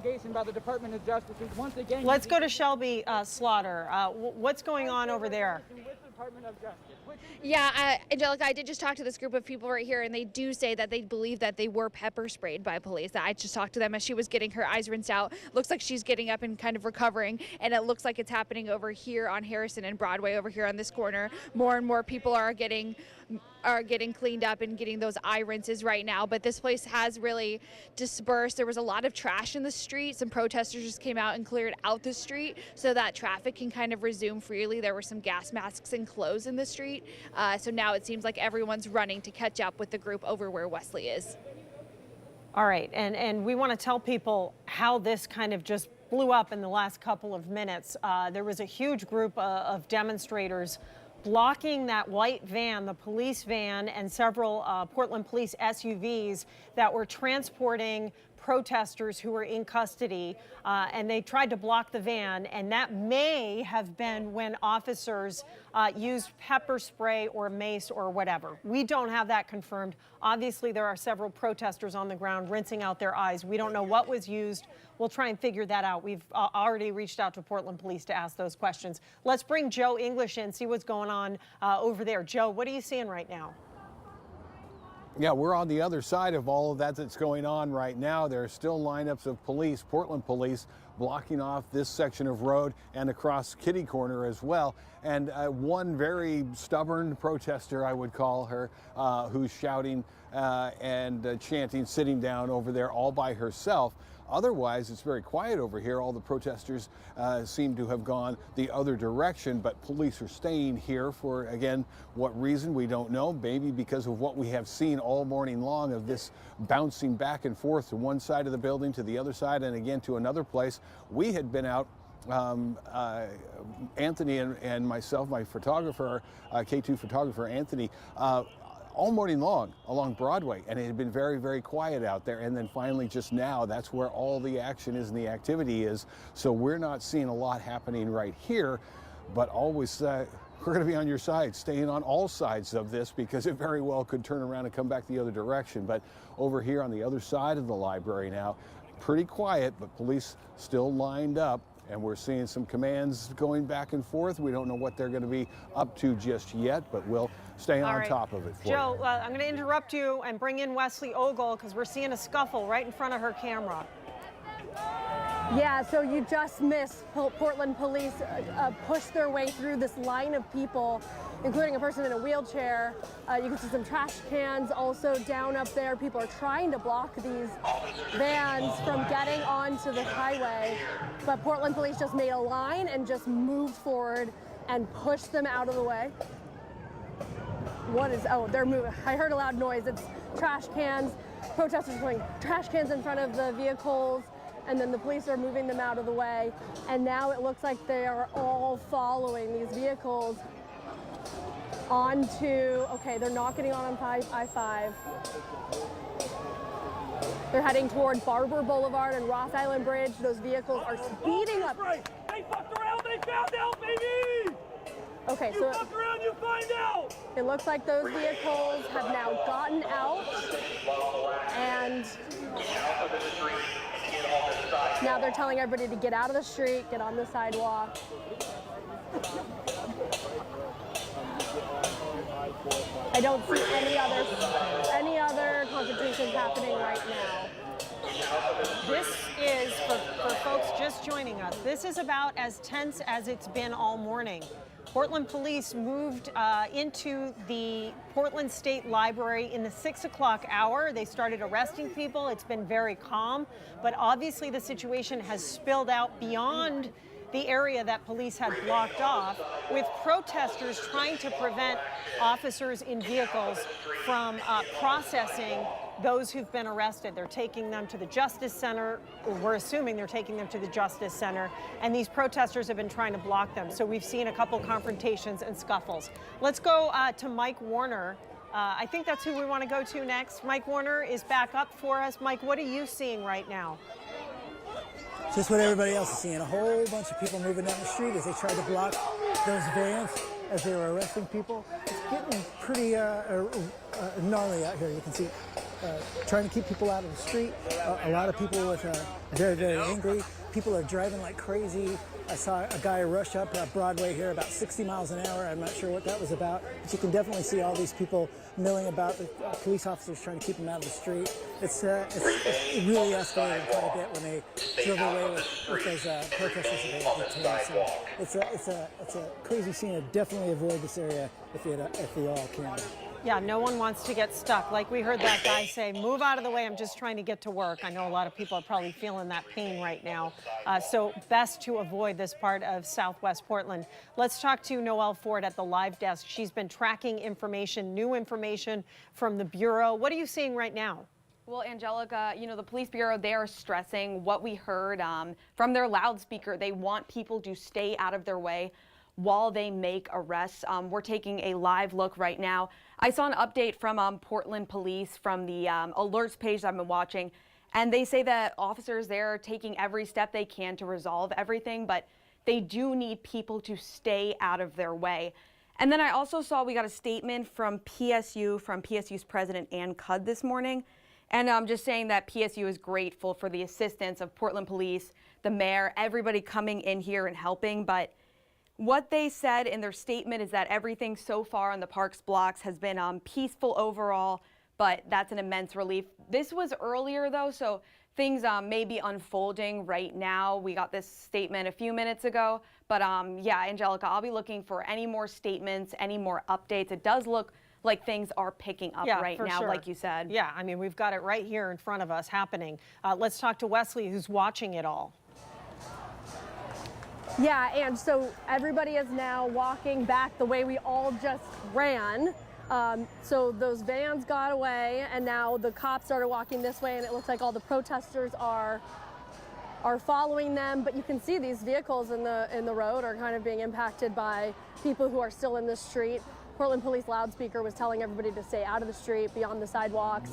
investigation by the Department of Justice is once again... Let's go to Shelby Slaughter. What's going on over there? Yeah, Angelica, I did just talk to this group of people right here, and they do say that they believe that they were pepper sprayed by police. I just talked to them as she was getting her eyes rinsed out. Looks like she's getting up and kind of recovering, and it looks like it's happening over here on Harrison and Broadway over here on this corner. More and more people are getting cleaned up and getting those eye rinses right now, but this place has really dispersed. There was a lot of trash in the street. Some protesters just came out and cleared out the street so that traffic can kind of resume freely. There were some gas masks and clothes in the street, so now it seems like everyone's running to catch up with the group over where Wesley is. All right, and we want to tell people how this kind of just blew up in the last couple of minutes. There was a huge group of demonstrators blocking that white van, the police van, and several Portland police SUVs that were transporting protesters who were in custody, and they tried to block the van, and that may have been when officers used pepper spray or mace or whatever. We don't have that confirmed. Obviously, there are several protesters on the ground rinsing out their eyes. We don't know what was used. We'll try and figure that out. We've already reached out to Portland Police to ask those questions. Let's bring Joe English in, see what's going on over there. Joe, what are you seeing right now? Yeah, we're on the other side of all of that that's going on right now. There are still lineups of police, Portland police, blocking off this section of road and across Kitty Corner as well. And one very stubborn protester, I would call her, who's shouting and chanting, sitting down over there all by herself. Otherwise, it's very quiet over here. All the protesters seem to have gone the other direction, but police are staying here for, again, what reason, we don't know. Maybe because of what we have seen all morning long of this bouncing back and forth to one side of the building, to the other side, and again to another place. We had been out, Anthony and myself, my photographer, Katu photographer, Anthony, all morning long along Broadway, and it had been very, very quiet out there. And then finally just now, that's where all the action is and the activity is. So we're not seeing a lot happening right here, but always we're going to be on your side, staying on all sides of this, because it very well could turn around and come back the other direction. But over here on the other side of the library now, pretty quiet, but police still lined up. And we're seeing some commands going back and forth. We don't know what they're going to be up to just yet, but we'll stay on top of it for Joe, you. I'm going to interrupt you and bring in Wesley Ogle, because we're seeing a scuffle right in front of her camera. Yeah, so you just missed. Portland police pushed their way through this line of people, including a person in a wheelchair. You can see some trash cans also down up there. People are trying to block these vans from getting onto the highway, but Portland police just made a line and just moved forward and pushed them out of the way. What is, oh, they're moving. I heard a loud noise. It's trash cans. Protesters are throwing trash cans in front of the vehicles, and then the police are moving them out of the way. And now it looks like they are all following these vehicles onto, okay, they're not getting on I-5. They're heading toward Barber Boulevard and Ross Island Bridge. Those vehicles are speeding up. They fucked around, they found out, baby! Okay, you fuck around, you find out! It looks like those vehicles have now gotten out, and now they're telling everybody to get out of the street, get on the sidewalk. I don't see any other confrontations happening right now. This is, for folks just joining us, this is about as tense as it's been all morning. Portland police moved into the Portland State Library in the 6 o'clock hour. They started arresting people. It's been very calm, but obviously the situation has spilled out beyond the area that police had blocked off, with protesters trying to prevent officers in vehicles from processing those who've been arrested. They're taking them to the Justice Center, or we're assuming they're taking them to the Justice Center, and these protesters have been trying to block them. So we've seen a couple confrontations and scuffles. Let's go to Mike Warner. I think that's who we want to go to next. Mike Warner is back up for us. Mike, what are you seeing right now? Just what everybody else is seeing, a whole bunch of people moving down the street as they tried to block those vans as they were arresting people. It's getting pretty gnarly out here, you can see. trying to keep people out of the street. A lot of people with very, very angry. People are driving like crazy. I saw a guy rush up Broadway here about 60 miles an hour. I'm not sure what that was about, but you can definitely see all these people milling about, the police officers trying to keep them out of the street. It really escalated quite a bit when they drove away with those protesters that they detained. So it's a crazy scene. I'd definitely avoid this area if you all can. Yeah, no one wants to get stuck. Like we heard that guy say, move out of the way, I'm just trying to get to work. I know a lot of people are probably feeling that pain right now. So best to avoid this part of Southwest Portland. Let's talk to Noelle Ford at the live desk. She's been tracking information, new information from the Bureau. What are you seeing right now? Well, Angelica, you know, the police bureau, they are stressing what we heard from their loudspeaker. They want people to stay out of their way while they make arrests. We're taking a live look right now. I saw an update from Portland Police from the alerts page I've been watching, and they say that officers there are taking every step they can to resolve everything, but they do need people to stay out of their way. And then I also saw we got a statement from PSU's president, Ann Cudd, this morning. And I'm just saying that PSU is grateful for the assistance of Portland Police, the mayor, everybody coming in here and helping. But what they said in their statement is that everything so far on the Parks blocks has been peaceful overall, but that's an immense relief. This was earlier, though, so things may be unfolding right now. We got this statement a few minutes ago. But yeah, Angelica, I'll be looking for any more statements, any more updates. It does look like things are picking up right now, sure. like you said. Yeah, I mean, we've got it right here in front of us happening. Let's talk to Wesley, who's watching it all. Yeah, and so everybody is now walking back the way we all just ran. So those vans got away, and now the cops started walking this way, and it looks like all the protesters are following them. But you can see these vehicles in the road are kind of being impacted by people who are still in the street. Portland Police loudspeaker was telling everybody to stay out of the street, beyond the sidewalks.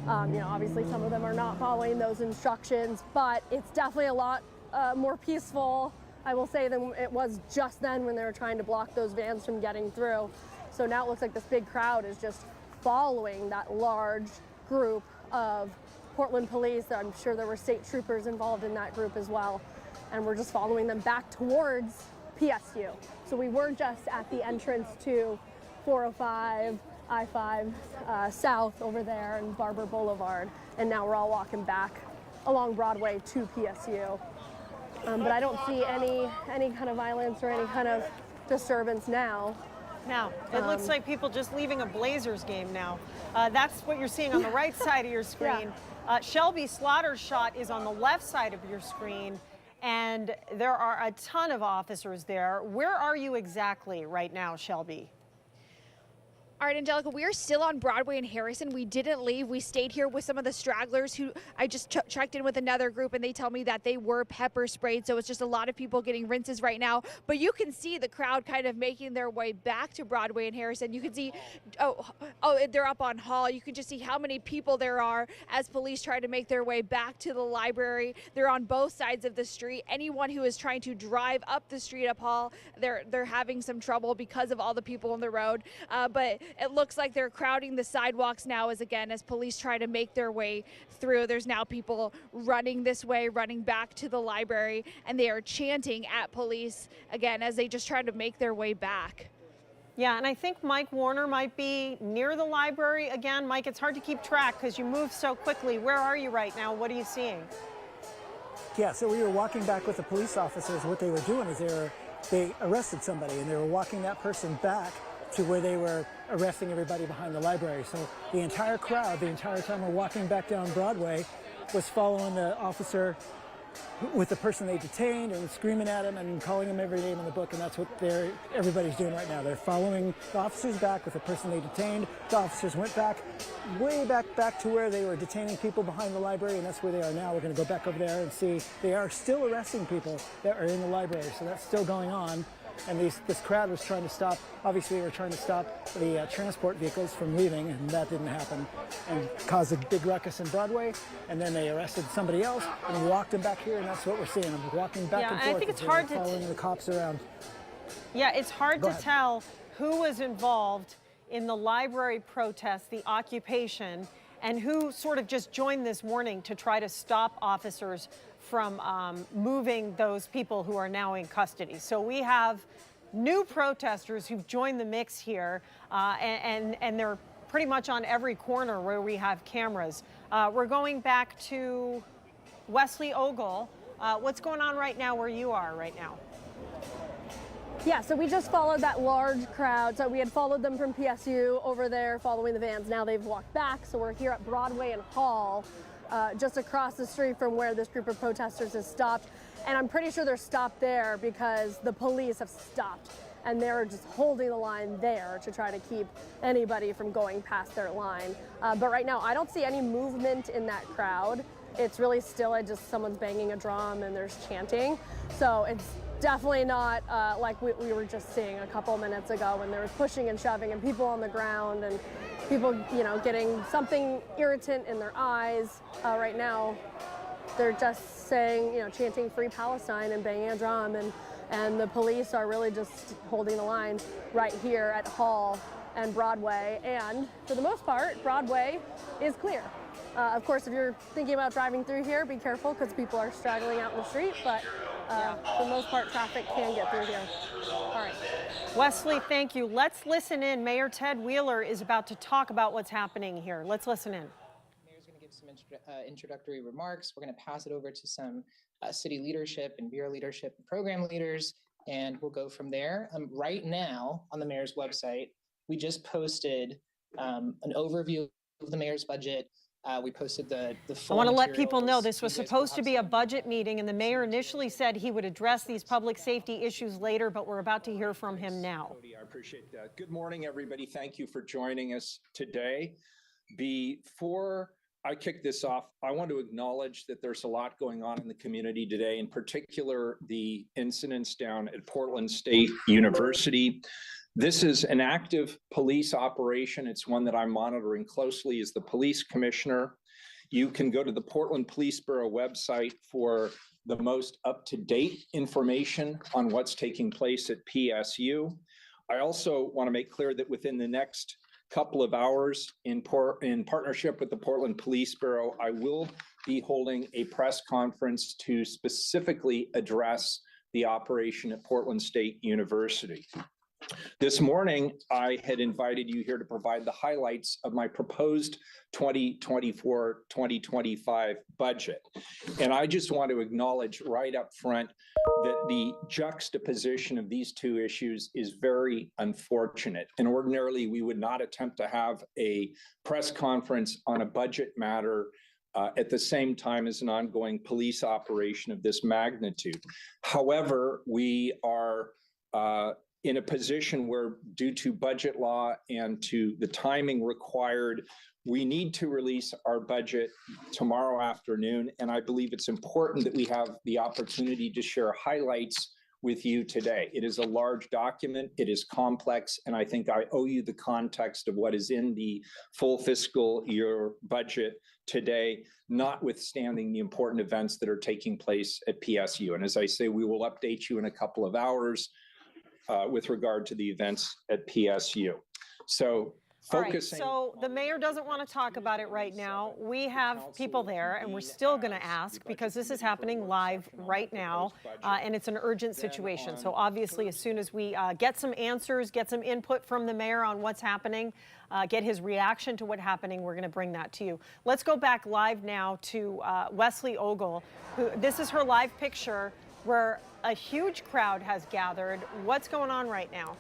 You know, obviously some of them are not following those instructions, but it's definitely a lot more peaceful, I will say, than it was just then when they were trying to block those vans from getting through. So now it looks like this big crowd is just following that large group of Portland Police. I'm sure there were state troopers involved in that group as well. And we're just following them back towards PSU. So we were just at the entrance to 405, I-5 South over there and Barber Boulevard. And now we're all walking back along Broadway to PSU. But I don't see any kind of violence or any kind of disturbance now. Now, it looks like people just leaving a Blazers game now. That's what you're seeing on the right side of your screen. Shelby Slaughter's shot is on the left side of your screen, and there are a ton of officers there. Where are you exactly right now, Shelby? All right, Angelica, we are still on Broadway and Harrison. We didn't leave. We stayed here with some of the stragglers who I just checked in with another group, and they tell me that they were pepper sprayed. So it's just a lot of people getting rinses right now. But you can see the crowd kind of making their way back to Broadway and Harrison. You can see, oh, they're up on Hall. You can just see how many people there are as police try to make their way back to the library. They're on both sides of the street. Anyone who is trying to drive up the street up Hall, they're having some trouble because of all the people on the road. But it looks like they're crowding the sidewalks now as police try to make their way through. There's now people running this way, running back to the library, and they are chanting at police again as they just try to make their way back. Yeah, and I think Mike Warner might be near the library again. Mike, it's hard to keep track because you move so quickly. Where are you right now? What are you seeing? Yeah, so we were walking back with the police officers. What they were doing is they arrested somebody, and they were walking that person back to where they were arresting everybody behind the library. So the entire crowd, the entire time we're walking back down Broadway, was following the officer with the person they detained and screaming at him and calling him every name in the book. And that's what everybody's doing right now. They're following the officers back with the person they detained. The officers went back, way back to where they were detaining people behind the library, and that's where they are now. We're going to go back over there and see. They are still arresting people that are in the library, so that's still going on. And this crowd was trying to stop, obviously they were trying to stop the transport vehicles from leaving, and that didn't happen, and caused a big ruckus in Broadway. And then they arrested somebody else and walked them back here, and that's what we're seeing. I'm walking back and forth. I think it's hard to following the cops around. Yeah, it's hard to tell who was involved in the library protest, the occupation, and who sort of just joined this morning to try to stop officers from moving those people who are now in custody. So we have new protesters who've joined the mix here, and they're pretty much on every corner where we have cameras. We're going back to Wesley Ogle. What's going on right now where you are right now? Yeah, so we just followed that large crowd. So we had followed them from PSU over there following the vans. Now they've walked back. So we're here at Broadway and Hall, just across the street from where this group of protesters has stopped. And I'm pretty sure they're stopped there because the police have stopped. And they're just holding the line there to try to keep anybody from going past their line. But right now, I don't see any movement in that crowd. It's really still just someone's banging a drum and there's chanting. So it's definitely not like we were just seeing a couple minutes ago when there was pushing and shoving and people on the ground and people, you know, getting something irritant in their eyes. Right now, they're just saying, you know, chanting "Free Palestine" and banging a drum, and the police are really just holding the line right here at Hall and Broadway. And for the most part, Broadway is clear. Of course, if you're thinking about driving through here, be careful because people are straggling out in the street, but for the most part, traffic can get through here. All right. Wesley, thank you. Let's listen in. Mayor Ted Wheeler is about to talk about what's happening here. Let's listen in. Mayor's going to give some introductory remarks. We're going to pass it over to some city leadership and bureau leadership and program leaders, and we'll go from there. Right now on the mayor's website, we just posted an overview of the mayor's budget. We posted the full I want to let people know materials. this was You guys supposed will to have be a some- budget meeting, and the mayor initially said he would address these public safety issues later, but we're about to hear from him now. Cody, I appreciate that. Good morning, everybody. Thank you for joining us today. Before I kick this off, I want to acknowledge that there's a lot going on in the community today, in particular, the incidents down at Portland State University. This is an active police operation. It's one that I'm monitoring closely as the police commissioner. You can go to the Portland Police Bureau website for the most up-to-date information on what's taking place at PSU. I also want to make clear that within the next couple of hours, in partnership with the Portland Police Bureau, I will be holding a press conference to specifically address the operation at Portland State University. This morning, I had invited you here to provide the highlights of my proposed 2024-2025 budget. And I just want to acknowledge right up front that the juxtaposition of these two issues is very unfortunate. And ordinarily, we would not attempt to have a press conference on a budget matter at the same time as an ongoing police operation of this magnitude. However, we are in a position where, due to budget law and to the timing required, we need to release our budget tomorrow afternoon. And I believe it's important that we have the opportunity to share highlights with you today. It is a large document, it is complex, and I think I owe you the context of what is in the full fiscal year budget today, notwithstanding the important events that are taking place at PSU. And as I say, we will update you in a couple of hours with regard to the events at PSU. So focusing. All right, so the mayor doesn't want to talk about it right now. We have people there, and we're still going to ask because this is happening live right now, and it's an urgent situation. So obviously, as soon as we get some answers, get some input from the mayor on what's happening, get his reaction to what's happening, we're going to bring that to you. Let's go back live now to Wesley Ogle. This is her live picture where a huge crowd has gathered. What's going on right now?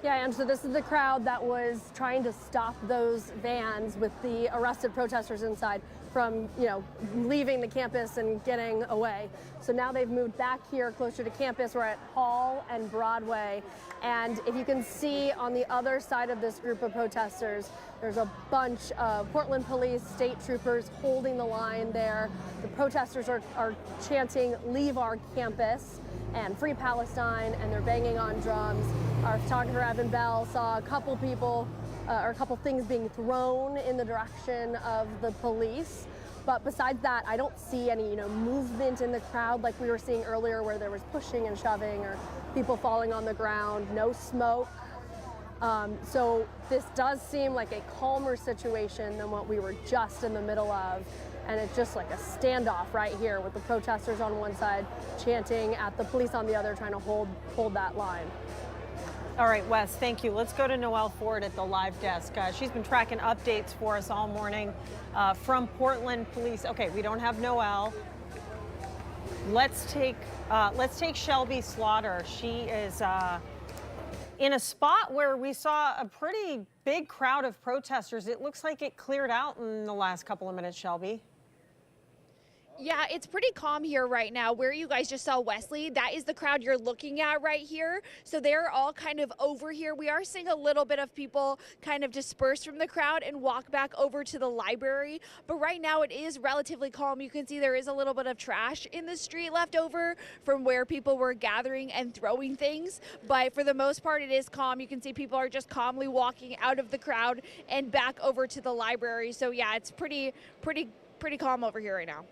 Yeah, and so this is the crowd that was trying to stop those vans with the arrested protesters inside from, you know, leaving the campus and getting away. So now they've moved back here closer to campus. We're at Hall and Broadway. And if you can see on the other side of this group of protesters, there's a bunch of Portland police, state troopers holding the line there. The protesters are chanting, "Leave our campus," and "Free Palestine," and they're banging on drums. Our photographer Evan Bell saw a couple people or a couple things being thrown in the direction of the police. But besides that, I don't see any, movement in the crowd like we were seeing earlier where there was pushing and shoving or people falling on the ground. No smoke. So this does seem like a calmer situation than what we were just in the middle of. And it's just like a standoff right here with the protesters on one side chanting at the police on the other, trying to hold that line. All right, Wes, thank you. Let's go to Noelle Ford at the live desk. She's been tracking updates for us all morning from Portland police. Okay, we don't have Noelle. Let's take Shelby Slaughter. She is in a spot where we saw a pretty big crowd of protesters. It looks like it cleared out in the last couple of minutes, Shelby. Yeah, it's pretty calm here right now. Where you guys just saw Wesley, that is the crowd you're looking at right here. So they're all kind of over here. We are seeing a little bit of people kind of disperse from the crowd and walk back over to the library. But right now it is relatively calm. You can see there is a little bit of trash in the street left over from where people were gathering and throwing things. But for the most part, it is calm. You can see people are just calmly walking out of the crowd and back over to the library. So yeah, it's pretty calm over here right now.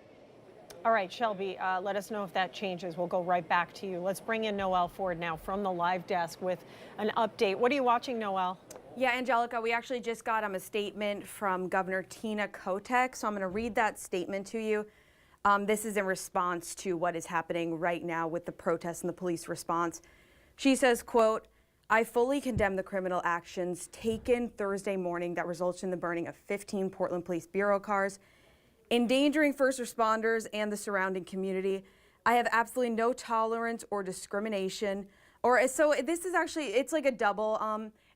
All right, Shelby, let us know if that changes. We'll go right back to you. Let's bring in Noelle Ford now from the live desk with an update. What are you watching, Noelle? Yeah, Angelica, we actually just got a statement from Governor Tina Kotek, so I'm going to read that statement to you. This is in response to what is happening right now with the protests and the police response. She says, quote, "I fully condemn the criminal actions taken Thursday morning that results in the burning of 15 Portland Police Bureau cars, endangering first responders and the surrounding community. I have absolutely no tolerance or discrimination." Or so this is actually, it's like a double,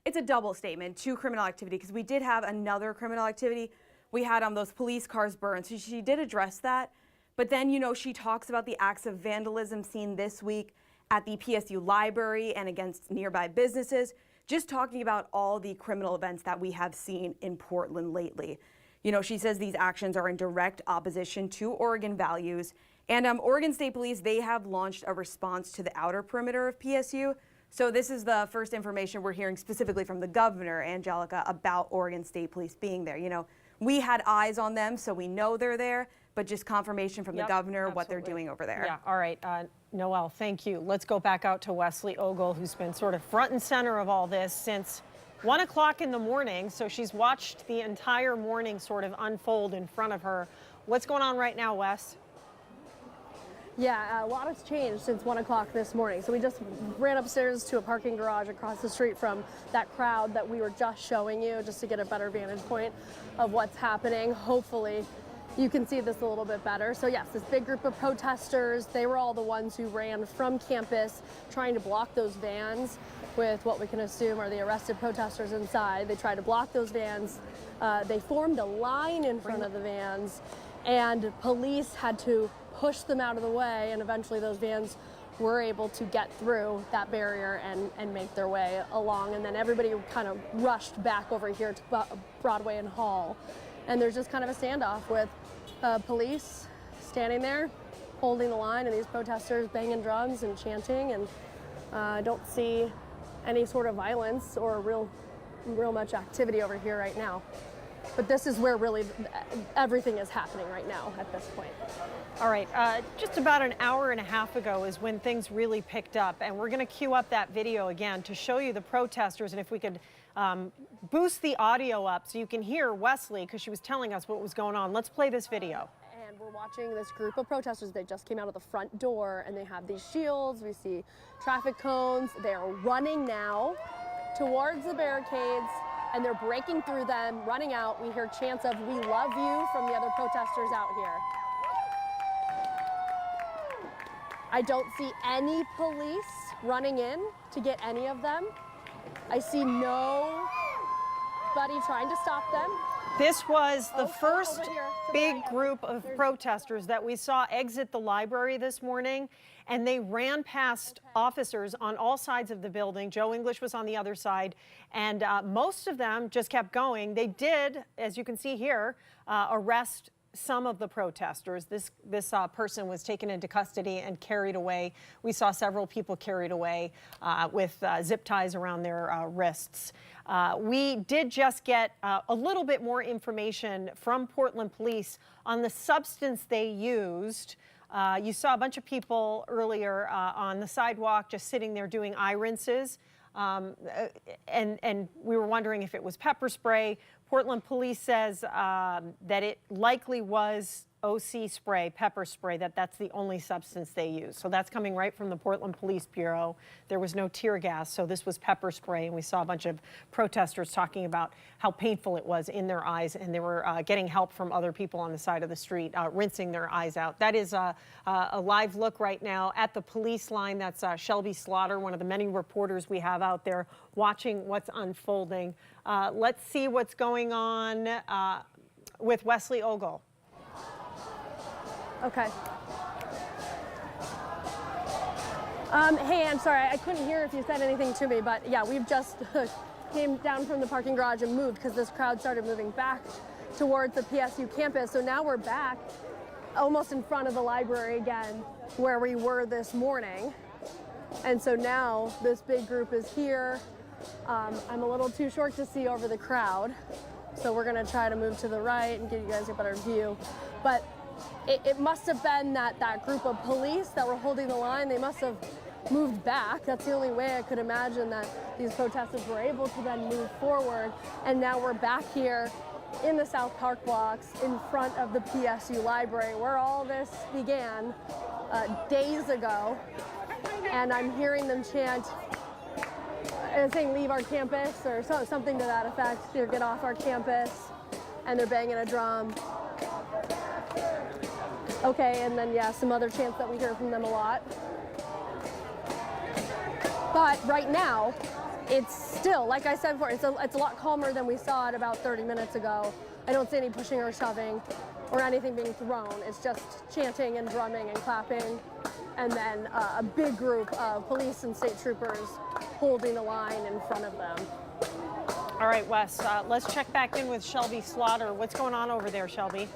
it's a double statement to criminal activity, because we did have another criminal activity. We had those police cars burned, so she did address that. But then, she talks about the acts of vandalism seen this week at the PSU library and against nearby businesses, just talking about all the criminal events that we have seen in Portland lately. She says these actions are in direct opposition to Oregon values. And Oregon State Police, they have launched a response to the outer perimeter of PSU. So this is the first information we're hearing specifically from the governor, Angelica, about Oregon State Police being there. We had eyes on them, so we know they're there, but just confirmation from the governor what they're doing over there. Yeah, all right. Noelle, thank you. Let's go back out to Wesley Ogle, who's been sort of front and center of all this since 1 o'clock in the morning, so she's watched the entire morning sort of unfold in front of her. What's going on right now, Wes? Yeah, a lot has changed since 1 o'clock this morning. So we just ran upstairs to a parking garage across the street from that crowd that we were just showing you, just to get a better vantage point of what's happening. Hopefully you can see this a little bit better. So yes, this big group of protesters, they were all the ones who ran from campus trying to block those vans with what we can assume are the arrested protesters inside. They tried to block those vans. They formed a line in front of the vans, and police had to push them out of the way, and eventually those vans were able to get through that barrier and make their way along. And then everybody kind of rushed back over here to Broadway and Hall. And there's just kind of a standoff with police standing there, holding the line, and these protesters banging drums and chanting. And I don't see any sort of violence or real much activity over here right now. But this is where really everything is happening right now at this point. All right, just about an hour and a half ago is when things really picked up, and we're going to cue up that video again to show you the protesters, and if we could boost the audio up so you can hear Wesley, because she was telling us what was going on. Let's play this video. And we're watching this group of protesters. They just came out of the front door, and they have these shields. We see traffic cones. They are running now towards the barricades, and they're breaking through them, running out. We hear chants of "We love you" from the other protesters out here. I don't see any police running in to get any of them. I see nobody trying to stop them. This was the first big group of protesters that we saw exit the library this morning, and they ran past officers on all sides of the building. Joe English was on the other side, and most of them just kept going. They did, as you can see here, arrest some of the protesters. This person was taken into custody and carried away. We saw several people carried away with zip ties around their wrists. We did just get a little bit more information from Portland Police on the substance they used. You saw a bunch of people earlier on the sidewalk just sitting there doing eye rinses. And we were wondering if it was pepper spray. Portland police says that it likely was OC spray, pepper spray, that's the only substance they use. So that's coming right from the Portland Police Bureau. There was no tear gas, so this was pepper spray. And we saw a bunch of protesters talking about how painful it was in their eyes, and they were getting help from other people on the side of the street, rinsing their eyes out. That is a live look right now at the police line. That's Shelby Slaughter, one of the many reporters we have out there watching what's unfolding. Let's see what's going on with Wesley Ogle. Okay. Hey, I'm sorry, I couldn't hear if you said anything to me, but yeah, we've just came down from the parking garage and moved because this crowd started moving back towards the PSU campus. So now we're back almost in front of the library again, where we were this morning. And so now this big group is here. I'm a little too short to see over the crowd, so we're gonna try to move to the right and give you guys a better view. But it must have been that group of police that were holding the line. They must have moved back. That's the only way I could imagine that these protesters were able to then move forward. And now we're back here in the South Park blocks in front of the PSU library, where all this began days ago. And I'm hearing them chant, saying leave our campus or something to that effect, or get off our campus, and they're banging a drum. Okay, and then yeah, some other chants that we hear from them a lot. But right now, it's still, like I said before, it's a lot calmer than we saw it about 30 minutes ago. I don't see any pushing or shoving or anything being thrown. It's just chanting and drumming and clapping, and then a big group of police and state troopers holding the line in front of them. All right, Wes, let's check back in with Shelby Slaughter. What's going on over there, Shelby?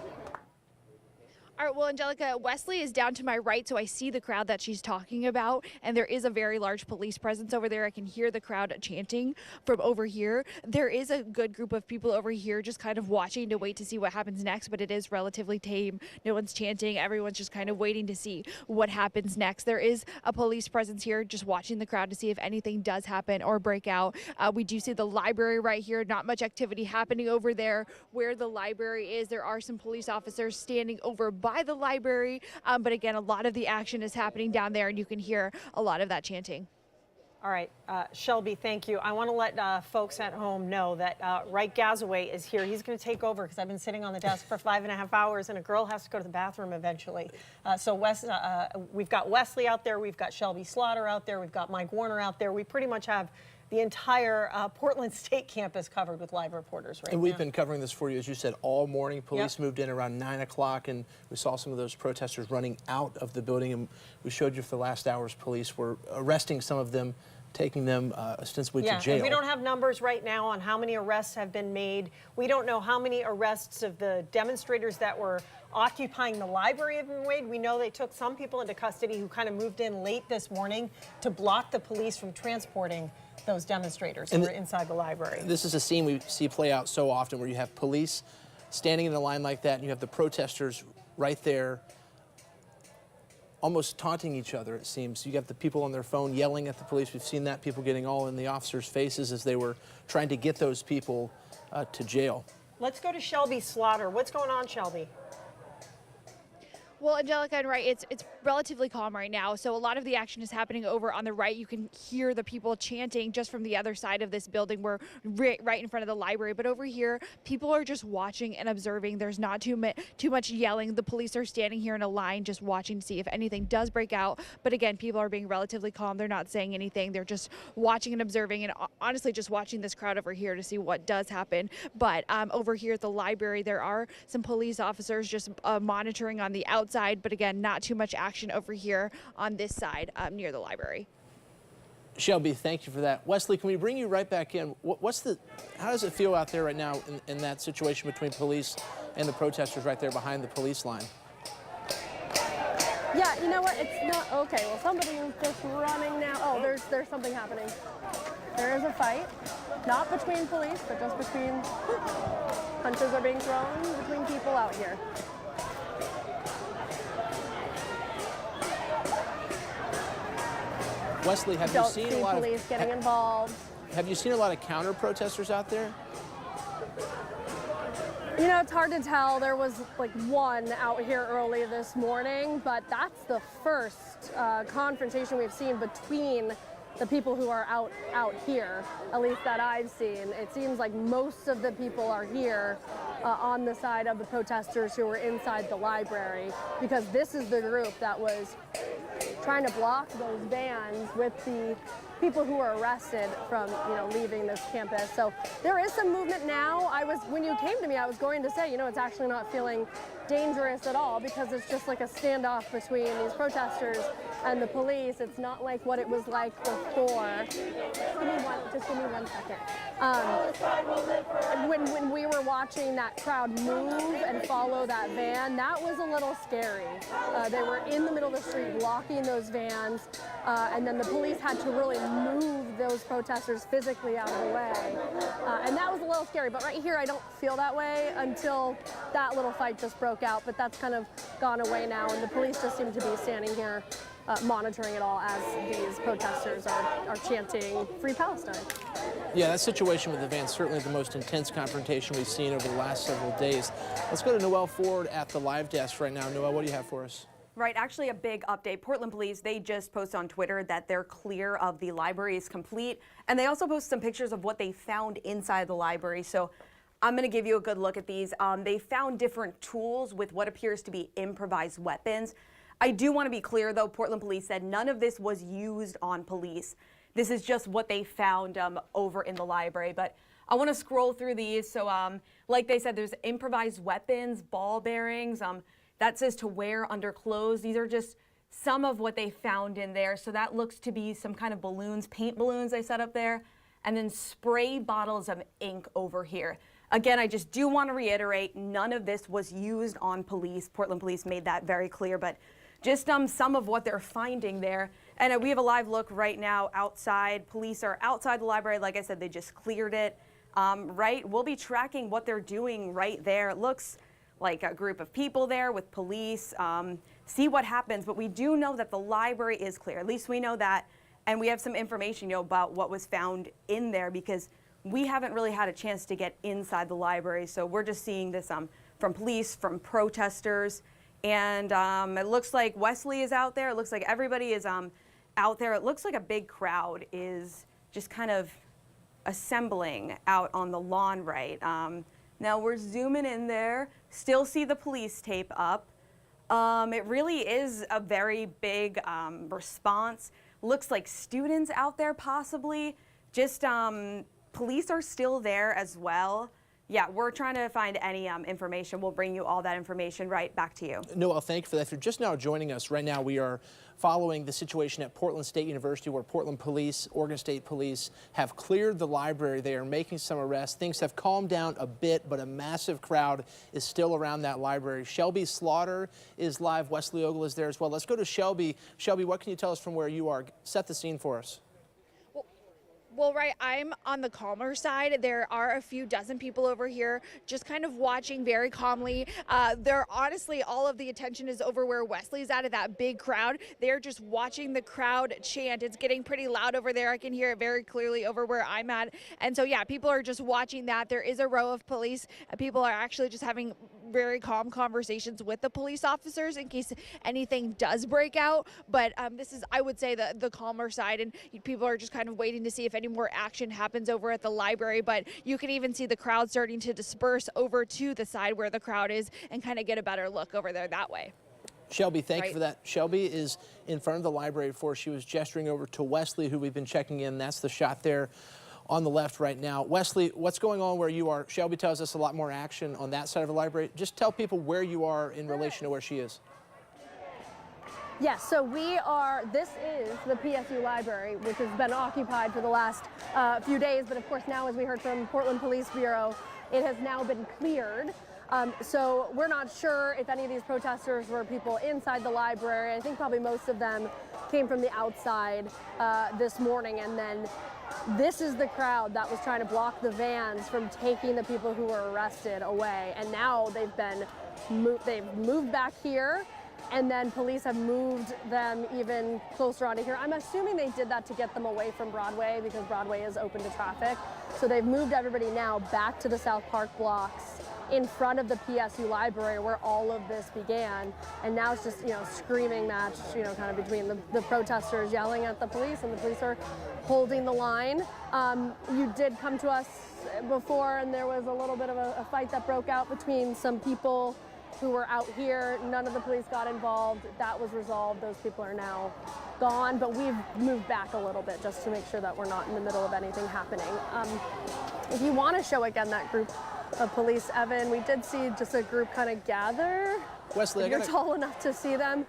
All right, well, Angelica, Wesley is down to my right, so I see the crowd that she's talking about, and there is a very large police presence over there. I can hear the crowd chanting from over here. There is a good group of people over here just kind of watching to wait to see what happens next, but it is relatively tame. No one's chanting. Everyone's just kind of waiting to see what happens next. There is a police presence here just watching the crowd to see if anything does happen or break out. We do see the library right here. Not much activity happening over there where the library is. There are some police officers standing over by the library, but again, a lot of the action is happening down there, and you can hear a lot of that chanting. All right, Shelby, thank you. I want to let folks at home know that Wright Gazaway is here. He's going to take over because I've been sitting on the desk for 5.5 hours, and a girl has to go to the bathroom eventually. So we've got Wesley out there, we've got Shelby Slaughter out there, we've got Mike Warner out there. We pretty much have the entire Portland State campus covered with live reporters right now. And we've been covering this for you, as you said, all morning. Police moved in around 9 o'clock, and we saw some of those protesters running out of the building. And we showed you for the last hours, police were arresting some of them, taking them ostensibly to jail. We don't have numbers right now on how many arrests have been made. We don't know how many arrests of the demonstrators that were occupying the library have been made. We know they took some people into custody who kind of moved in late this morning to block the police from transporting those demonstrators who were inside the library. This is a scene we see play out so often, where you have police standing in a line like that, and you have the protesters right there almost taunting each other, it seems. You have the people on their phone yelling at the police. We've seen that, people getting all in the officers' faces as they were trying to get those people to jail. Let's go to Shelby Slaughter. What's going on, Shelby? Well, Angelica and Wright, it's relatively calm right now. So a lot of the action is happening over on the right. You can hear the people chanting just from the other side of this building. We're right in front of the library. But over here, people are just watching and observing. There's not too much yelling. The police are standing here in a line just watching to see if anything does break out. But again, people are being relatively calm. They're not saying anything. They're just watching and observing, and honestly just watching this crowd over here to see what does happen. But over here at the library, there are some police officers just monitoring on the outside. But again, not too much action over here on this side near the library. Shelby, thank you for that. Wesley, can we bring you right back in? How does it feel out there right now in that situation between police and the protesters right there behind the police line? Yeah, you know what? It's not okay. Well, somebody is just running now. Oh, there's something happening. There is a fight, not between police, but just between punches are being thrown between people out here. Wesley, have you Don't seen see a lot police of getting involved. Have you seen a lot of counter protesters out there? You know, it's hard to tell. There was like one out here early this morning, but that's the first confrontation we've seen between the people who are out here, at least that I've seen. It seems like most of the people are here on the side of the protesters who were inside the library, because this is the group that was trying to block those vans with the people who were arrested from, you know, leaving this campus. So there is some movement now. When you came to me, I was going to say, you know, it's actually not feeling dangerous at all, because it's just like a standoff between these protesters and the police. It's not like what it was like before. Just give me one second. When we were watching that crowd move and follow that van, that was a little scary. They were in the middle of the street blocking those vans, and then the police had to really move those protesters physically out of the way. And that was a little scary, but right here I don't feel that way until that little fight just broke out, but that's kind of gone away now, and the police just seem to be standing here monitoring it all as these protesters are chanting Free Palestine. Yeah, that situation with the van, certainly the most intense confrontation we've seen over the last several days. Let's go to Noelle Ford at the live desk right now. Noelle, what do you have for us? Right, actually a big update. Portland police, they just posted on Twitter that they're clear of the library is complete. And they also posted some pictures of what they found inside the library. So I'm going to give you a good look at these. They found different tools with what appears to be improvised weapons. I do want to be clear, though, Portland police said none of this was used on police. This is just what they found over in the library. But I want to scroll through these. So like they said, there's improvised weapons, ball bearings. That says to wear under clothes. These are just some of what they found in there. So that looks to be some kind of balloons, paint balloons they set up there, and then spray bottles of ink over here. Again, I just do want to reiterate, none of this was used on police. Portland police made that very clear, but just some of what they're finding there. And we have a live look right now outside. Police are outside the library. Like I said, they just cleared it. Right, we'll be tracking what they're doing right there. It looks like a group of people there with police. See what happens, but we do know that the library is clear. At least we know that, and we have some information, you know, about what was found in there, because we haven't really had a chance to get inside the library. So we're just seeing this from police, from protesters, and it looks like Wesley is out there. It looks like everybody is out there. It looks like a big crowd is just kind of assembling out on the lawn, right? Now we're zooming in there, still see the police tape up. It really is a very big response. Looks like students out there possibly. Just police are still there as well. Yeah, we're trying to find any information. We'll bring you all that information right back to you. Noelle, thank you for that. If you're just now joining us, right now we are following the situation at Portland State University, where Portland Police, Oregon State Police have cleared the library. They are making some arrests. Things have calmed down a bit, but a massive crowd is still around that library. Shelby Slaughter is live. Wesley Ogle is there as well. Let's go to Shelby. Shelby, what can you tell us from where you are? Set the scene for us. Well, right, I'm on the calmer side. There are a few dozen people over here just kind of watching very calmly. Honestly, all of the attention is over where Wesley's at that big crowd. They're just watching the crowd chant. It's getting pretty loud over there. I can hear it very clearly over where I'm at. And so, yeah, people are just watching that. There is a row of police. People are actually just having very calm conversations with the police officers in case anything does break out. But this is, I would say, the calmer side, and people are just kind of waiting to see if any more action happens over at the library. But you can even see the crowd starting to disperse over to the side where the crowd is and kind of get a better look over there that way. Shelby, thank you for that. Shelby is in front of the library before she was gesturing over to Wesley, who we've been checking in. That's the shot there on the left right now. Wesley, what's going on where you are? Shelby tells us a lot more action on that side of the library. Just tell people where you are in relation to where she is. Yes, so this is the PSU library, which has been occupied for the last few days, but of course now, as we heard from Portland Police Bureau, it has now been cleared. So we're not sure if any of these protesters were people inside the library. I think probably most of them came from the outside this morning, and then this is the crowd that was trying to block the vans from taking the people who were arrested away, and now they've moved back here. and then police have moved them even closer onto here. I'm assuming they did that to get them away from Broadway because Broadway is open to traffic. So they've moved everybody now back to the South Park blocks in front of the PSU library where all of this began. And now it's just, screaming match, kind of between the protesters yelling at the police and the police are holding the line. You did come to us before and there was a little bit of a fight that broke out between some people who were out here. None of the police got involved. That was resolved. Those people are now gone, but we've moved back a little bit just to make sure that we're not in the middle of anything happening. If you want to show again that group of police, Evan, we did see just a group kind of gather. Wesley, you're tall enough to see them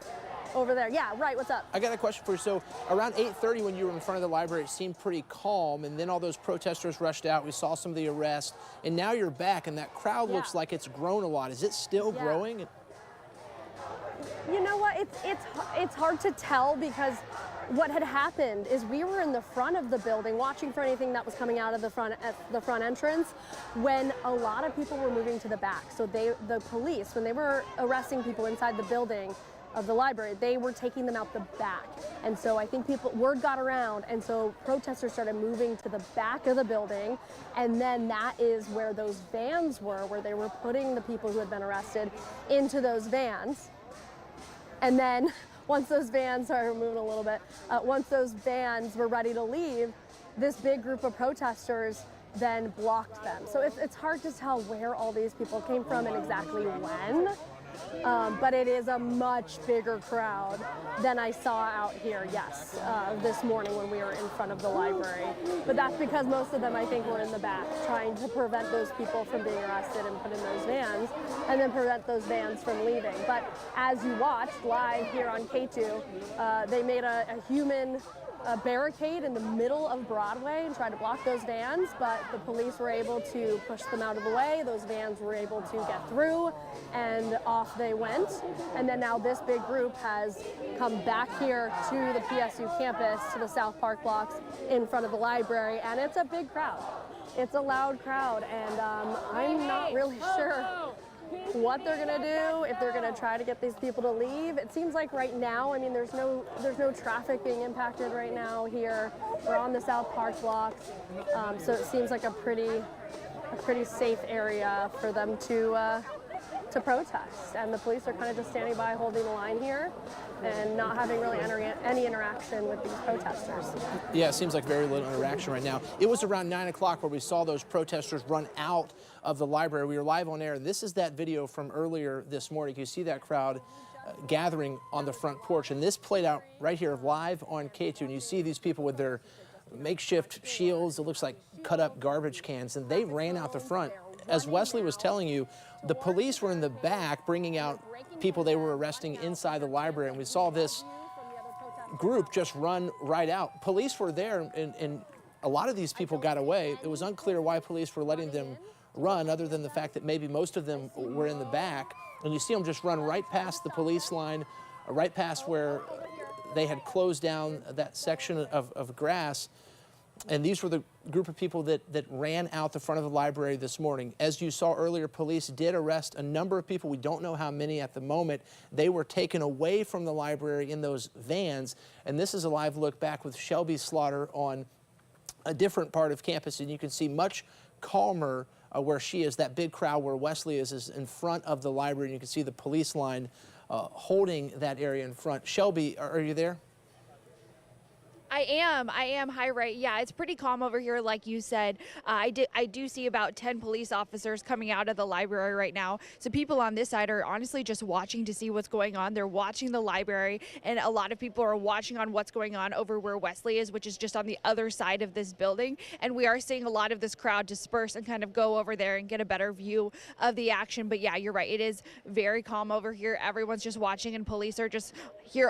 over there. Yeah, right, what's up? I got a question for you. So around 8:30 when you were in front of the library, it seemed pretty calm, and then all those protesters rushed out. We saw some of the arrests, and now you're back, and that crowd looks like it's grown a lot. Is it still growing? You know what, it's hard to tell because what had happened is we were in the front of the building watching for anything that was coming out of the front entrance when a lot of people were moving to the back. So the police, when they were arresting people inside the building of the library, they were taking them out the back. And so I think word got around, and so protesters started moving to the back of the building, and then that is where those vans were, where they were putting the people who had been arrested into those vans. And then once those vans, sorry, we're moving a little bit, once those vans were ready to leave, this big group of protesters then blocked them. So it's hard to tell where all these people came from and exactly when. But it is a much bigger crowd than I saw out here, yes, this morning when we were in front of the library. But that's because most of them, I think, were in the back trying to prevent those people from being arrested and put in those vans, and then prevent those vans from leaving. But as you watched live here on Katu, they made a human barricade in the middle of Broadway and tried to block those vans, but the police were able to push them out of the way. Those vans were able to get through, and off they went. And then now this big group has come back here to the PSU campus, to the South Park blocks in front of the library, and it's a big crowd. It's a loud crowd, and I'm not really sure what they're gonna do, if they're gonna try to get these people to leave. It seems like right now, I mean, there's no traffic being impacted right now here. We're on the South Park blocks, so it seems like a pretty safe area for them to protest. And the police are kind of just standing by, holding the line here, and not having really any interaction with these protesters. Yeah, it seems like very little interaction right now. It was around 9 o'clock where we saw those protesters run out of the library. We were live on air. This is that video from earlier this morning. You see that crowd gathering on the front porch, and this played out right here live on Katu. And you see these people with their makeshift shields. It looks like cut up garbage cans, and they ran out the front. As Wesley was telling you, the police were in the back bringing out people they were arresting inside the library, and we saw this group just run right out. Police were there, and a lot of these people got away. It was unclear why police were letting them run, other than the fact that maybe most of them were in the back. And you see them just run right past the police line, right past where they had closed down that section of grass. And these were the group of people that ran out the front of the library this morning. As you saw earlier, police did arrest a number of people. We don't know how many at the moment. They were taken away from the library in those vans. And this is a live look back with Shelby Slaughter on a different part of campus. And you can see much calmer where she is. That big crowd where Wesley is in front of the library. And you can see the police line holding that area in front. Shelby, are you there? I am. Hi, right. Yeah, it's pretty calm over here, like you said. I do see about 10 police officers coming out of the library right now. So people on this side are honestly just watching to see what's going on. They're watching the library, and a lot of people are watching on what's going on over where Wesley is, which is just on the other side of this building. And we are seeing a lot of this crowd disperse and kind of go over there and get a better view of the action. But yeah, you're right. It is very calm over here. Everyone's just watching, and police are just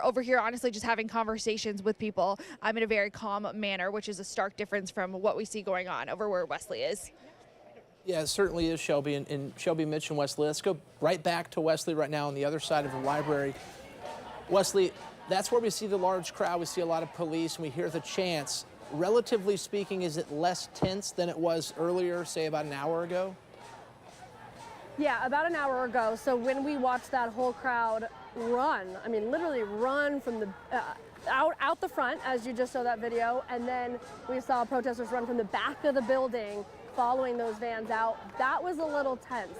over here, honestly, just having conversations with people. In a very calm manner, which is a stark difference from what we see going on over where Wesley is. Yeah, it certainly is, Shelby. And Shelby mentioned Wesley. Let's go right back to Wesley right now on the other side of the library. Wesley, that's where we see the large crowd. We see a lot of police, and we hear the chants. Relatively speaking, is it less tense than it was earlier, say about an hour ago? Yeah, about an hour ago. So when we watched that whole crowd run. I mean, literally run from the out the front, as you just saw that video, and then we saw protesters run from the back of the building, following those vans out. That was a little tense.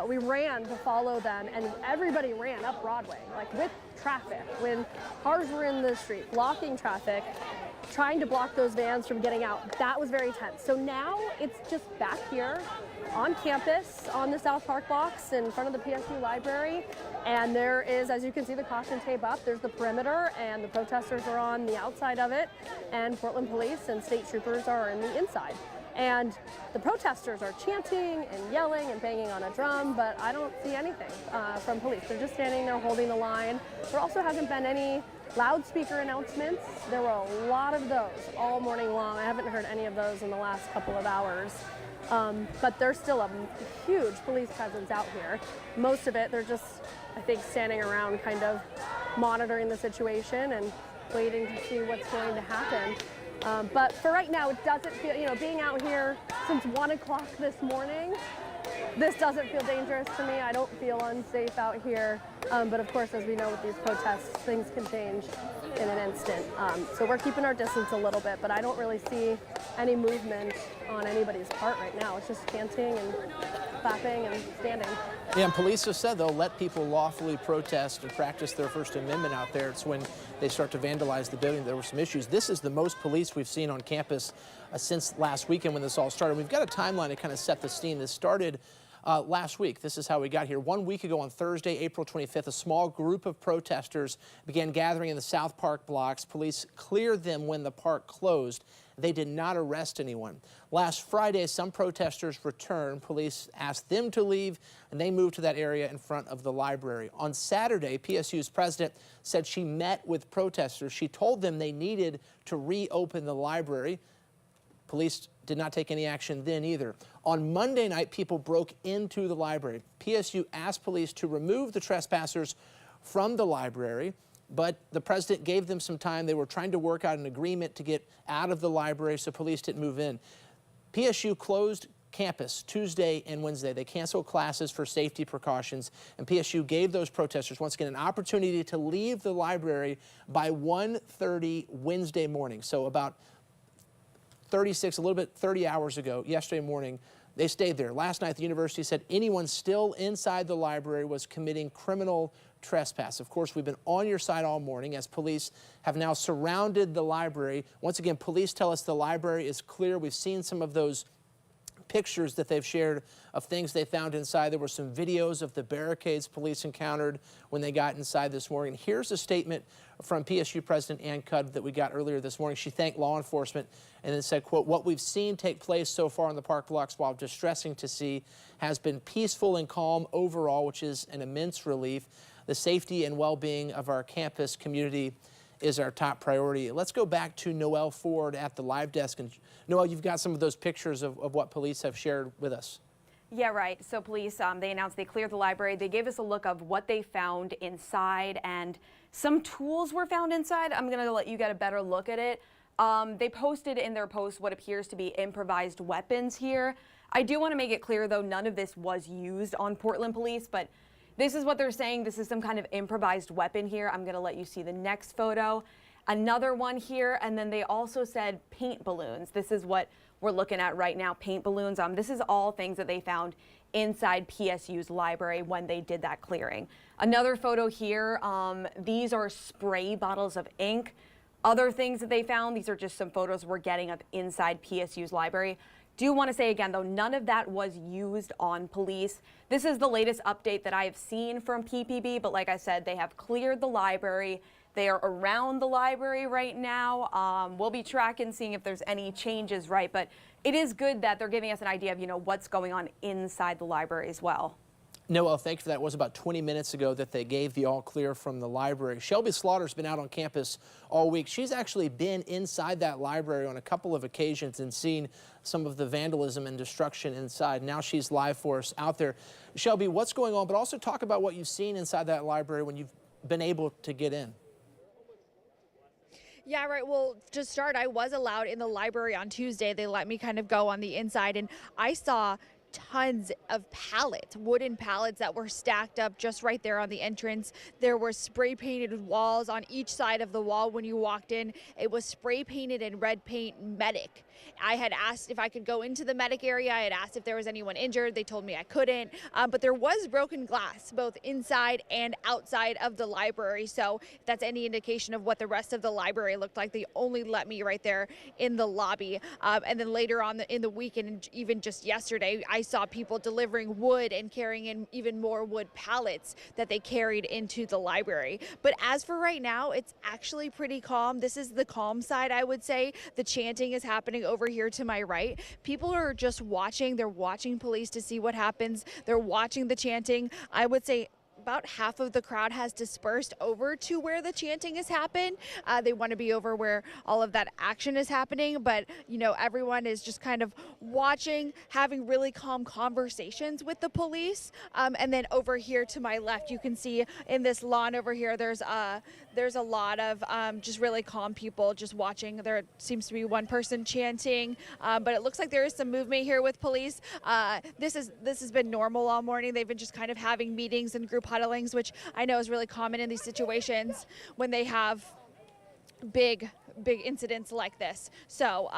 We ran to follow them, and everybody ran up Broadway, like with traffic, when cars were in the street, blocking traffic, trying to block those vans from getting out. That was very tense. So now it's just back here on campus, on the South Park blocks in front of the PSU library. And there is, as you can see, the caution tape up. There's the perimeter, and the protesters are on the outside of it, and Portland police and state troopers are in the inside. And the protesters are chanting and yelling and banging on a drum, but I don't see anything from police. They're just standing there holding the line. There also hasn't been any loudspeaker announcements. There were a lot of those all morning long. I haven't heard any of those in the last couple of hours. But there's still a huge police presence out here. Most of it, they're just, I think, standing around kind of monitoring the situation and waiting to see what's going to happen. But for right now, it doesn't feel, being out here since 1 o'clock this morning, this doesn't feel dangerous to me. I don't feel unsafe out here. But of course, as we know with these protests, things can change in an instant. So we're keeping our distance a little bit, but I don't really see any movement on anybody's part right now. It's just chanting and clapping and standing. Yeah, and police have said they'll let people lawfully protest and practice their First Amendment out there. It's when they start to vandalize the building. There were some issues. This is the most police we've seen on campus since last weekend when this all started. We've got a timeline to kind of set the scene. This started last week. This is how we got here. 1 week ago on Thursday, April 25th, a small group of protesters began gathering in the South Park blocks. Police cleared them when the park closed. They did not arrest anyone. Last Friday, some protesters returned. Police asked them to leave, and they moved to that area in front of the library. On Saturday, PSU's president said she met with protesters. She told them they needed to reopen the library. Police did not take any action then either. On Monday night, people broke into the library. PSU asked police to remove the trespassers from the library, but the president gave them some time. They were trying to work out an agreement to get out of the library, so police didn't move in. PSU closed campus Tuesday and Wednesday. They canceled classes for safety precautions, and PSU gave those protesters, once again, an opportunity to leave the library by 1:30 Wednesday morning. So about 30 hours ago, yesterday morning, they stayed there. Last night, the university said anyone still inside the library was committing criminal trespass. Of course, we've been on your side all morning as police have now surrounded the library. Once again, police tell us the library is clear. We've seen some of those pictures that they've shared of things they found inside. There were some videos of the barricades police encountered when they got inside this morning. Here's a statement from PSU President Ann Cudd that we got earlier this morning. She thanked law enforcement and then said, quote, "What we've seen take place so far in the park blocks, while distressing to see, has been peaceful and calm overall, which is an immense relief. The safety and well-being of our campus community is our top priority." Let's go back to Noelle Ford at the live desk. And Noelle, you've got some of those pictures of what police have shared with us. Yeah, right. So police, they announced they cleared the library. They gave us a look of what they found inside, and some tools were found inside. I'm going to let you get a better look at it. They posted in their post what appears to be improvised weapons here. I do want to make it clear, though, none of this was used on Portland police, but this is what they're saying. This is some kind of improvised weapon here. I'm going to let you see the next photo. Another one here, and then they also said paint balloons. This is what we're looking at right now, paint balloons. This is all things that they found inside PSU's library when they did that clearing. Another photo here, these are spray bottles of ink. Other things that they found, these are just some photos we're getting of inside PSU's library. Do want to say again, though, none of that was used on police. This is the latest update that I have seen from PPB, but like I said, they have cleared the library. They are around the library right now. We'll be tracking, seeing if there's any changes, right? But it is good that they're giving us an idea of, what's going on inside the library as well. Noelle, thank you for that. It was about 20 minutes ago that they gave the all clear from the library. Shelby Slaughter's been out on campus all week. She's actually been inside that library on a couple of occasions and seen some of the vandalism and destruction inside. Now she's live for us out there. Shelby, what's going on? But also talk about what you've seen inside that library when you've been able to get in. Yeah, right. Well, to start, I was allowed in the library on Tuesday. They let me kind of go on the inside, and I saw tons of pallets, wooden pallets that were stacked up just right there on the entrance. There were spray painted walls on each side of the wall when you walked in. It was spray painted in red paint medic. I had asked if I could go into the medic area. I had asked if there was anyone injured. They told me I couldn't, but there was broken glass both inside and outside of the library. So if that's any indication of what the rest of the library looked like, they only let me right there in the lobby. And then later on in the week, and even just yesterday, I saw people delivering wood and carrying in even more wood pallets that they carried into the library. But as for right now, it's actually pretty calm. This is the calm side, I would say. The chanting is happening over here to my right. People are just watching. They're watching police to see what happens. They're watching the chanting. I would say about half of the crowd has dispersed over to where the chanting has happened. They want to be over where all of that action is happening, but you know, everyone is just kind of watching, having really calm conversations with the police. And then over here to my left, you can see in this lawn over here, there's a lot of just really calm people just watching. There seems to be one person chanting, but it looks like there is some movement here with police. This has been normal all morning. They've been just kind of having meetings and group huddlings, which I know is really common in these situations when they have big incidents like this. So,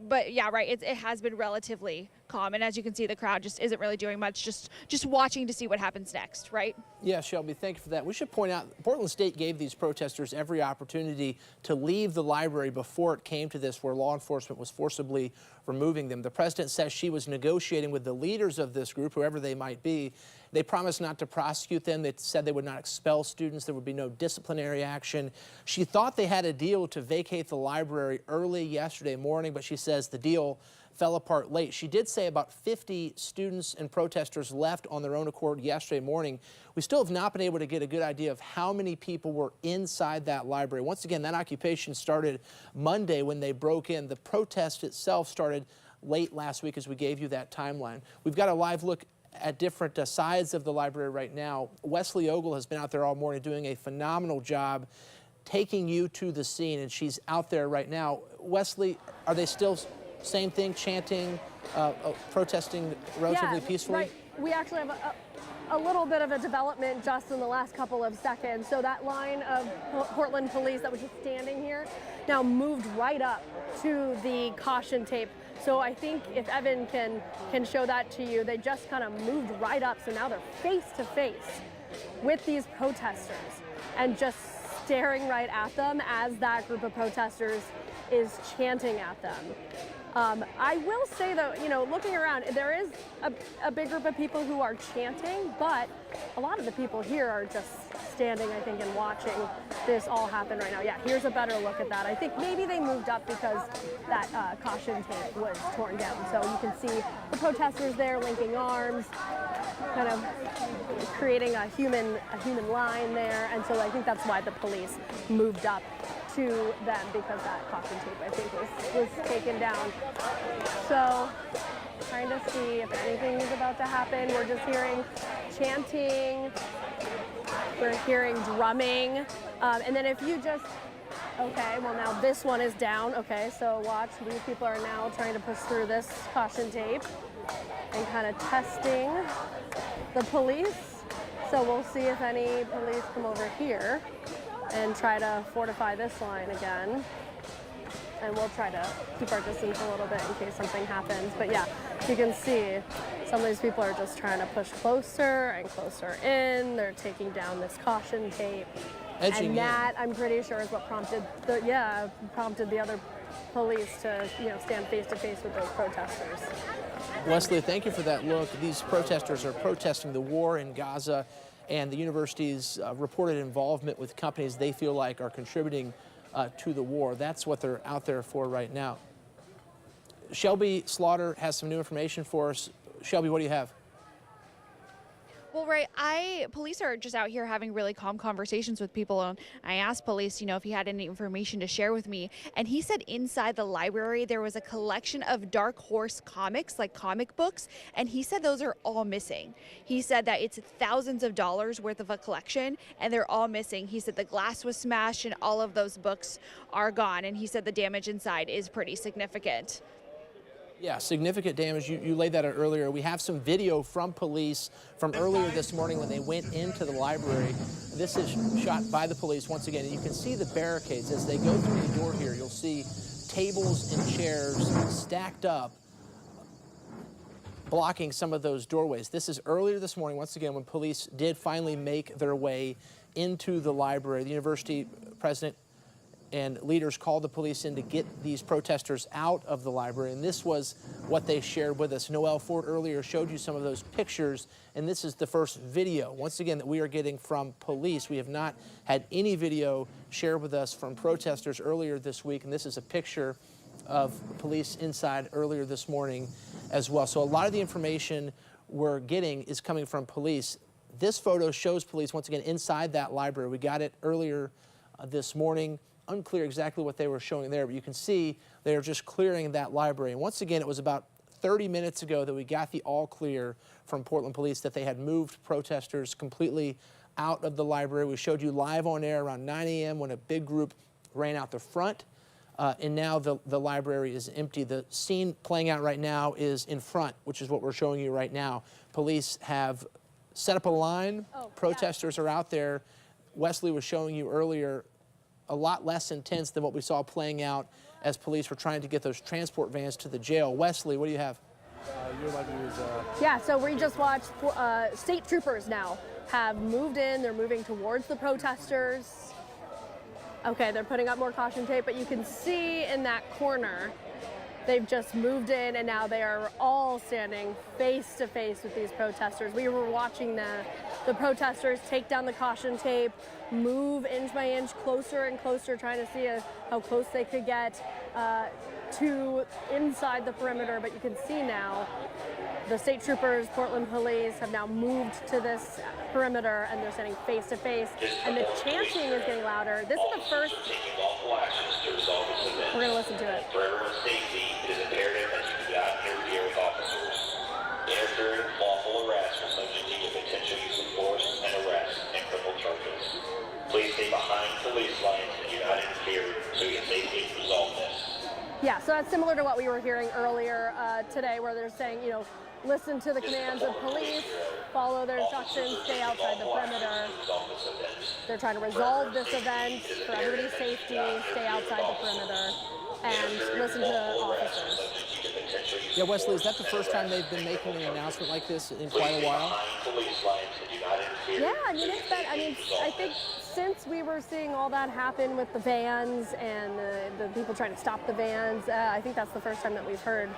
but yeah, right, it has been relatively calm, and as you can see, the crowd just isn't really doing much, just watching to see what happens next, right? Yeah, Shelby, thank you for that. We should point out, Portland State gave these protesters every opportunity to leave the library before it came to this, where law enforcement was forcibly removing them. The president says she was negotiating with the leaders of this group, whoever they might be. They promised not to prosecute them. They said they would not expel students. There would be no disciplinary action. She thought they had a deal to vacate the library early yesterday morning, but she says the deal fell apart late. She did say about 50 students and protesters left on their own accord yesterday morning. We still have not been able to get a good idea of how many people were inside that library. Once again, that occupation started Monday when they broke in. The protest itself started late last week, as we gave you that timeline. We've got a live look at different sides of the library right now. Wesley Ogle has been out there all morning doing a phenomenal job taking you to the scene, and she's out there right now. Wesley, are they still same thing, chanting, protesting relatively peacefully? Right. We actually have a little bit of a development just in the last couple of seconds. So that line of Portland police that was just standing here now moved right up to the caution tape. So I think if Evan can show that to you, they just kind of moved right up. So now they're face to face with these protesters and just staring right at them as that group of protesters is chanting at them. I will say though, you know, looking around, there is a big group of people who are chanting, but a lot of the people here are just standing, I think, and watching this all happen right now. Yeah, here's a better look at that. I think maybe they moved up because that caution tape was torn down. So you can see the protesters there linking arms, kind of creating a human line there. And so I think that's why the police moved up to them, because that caution tape, I think, was taken down. So trying to see if anything is about to happen. We're just hearing chanting, we're hearing drumming, and then if you just, okay, well now this one is down. Okay, so watch, these people are now trying to push through this caution tape and kind of testing the police. So we'll see if any police come over here and try to fortify this line again. And we'll try to keep our distance a little bit in case something happens. But yeah, you can see some of these people are just trying to push closer and closer in. They're taking down this caution tape. And that, I'm pretty sure, is what prompted the other police to, you know, stand face to face with those protesters. Wesley, thank you for that look. These protesters are protesting the war in Gaza and the university's reported involvement with companies they feel like are contributing to the war. That's what they're out there for right now. Shelby Slaughter has some new information for us. Shelby, what do you have? Well, right, police are just out here having really calm conversations with people, and I asked police, you know, if he had any information to share with me, and he said inside the library there was a collection of Dark Horse comics, like comic books, and he said those are all missing. He said that it's thousands of dollars worth of a collection, and they're all missing. He said the glass was smashed and all of those books are gone, and he said the damage inside is pretty significant. Yeah, significant damage. You laid that out earlier. We have some video from police from earlier this morning when they went into the library. This is shot by the police once again, and you can see the barricades. As they go through the door here, you'll see tables and chairs stacked up, blocking some of those doorways. This is earlier this morning, once again, when police did finally make their way into the library. The university president and leaders called the police in to get these protesters out of the library, and this was what they shared with us. Noel Ford earlier showed you some of those pictures, and this is the first video, once again, that we are getting from police. We have not had any video shared with us from protesters earlier this week, and this is a picture of police inside earlier this morning as well. So a lot of the information we're getting is coming from police. This photo shows police, once again, inside that library. We got it earlier this morning. Unclear exactly what they were showing there, but you can see they are just clearing that library. And once again, it was about 30 minutes ago that we got the all clear from Portland Police that they had moved protesters completely out of the library. We showed you live on air around 9 a.m. when a big group ran out the front, and now the library is empty. The scene playing out right now is in front, which is what we're showing you right now. Police have set up a line. Protesters are out there. Wesley was showing you earlier a lot less intense than what we saw playing out as police were trying to get those transport vans to the jail. Wesley, what do you have? Yeah, so we just watched state troopers now have moved in. They're moving towards the protesters. Okay, they're putting up more caution tape, but you can see in that corner, they've just moved in, and now they are all standing face to face with these protesters. We were watching the protesters take down the caution tape, move inch by inch closer and closer, trying to see how close they could get to inside the perimeter. But you can see now the state troopers, Portland Police, have now moved to this perimeter, and they're standing face to face, and the chanting is getting louder. This is the first. We're going to listen to it. For everyone's safety, it is imperative that you do not interfere with officers. Interfering with lawful arrest will subject you to potential use of force and arrest and criminal charges. Please stay behind police lines and do not interfere so we can safely resolve this. Yeah, so that's similar to what we were hearing earlier today, where they're saying, you know, listen to the commands of police, follow their instructions, stay outside the perimeter. They're trying to resolve this event for everybody's safety, stay outside the perimeter, and listen to officers. Yeah, Wesley, is that the first time they've been making an announcement like this in quite a while? Yeah, I mean, it's been, I think since we were seeing all that happen with the vans and the people trying to stop the vans, I think that's the first time that we've heard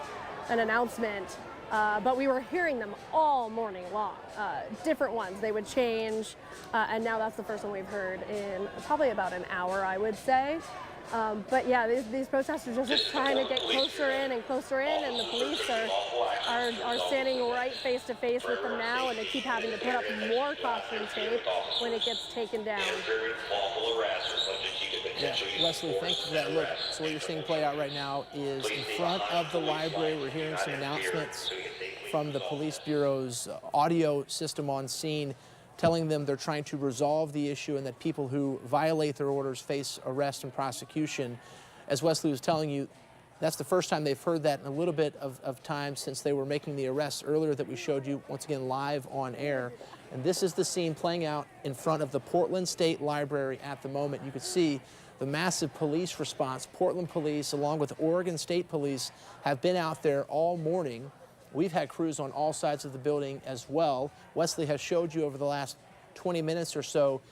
an announcement. But we were hearing them all morning long, different ones. They would change, and now that's the first one we've heard in probably about an hour, I would say. But yeah, these protesters are just trying to get closer in, and the police are standing right face to face with them now, and they keep having to put up more caution tape when it gets taken down. Yeah, Wesley, thank you for that look. So what you're seeing play out right now is in front of the library. We're hearing some announcements from the police bureau's audio system on scene, telling them they're trying to resolve the issue and that people who violate their orders face arrest and prosecution. As Wesley was telling you, that's the first time they've heard that in a little bit of time since they were making the arrests earlier that we showed you, once again, live on air. And this is the scene playing out in front of the Portland State Library at the moment. You can see the massive police response. Portland Police, along with Oregon State Police, have been out there all morning. We've had crews on all sides of the building as well. Wesley has showed you over the last 20 minutes or so.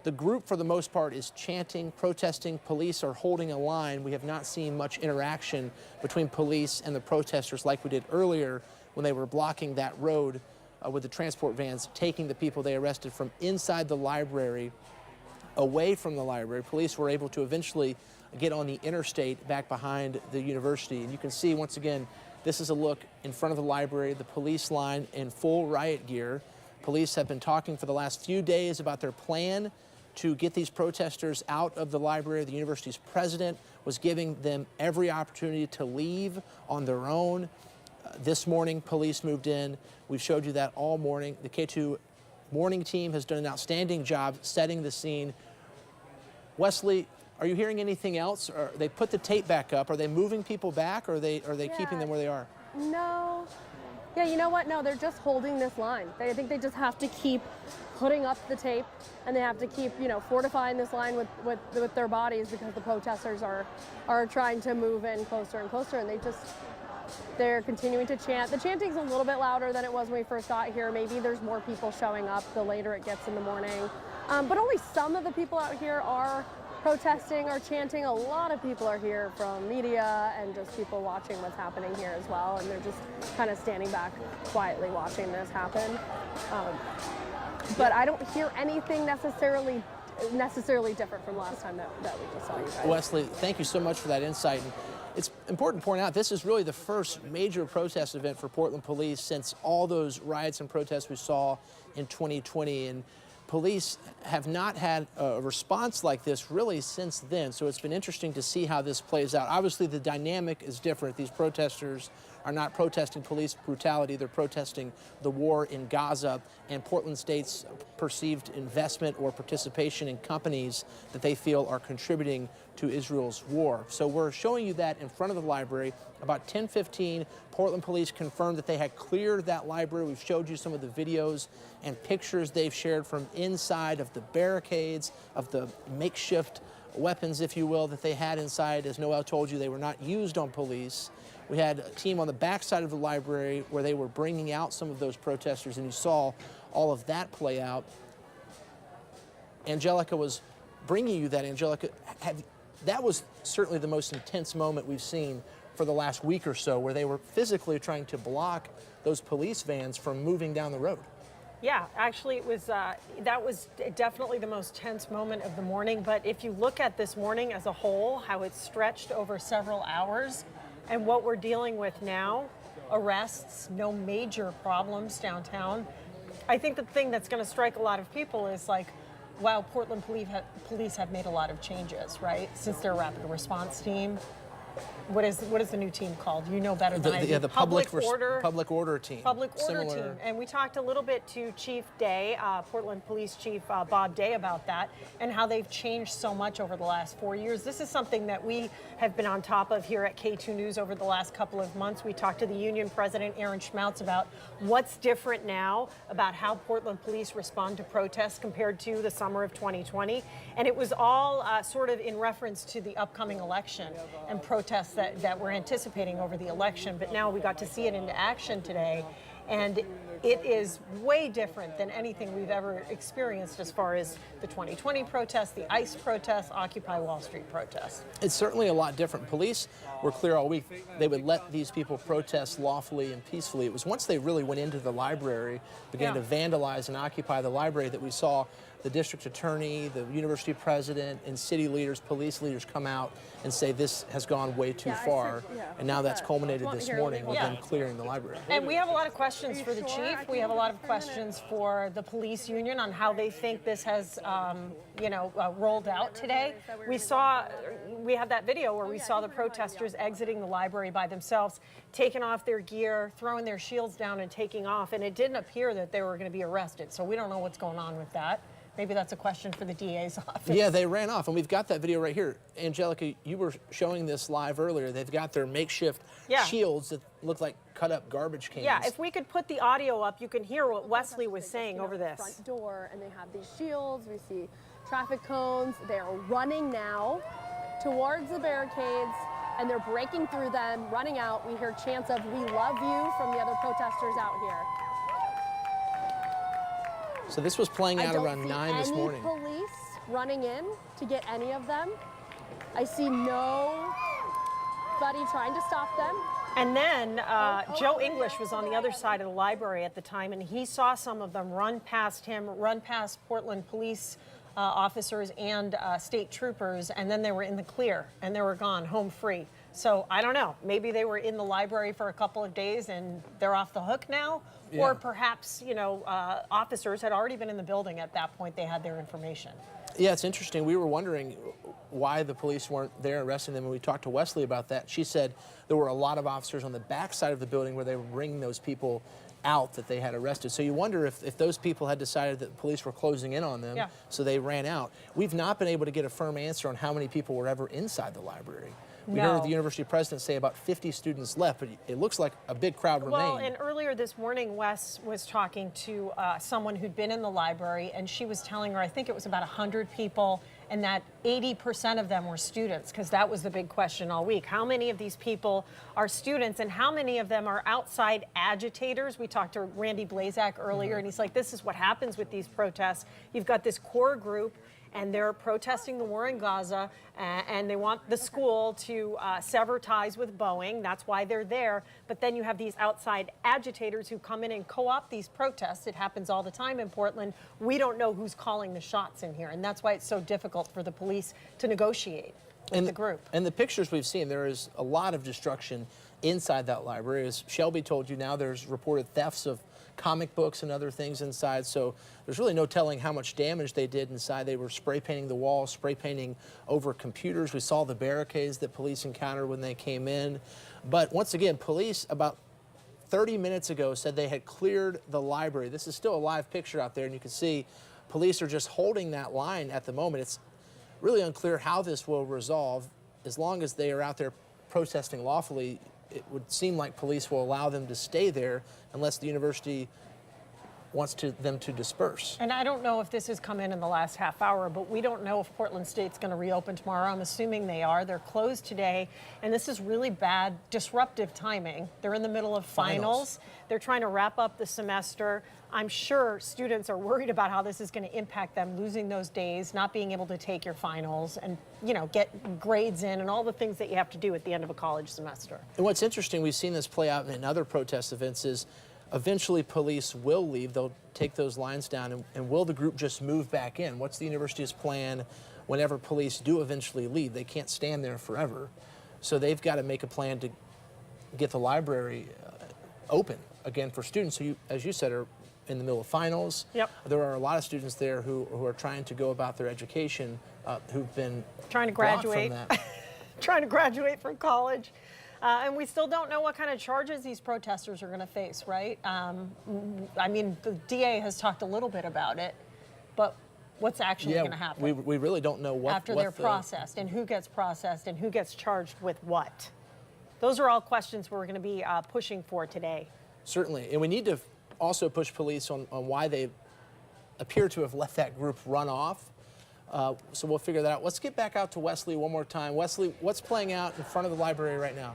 The group, for the most part, is chanting, protesting. Police are holding a line. We have not seen much interaction between police and the protesters like we did earlier when they were blocking that road with the transport vans, taking the people they arrested from inside the library away from the library. Police were able to eventually get on the interstate back behind the university. And you can see, once again, this is a look in front of the library, the police line in full riot gear. Police have been talking for the last few days about their plan to get these protesters out of the library. The university's president was giving them every opportunity to leave on their own. This morning, police moved in. We've showed you that all morning. The Katu morning team has done an outstanding job setting the scene. Wesley, Are you hearing anything else? Or they put the tape back up. Are they moving people back, or are they keeping them where they are? No. Yeah, you know what? No, they're just holding this line. I think they just have to keep putting up the tape, and they have to keep, you know, fortifying this line with their bodies, because the protesters are trying to move in closer and closer, and they're continuing to chant. The chanting's a little bit louder than it was when we first got here. Maybe there's more people showing up the later it gets in the morning. But only some of the people out here are protesting or chanting. A lot of people are here from media and just people watching what's happening here as well, and they're just kind of standing back quietly watching this happen. But I don't hear anything necessarily different from last time that we just saw you guys. Wesley, thank you so much for that insight. And it's important to point out this is really the first major protest event for Portland police since all those riots and protests we saw in 2020. And police have not had a response like this really since then, so it's been interesting to see how this plays out. Obviously, the dynamic is different. These protesters are not protesting police brutality, they're protesting the war in Gaza and Portland State's perceived investment or participation in companies that they feel are contributing to Israel's war. So we're showing you that in front of the library. About 10:15, Portland police confirmed that they had cleared that library. We've showed you some of the videos and pictures they've shared from inside of the barricades, of the makeshift weapons, if you will, that they had inside. As Noel told you, they were not used on police. We had a team on the backside of the library where they were bringing out some of those protesters, and you saw all of that play out. Angelica was bringing you that. Angelica, that was certainly the most intense moment we've seen for the last week or so, where they were physically trying to block those police vans from moving down the road. Yeah, actually, it was that was definitely the most tense moment of the morning. But if you look at this morning as a whole, how it's stretched over several hours, and what we're dealing with now, arrests, no major problems downtown. I think the thing that's going to strike a lot of people is like, wow, Portland police have made a lot of changes, right? Since their rapid response team. What is the new team called? You know better than I do. Yeah, the public order team. Public order team. And we talked a little bit to Chief Day, Portland Police Chief Bob Day, about that and how they've changed so much over the last 4 years. This is something that we have been on top of here at K2 News over the last couple of months. We talked to the union president, Aaron Schmautz, about what's different now about how Portland police respond to protests compared to the summer of 2020. And it was all sort of in reference to the upcoming election and protests that we're anticipating over the election. But now we got to see it into action today. And it is way different than anything we've ever experienced as far as the 2020 protests, the ICE protests, Occupy Wall Street protests. It's certainly a lot different. Police were clear all week. They would let these people protest lawfully and peacefully. It was once they really went into the library, began to vandalize and occupy the library, that we saw the district attorney, the university president, and city leaders, police leaders come out and say this has gone way too far. And now that's culminated this morning with them clearing the library. And we have a lot of questions for the chief. We have a lot of questions for the police union on how they think this has, rolled out today. We have that video where we saw the protesters exiting the library by themselves, taking off their gear, throwing their shields down and taking off. And it didn't appear that they were going to be arrested. So we don't know what's going on with that. Maybe that's a question for the DA's office. Yeah, they ran off, and we've got that video right here. Angelica, you were showing this live earlier. They've got their makeshift shields that look like cut-up garbage cans. Yeah, if we could put the audio up, you can hear what Wesley was saying over this. Front door, and they have these shields. We see traffic cones. They are running now towards the barricades, and they're breaking through them, running out. We hear chants of "We love you" from the other protesters out here. So this was playing out around 9 this morning. I don't see any police running in to get any of them. I see nobody trying to stop them. And then Joe English was on the other side of the library at the time, and he saw some of them run past him, run past Portland police officers and state troopers, and then they were in the clear, and they were gone, home free. So I don't know, maybe they were in the library for a couple of days and they're off the hook now, or perhaps, officers had already been in the building at that point. They had their information. Yeah, it's interesting. We were wondering why the police weren't there arresting them, and we talked to Wesley about that. She said there were a lot of officers on the back side of the building where they were bringing those people out that they had arrested. So you wonder if those people had decided that the police were closing in on them, so they ran out. We've not been able to get a firm answer on how many people were ever inside the library. We heard the university president say about 50 students left, but it looks like a big crowd remained. Well, and earlier this morning, Wes was talking to someone who'd been in the library, and she was telling her, I think it was about 100 people, and that 80% of them were students, because that was the big question all week. How many of these people are students, and how many of them are outside agitators? We talked to Randy Blazak earlier, and he's like, this is what happens with these protests. You've got this core group, and they're protesting the war in Gaza, and they want the school to sever ties with Boeing. That's why they're there. But then you have these outside agitators who come in and co-opt these protests. It happens all the time in Portland. We don't know who's calling the shots in here, and that's why it's so difficult for the police to negotiate with the group. And the pictures we've seen, there is a lot of destruction inside that library. As Shelby told you, now there's reported thefts of comic books and other things inside, so there's really no telling how much damage they did inside. They were spray painting the walls, spray painting over computers. We saw the barricades that police encountered when they came in. But once again, police about 30 minutes ago said they had cleared the library. This is still a live picture out there, and you can see police are just holding that line at the moment. It's really unclear how this will resolve. As long as they are out there protesting lawfully, it would seem like police will allow them to stay there unless the university wants them to disperse. And I don't know if this has come in the last half hour, but we don't know if Portland State's going to reopen tomorrow. I'm assuming they are. They're closed today, and this is really bad, disruptive timing. They're in the middle of finals. They're trying to wrap up the semester. I'm sure students are worried about how this is going to impact them, losing those days, not being able to take your finals and, you know, get grades in and all the things that you have to do at the end of a college semester. And what's interesting, we've seen this play out in other protest events, is eventually police will leave. They'll take those lines down, and will the group just move back in? What's the university's plan whenever police do eventually leave? They can't stand there forever. So they've got to make a plan to get the library open again for students who, as you said, are in the middle of finals. Yep. There are a lot of students there who are trying to go about their education, who've been trying to graduate blocked from that. trying to graduate from college. And we still don't know what kind of charges these protesters are going to face, right? I mean, the DA has talked a little bit about it, but what's actually going to happen? We really don't know what after they're processed, and who gets processed, and who gets charged with what. Those are all questions we're going to be pushing for today. Certainly, and we need to also push police on why they appear to have let that group run off. So we'll figure that out. Let's get back out to Wesley one more time. Wesley, what's playing out in front of the library right now?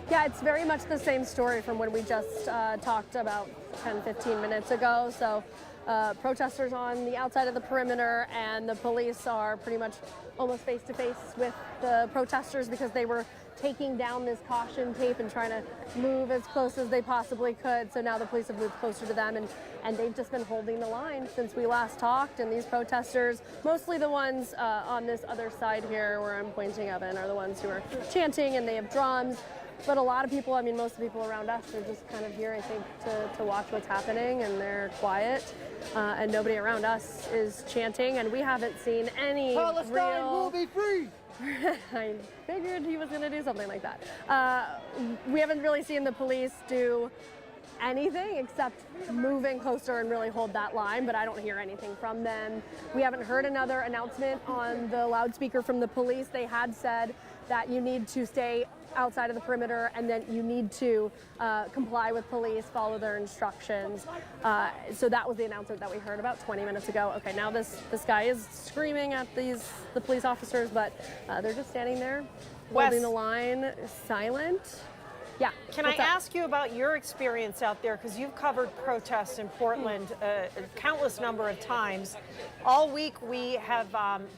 Yeah, it's very much the same story from when we just talked about 10, 15 minutes ago. So protesters on the outside of the perimeter, and the police are pretty much almost face to face with the protesters because they were taking down this caution tape and trying to move as close as they possibly could. So now the police have moved closer to them, and they've just been holding the line since we last talked. And these protesters, mostly the ones on this other side here where I'm pointing up in, are the ones who are chanting, and they have drums. But a lot of people, I mean, most of the people around us are just kind of here, I think, to watch what's happening, and they're quiet. And nobody around us is chanting, and we haven't seen any Palestine will be free! I figured he was going to do something like that. We haven't really seen the police do anything except moving closer and really hold that line, but I don't hear anything from them. We haven't heard another announcement on the loudspeaker from the police. They had said that you need to stay outside of the perimeter, and then you need to comply with police, follow their instructions. So that was the announcement that we heard about 20 minutes ago. Okay, now this guy is screaming at the police officers, but they're just standing there, holding the line, silent. Yeah. Can I ask you about your experience out there? Because you've covered protests in Portland a countless number of times. All week we have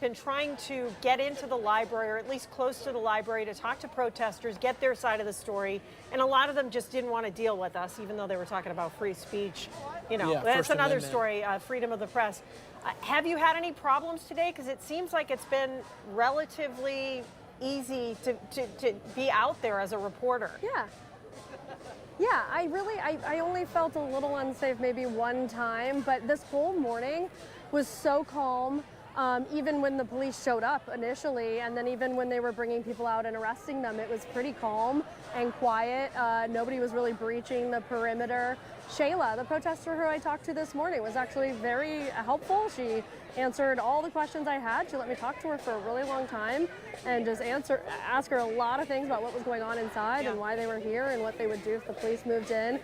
been trying to get into the library, or at least close to the library, to talk to protesters, get their side of the story. And a lot of them just didn't want to deal with us, even though they were talking about free speech. You know, that's another story, freedom of the press. Have you had any problems today? Because it seems like it's been relatively easy to be out there as a reporter. Yeah, I only felt a little unsafe maybe one time, but this whole morning was so calm. Even when the police showed up initially, and then even when they were bringing people out and arresting them, it was pretty calm and quiet. Nobody was really breaching the perimeter. Shayla, the protester who I talked to this morning, was actually very helpful. She answered all the questions I had. She let me talk to her for a really long time and just ask her a lot of things about what was going on inside and why they were here and what they would do if the police moved in.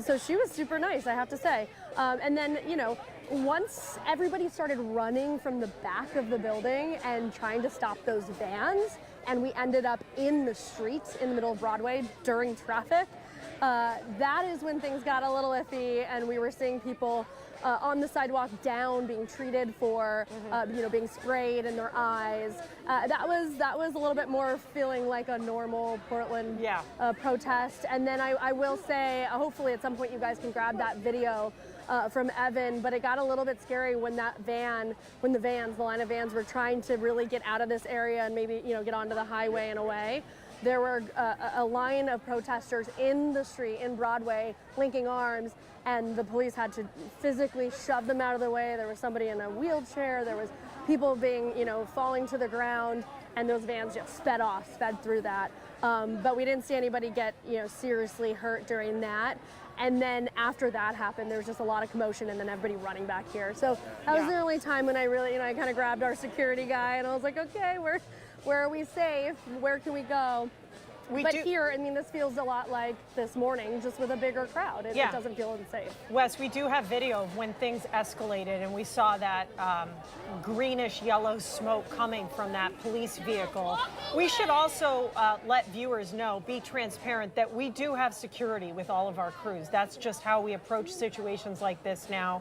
So she was super nice, I have to say. And then, you know, once everybody started running from the back of the building and trying to stop those vans, and we ended up in the streets in the middle of Broadway during traffic, that is when things got a little iffy, and we were seeing people on the sidewalk down being treated for, you know, being sprayed in their eyes. That was a little bit more feeling like a normal Portland protest. And then I will say, hopefully at some point you guys can grab that video from Evan, but it got a little bit scary when the line of vans were trying to really get out of this area and maybe, you know, get onto the highway and away. There were a line of protesters in the street, in Broadway, linking arms, and the police had to physically shove them out of the way. There was somebody in a wheelchair, there was people being, you know, falling to the ground, and those vans just sped through that. But we didn't see anybody get, you know, seriously hurt during that. And then after that happened, there was just a lot of commotion, and then everybody running back here. So that was the only time when I really, you know, I kind of grabbed our security guy, and I was like, okay, where are we safe? Where can we go? Here, I mean, this feels a lot like this morning, just with a bigger crowd. It doesn't feel unsafe. Wes, we do have video of when things escalated, and we saw that greenish yellow smoke coming from that police vehicle. We should also let viewers know, be transparent, that we do have security with all of our crews. That's just how we approach situations like this now,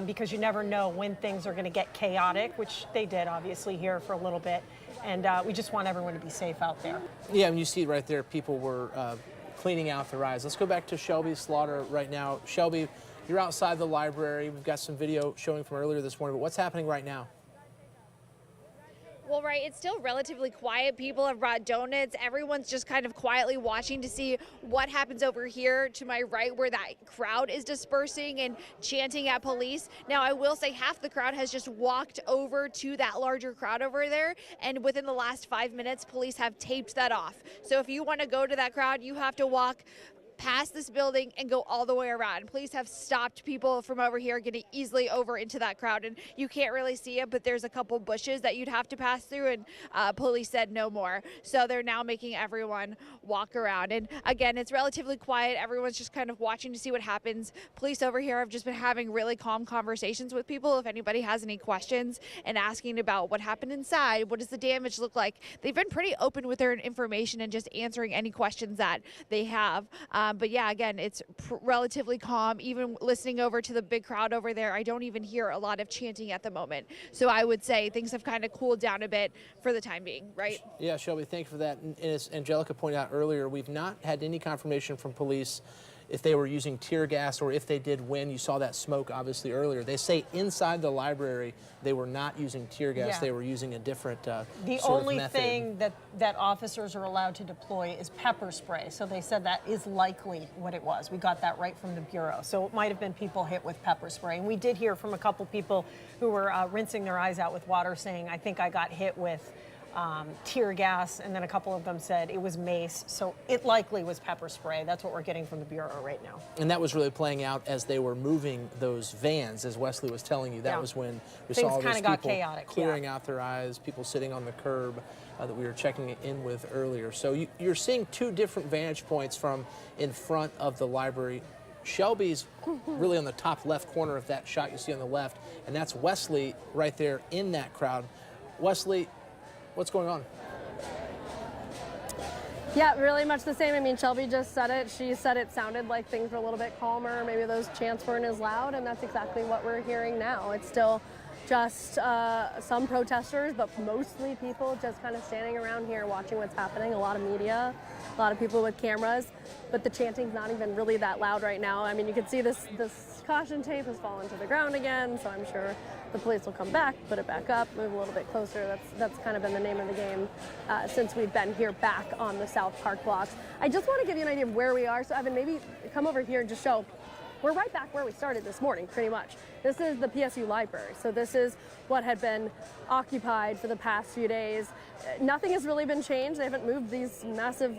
because you never know when things are going to get chaotic, which they did obviously here for a little bit. And we just want everyone to be safe out there. Yeah, and you see right there, people were cleaning out their eyes. Let's go back to Shelby Slaughter right now. Shelby, you're outside the library. We've got some video showing from earlier this morning, but what's happening right now? Well, right, it's still relatively quiet. People have brought donuts. Everyone's just kind of quietly watching to see what happens over here to my right, where that crowd is dispersing and chanting at police. Now, I will say half the crowd has just walked over to that larger crowd over there, and within the last 5 minutes, police have taped that off. So if you want to go to that crowd, you have to walk past this building and go all the way around. Police have stopped people from over here getting easily over into that crowd, and you can't really see it, but there's a couple bushes that you'd have to pass through, and police said no more. So they're now making everyone walk around. And again, it's relatively quiet. Everyone's just kind of watching to see what happens. Police over here have just been having really calm conversations with people. If anybody has any questions and asking about what happened inside, what does the damage look like, they've been pretty open with their information and just answering any questions that they have. But yeah, again, it's relatively calm. Even listening over to the big crowd over there, I don't even hear a lot of chanting at the moment. So I would say things have kind of cooled down a bit for the time being, right? Yeah, Shelby, thank you for that. And as Angelica pointed out earlier, we've not had any confirmation from police if they were using tear gas or if they did when. You saw that smoke obviously earlier. They say inside the library they were not using tear gas. Yeah. They were using a different The only thing that officers are allowed to deploy is pepper spray. So they said that is likely what it was. We got that right from the Bureau. So it might have been people hit with pepper spray. And we did hear from a couple people who were rinsing their eyes out with water saying, I think I got hit with tear gas, and then a couple of them said it was mace, so it likely was pepper spray. That's what we're getting from the Bureau right now. And that was really playing out as they were moving those vans, as Wesley was telling you. That was when we saw all those people chaotic, clearing out their eyes, people sitting on the curb that we were checking in with earlier. So you're seeing two different vantage points from in front of the library. Shelby's really on the top left corner of that shot you see on the left, and that's Wesley right there in that crowd. Wesley, what's going on? Yeah, really much the same. I mean, Shelby just said it. She said it sounded like things were a little bit calmer. Maybe those chants weren't as loud, and that's exactly what we're hearing now. It's still just some protesters, but mostly people just kind of standing around here watching what's happening. A lot of media, a lot of people with cameras, but the chanting's not even really that loud right now. I mean, you can see this caution tape has fallen to the ground again, so I'm sure the police will come back, put it back up, move a little bit closer. That's kind of been the name of the game since we've been here back on the South Park blocks. I just want to give you an idea of where we are. So Evan, maybe come over here and just show. we're right back where we started this morning, pretty much. This is the PSU library. So this is what had been occupied for the past few days. Nothing has really been changed. They haven't moved these massive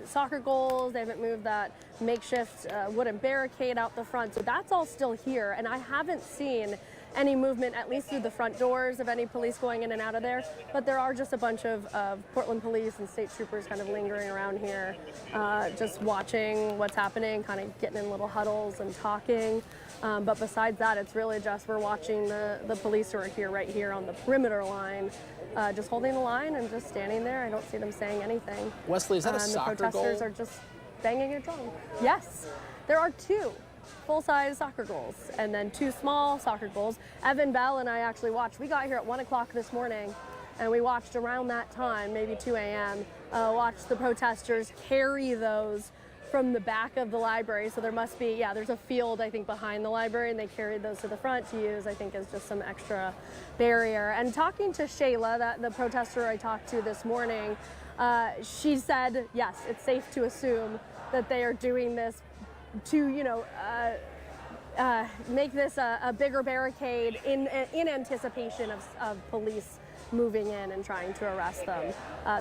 soccer goals. They haven't moved that makeshift wooden barricade out the front. So that's all still here. And I haven't seen any movement, at least through the front doors, of any police going in and out of there. But there are just a bunch of Portland police and state troopers kind of lingering around here, just watching what's happening, kind of getting in little huddles and talking. But besides that, it's really just we're watching the police who are here, right here on the perimeter line, just holding the line and just standing there. I don't see them saying anything. Wesley, is that a soccer goal? The protesters are just banging a drum. Yes, there are 2 full-size soccer goals and then 2 small soccer goals. Evan Bell and I actually watched. We got here at 1 o'clock this morning, and we watched around that time, maybe 2 a.m., watched the protesters carry those from the back of the library. So there must be, there's a field, I think, behind the library, and they carried those to the front to use, I think, as just some extra barrier. And talking to Shayla, the protester I talked to this morning, she said, yes, it's safe to assume that they are doing this to, make this a bigger barricade in anticipation of police moving in and trying to arrest them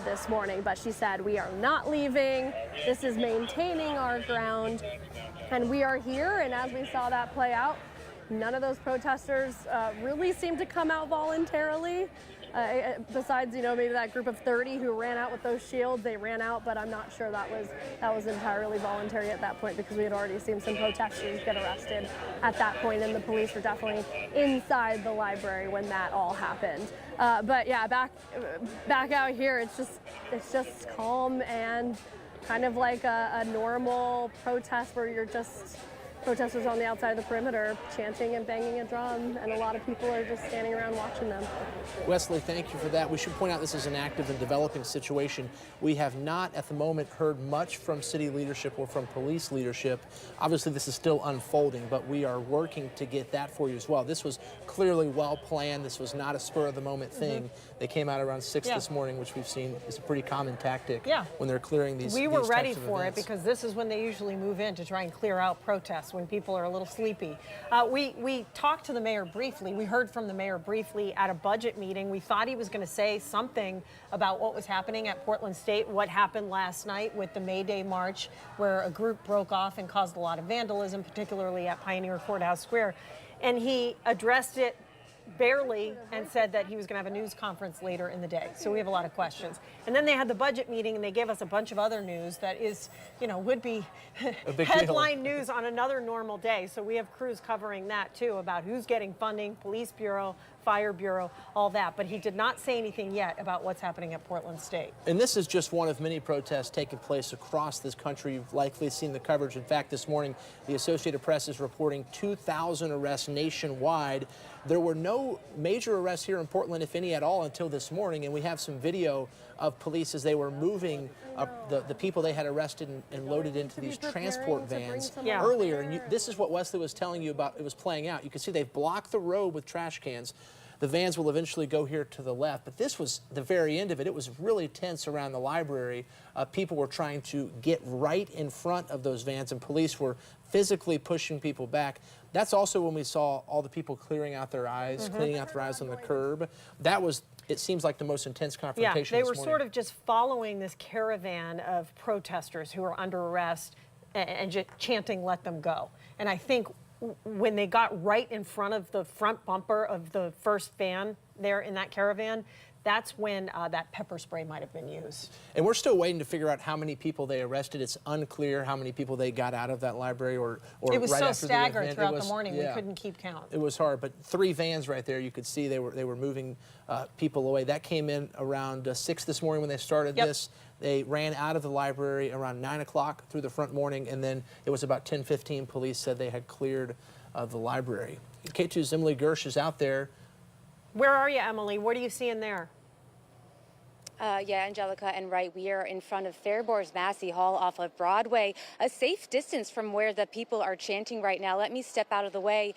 this morning. But she said, we are not leaving. This is maintaining our ground. And we are here. And as we saw that play out, none of those protesters really seemed to come out voluntarily. Besides, maybe that group of 30 who ran out with those shields, they ran out, but I'm not sure that was entirely voluntary at that point, because we had already seen some protesters get arrested at that point, and the police were definitely inside the library when that all happened. But yeah, back out here, it's just calm and kind of like a normal protest where you're just protesters on the outside of the perimeter chanting and banging a drum, and a lot of people are just standing around watching them. Wesley, thank you for that. We should point out this is an active and developing situation. We have not at the moment heard much from city leadership or from police leadership. Obviously this is still unfolding, but we are working to get that for you as well. This was clearly well planned. This was not a spur of the moment thing. They came out around 6 this morning, which we've seen is a pretty common tactic when they're clearing these We were ready for events. it, because this is when they usually move in to try and clear out protests, when people are a little sleepy. We talked to the mayor briefly. We heard from the mayor briefly at a budget meeting. We thought he was going to say something about what was happening at Portland State, what happened last night with the May Day March, where a group broke off and caused a lot of vandalism, particularly at Pioneer Courthouse Square. And he addressed it barely and said that he was going to have a news conference later in the day. So we have a lot of questions. And then they had the budget meeting, and they gave us a bunch of other news that is, would be headline news on another normal day. So we have crews covering that too, about who's getting funding, police bureau, fire bureau, all that. But he did not say anything yet about what's happening at Portland State. And this is just one of many protests taking place across this country. You've likely seen the coverage. In fact, this morning, the Associated Press is reporting 2,000 arrests nationwide. There were no major arrests here in Portland, if any at all, until this morning. And we have some video of police as they were moving the people they had arrested and loaded into these transport vans earlier. And this is what Wesley was telling you about. It was playing out. You can see they've blocked the road with trash cans. The vans will eventually go here to the left, but this was the very end of it. It was really tense around the library. People were trying to get right in front of those vans, and police were physically pushing people back. That's also when we saw all the people clearing out their eyes, cleaning out their eyes on the curb. That was, it seems like, the most intense confrontation they this were morning. sort of just following this caravan of protesters who were under arrest and just chanting, "Let them go." And I think when they got right in front of the front bumper of the first van there in that caravan, that's when that pepper spray might have been used. And we're still waiting to figure out how many people they arrested. It's unclear how many people they got out of that library or it was right so after staggered the event. throughout the morning, we couldn't keep count. It was hard, but 3 vans right there, you could see they were moving people away. That came in around 6 this morning when they started this. They ran out of the library around 9 o'clock through the front morning, and then it was about 10:15. Police said they had cleared the library. Katu's Emily Gersh is out there. Where are you, Emily? What are you seeing there? Yeah, Angelica and Wright, we are in front of Fairbour's Massey Hall off of Broadway, a safe distance from where the people are chanting right now. Let me step out of the way.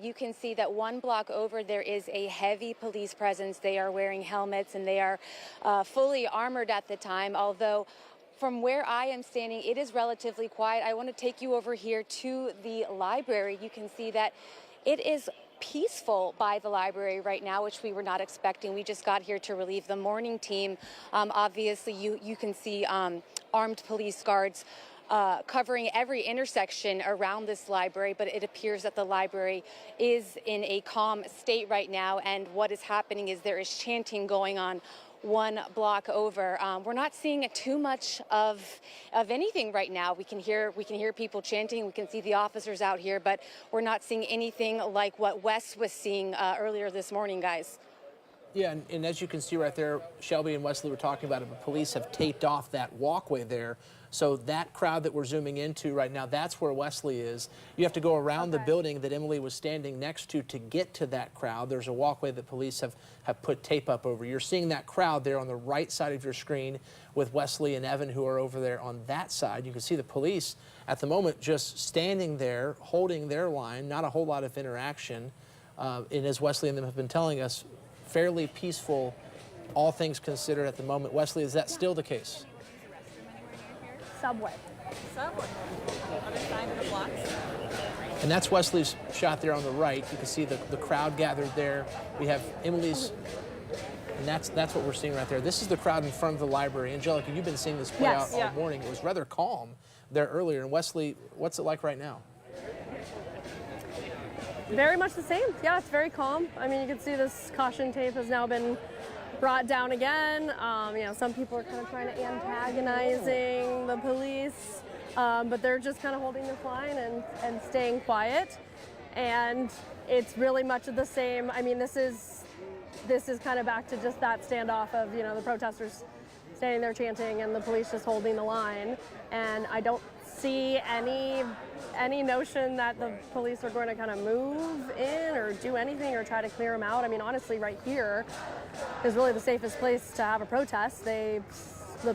You can see that 1 block over there is a heavy police presence. They are wearing helmets and they are fully armored at the time, although from where I am standing, it is relatively quiet. I want to take you over here to the library. You can see that it is peaceful by the library right now, which we were not expecting. We just got here to relieve the morning team. Obviously, you can see armed police guards covering every intersection around this library, but it appears that the library is in a calm state right now, and what is happening is there is chanting going on one block over. We're not seeing too much of anything right now. We can hear people chanting. We can see the officers out here, but we're not seeing anything like what Wes was seeing earlier this morning, guys. Yeah, and as you can see right there, Shelby and Wesley were talking about it, but police have taped off that walkway there. So that crowd that we're zooming into right now, that's where Wesley is. You have to go around the building that Emily was standing next to get to that crowd. There's a walkway that police have put tape up over. You're seeing that crowd there on the right side of your screen with Wesley and Evan, who are over there on that side. You can see the police at the moment just standing there, holding their line, not a whole lot of interaction. And as Wesley and them have been telling us, fairly peaceful, all things considered at the moment. Wesley, is that still the case? Subway. Other side of the blocks. And that's Wesley's shot there on the right. You can see the crowd gathered there. We have Emily's, and that's what we're seeing right there. This is the crowd in front of the library. Angelica, you've been seeing this play out all morning. It was rather calm there earlier. And Wesley, what's it like right now? Very much the same. Yeah, it's very calm. I mean, you can see this caution tape has now been brought down again. You know, some people are kind of trying to antagonizing the police, but they're just kind of holding this line and staying quiet. And it's really much of the same. I mean, this is kind of back to just that standoff of, you know, the protesters standing there chanting and the police just holding the line. And I don't see any notion that the police are going to kind of move in or do anything or try to clear them out. I mean, honestly, right here is really the safest place to have a protest. The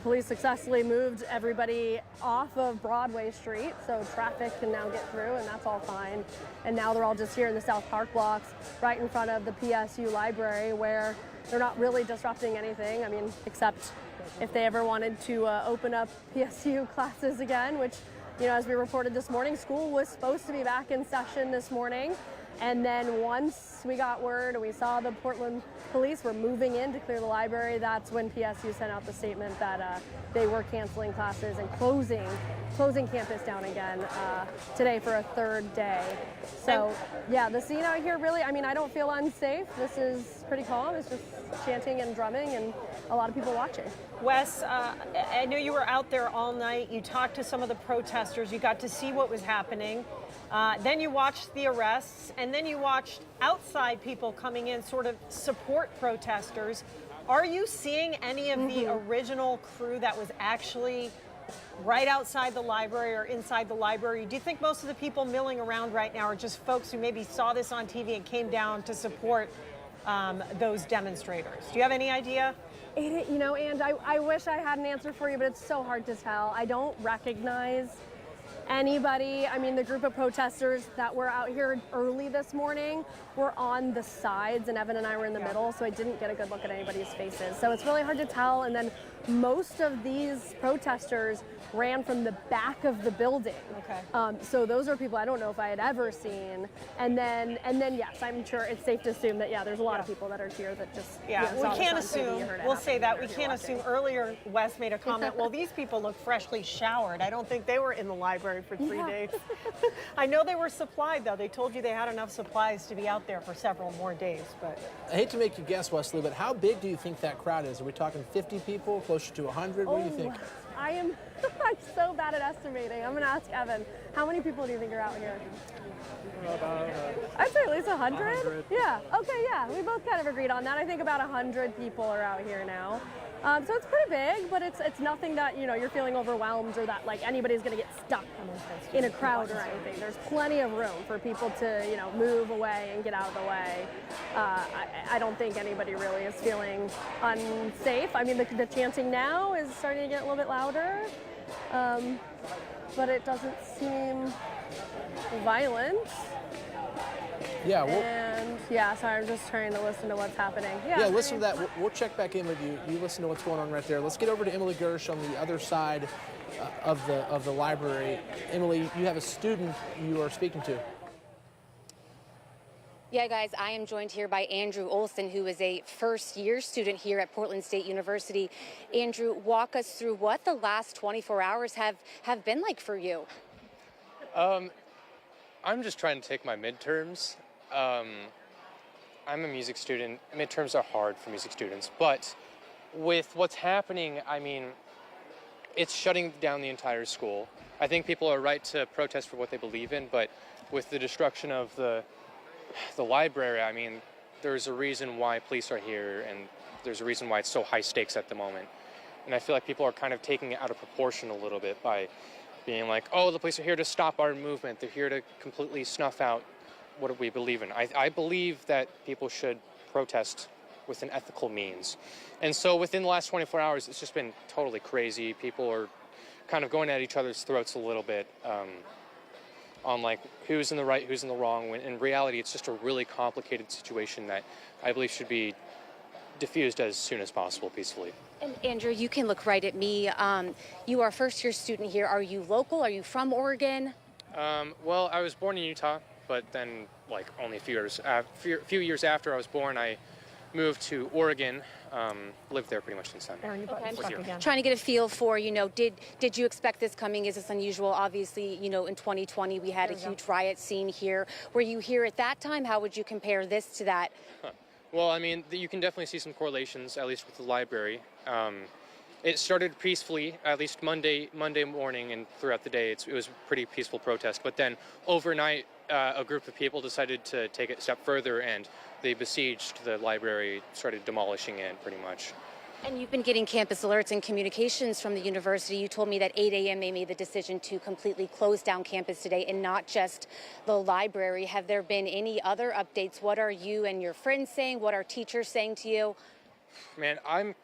police successfully moved everybody off of Broadway Street, so traffic can now get through, and that's all fine. And now they're all just here in the South Park blocks, right in front of the PSU library, where they're not really disrupting anything. I mean, except if they ever wanted to open up PSU classes again, which, you know, as we reported this morning, school was supposed to be back in session this morning. And then once we got word and we saw the Portland police were moving in to clear the library, that's when PSU sent out the statement that they were canceling classes and closing campus down again today for a third day. So yeah, the scene out here really, I mean, I don't feel unsafe. This is pretty calm. It's just chanting and drumming and a lot of people watching. Wes, I know you were out there all night. You talked to some of the protesters. You got to see what was happening. Then you watched the arrests, and then you watched outside people coming in, sort of support protesters. Are you seeing any of the original crew that was actually right outside the library or inside the library? Do you think most of the people milling around right now are just folks who maybe saw this on TV and came down to support those demonstrators? Do you have any idea? You know, and I wish I had an answer for you, but it's so hard to tell. I don't recognize anybody. I mean, the group of protesters that were out here early this morning were on the sides, and Evan and I were in the middle, so I didn't get a good look at anybody's faces. So it's really hard to tell. And then most of these protesters ran from the back of the building. Okay. So those are people I don't know if I had ever seen. And then yes, I'm sure it's safe to assume that there's a lot of people that are here that just we can't assume. We'll say that we can't assume. Earlier, Wes made a comment. Well, these people look freshly showered. I don't think they were in the library for 3 days. I know they were supplied though. They told you they had enough supplies to be out there for several more days. But I hate to make you guess, Wesley, but how big do you think that crowd is? Are we talking 50 people, closer to 100? What do you think? I'm so bad at estimating. I'm going to ask Evan. How many people do you think are out here? About, I'd say at least 100. Yeah. Okay. Yeah. We both kind of agreed on that. I think about 100 people are out here now. So it's pretty big, but it's nothing that, you know, you're feeling overwhelmed or that like anybody's going to get stuck in a crowd or anything. There's plenty of room for people to, you know, move away and get out of the way. I don't think anybody really is feeling unsafe. I mean, the chanting now is starting to get a little bit louder, but it doesn't seem violent. Yeah. And Yeah, sorry, I'm just trying to listen to what's happening. Yeah, listen to that. We'll check back in with you. You listen to what's going on right there. Let's get over to Emily Gersh on the other side of the library. Emily, you have a student you are speaking to. Yeah, guys, I am joined here by Andrew Olson, who is a first-year student here at Portland State University. Andrew, walk us through what the last 24 hours have been like for you. I'm just trying to take my midterms. I'm a music student. Midterms are hard for music students, but with what's happening, I mean, it's shutting down the entire school. I think people are right to protest for what they believe in, but with the destruction of the library, I mean, there's a reason why police are here, and there's a reason why it's so high stakes at the moment. And I feel like people are kind of taking it out of proportion a little bit by being like, oh, the police are here to stop our movement. They're here to completely snuff out what we believe in. I believe that people should protest with an ethical means. And so within the last 24 hours, it's just been totally crazy. People are kind of going at each other's throats a little bit on like who's in the right, who's in the wrong, when in reality it's just a really complicated situation that I believe should be diffused as soon as possible peacefully. And Andrew, you can look right at me. You are a first-year student here. Are you local? Are you from Oregon? Well, I was born in Utah, but then like only a few years after I was born, I moved to Oregon, lived there pretty much since then. Okay. Trying to get a feel for, did you expect this coming? Is this unusual? Obviously, in 2020 we had a huge riot scene here. Were you here at that time? How would you compare this to that? Well, I mean, you can definitely see some correlations, at least with the library. It started peacefully, at least Monday morning and throughout the day. It was a pretty peaceful protest. But then overnight, a group of people decided to take it a step further, and they besieged the library, started demolishing it pretty much. And you've been getting campus alerts and communications from the university. You told me that 8 a.m. they made the decision to completely close down campus today, and not just the library. Have there been any other updates? What are you and your friends saying? What are teachers saying to you? Man, I'm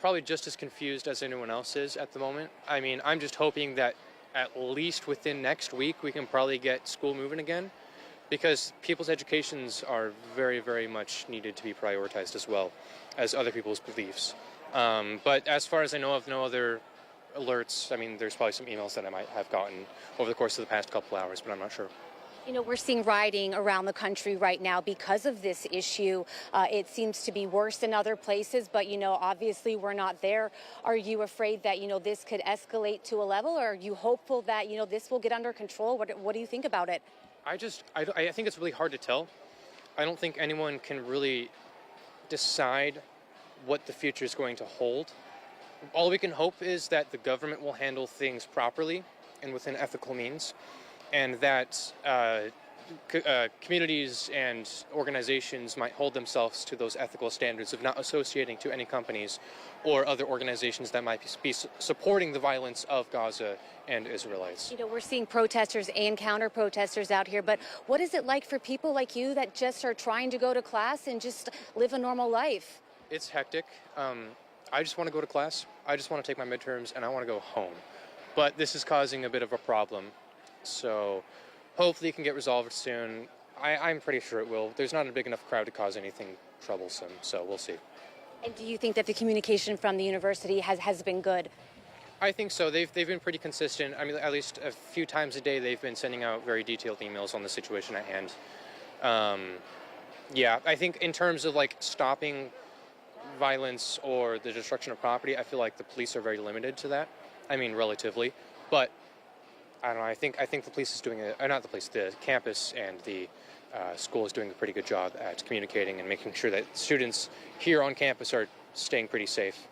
probably just as confused as anyone else is at the moment. I mean, I'm just hoping that at least within next week we can probably get school moving again, because people's educations are very, very much needed to be prioritized as well as other people's beliefs. But as far as I know of, no other alerts. I mean, there's probably some emails that I might have gotten over the course of the past couple hours, but I'm not sure. We're seeing rioting around the country right now because of this issue. It seems to be worse in other places, but, obviously we're not there. Are you afraid that, this could escalate to a level, or are you hopeful that, this will get under control? What do you think about it? I think it's really hard to tell. I don't think anyone can really decide what the future is going to hold. All we can hope is that the government will handle things properly and within ethical means, and that communities and organizations might hold themselves to those ethical standards of not associating to any companies or other organizations that might be supporting the violence of Gaza and Israelites. We're seeing protesters and counter-protesters out here, but what is it like for people like you that just are trying to go to class and just live a normal life? It's hectic. I just want to go to class. I just want to take my midterms, and I want to go home. But this is causing a bit of a problem. So hopefully it can get resolved soon. I'm pretty sure it will. There's not a big enough crowd to cause anything troublesome, so we'll see. And do you think that the communication from the university has been good? I think so. They've been pretty consistent. I mean, at least a few times a day they've been sending out very detailed emails on the situation at hand. Yeah, I think in terms of like stopping violence or the destruction of property, I feel like the police are very limited to that. I mean, relatively. But I don't know, I think the police is doing not the police, the campus and the school is doing a pretty good job at communicating and making sure that students here on campus are staying pretty safe.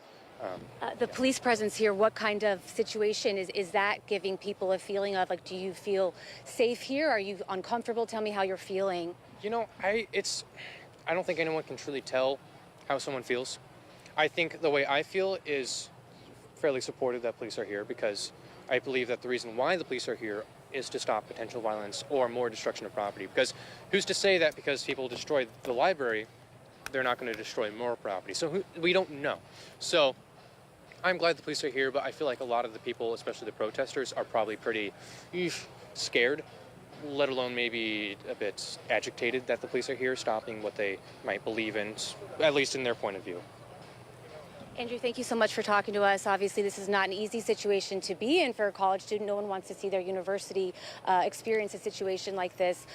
The police presence here, what kind of situation is that giving people a feeling of? Like, do you feel safe here? Are you uncomfortable? Tell me how you're feeling. I don't think anyone can truly tell how someone feels. I think the way I feel is fairly supportive that police are here, because I believe that the reason why the police are here is to stop potential violence or more destruction of property. Because who's to say that because people destroyed the library, they're not going to destroy more property? So we don't know. So I'm glad the police are here, but I feel like a lot of the people, especially the protesters, are probably pretty scared let alone maybe a bit agitated that the police are here, stopping what they might believe in, at least in their point of view. Andrew, thank you so much for talking to us. Obviously, this is not an easy situation to be in for a college student. No one wants to see their university experience a situation like this.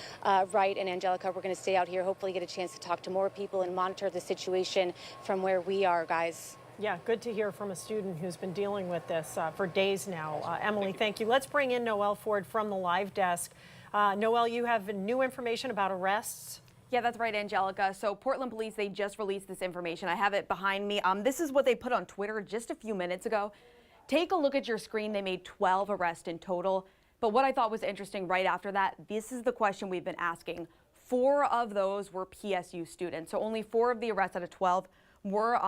Wright and Angelica, we're going to stay out here, hopefully get a chance to talk to more people and monitor the situation from where we are, guys. Yeah, good to hear from a student who's been dealing with this for days now. Emily, thank you. Let's bring in Noelle Ford from the live desk. Noelle, you have new information about arrests? Yeah, that's right, Angelica. So Portland police, they just released this information. I have it behind me. This is what they put on Twitter just a few minutes ago. Take a look at your screen. They made 12 arrests in total. But what I thought was interesting right after that, this is the question we've been asking. 4 of those were PSU students. So only 4 of the arrests out of 12 were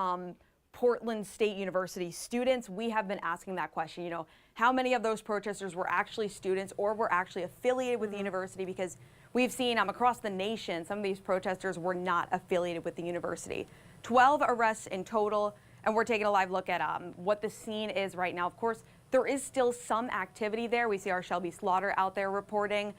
Portland State University students. We have been asking that question, you know, how many of those protesters were actually students or were actually affiliated with the university? Because we've seen across the nation, some of these protesters were not affiliated with the university. 12 arrests in total, and we're taking a live look at what the scene is right now. Of course, there is still some activity there. We see our Shelby Slaughter out there reporting.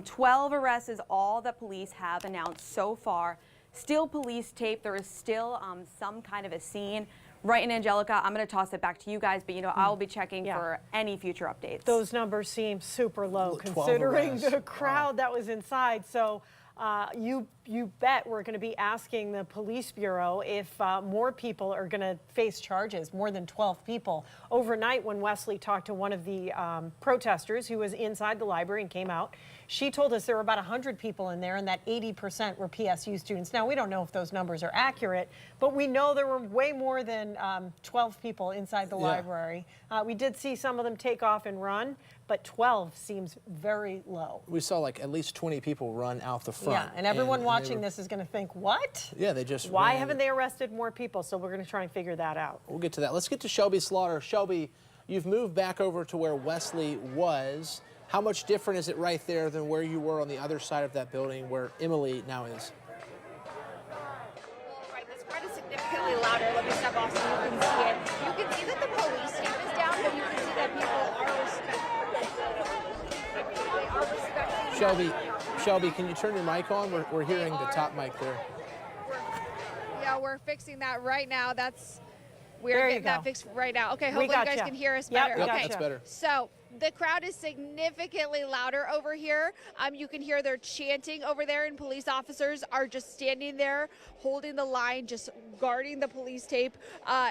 12 arrests is all that police have announced so far. Still police tape. There is still some kind of a scene. Right, and Angelica, I'm going to toss it back to you guys, but, you know, I'll be checking for any future updates. Those numbers seem super low considering the crowd that was inside. So you bet we're going to be asking the police bureau if more people are going to face charges, more than 12 people. Overnight, when Wesley talked to one of the protesters who was inside the library and came out, she told us there were about 100 people in there and that 80% were PSU students. Now, we don't know if those numbers are accurate, but we know there were way more than 12 people inside the library. We did see some of them take off and run, but 12 seems very low. We saw like at least 20 people run out the front. Yeah, and everyone watching this is going to think, what? Yeah, they just Why haven't they arrested more people? So we're going to try and figure that out. We'll get to that. Let's get to Shelby Slaughter. Shelby, you've moved back over to where Wesley was. How much different is it right there than where you were on the other side of that building where Emily now is? Right, this crowd is significantly louder. Let me step off so you can see it. You can see that the police tape is down, but you can see that people are respecting. Shelby, can you turn your mic on? We're hearing the top mic there. Yeah, we're fixing that right now. We're getting that fixed right now. Okay, hopefully you guys can hear us better. Yep, okay, that's better. So the crowd is significantly louder over here. You can hear they're chanting over there, and police officers are just standing there holding the line, just guarding the police tape.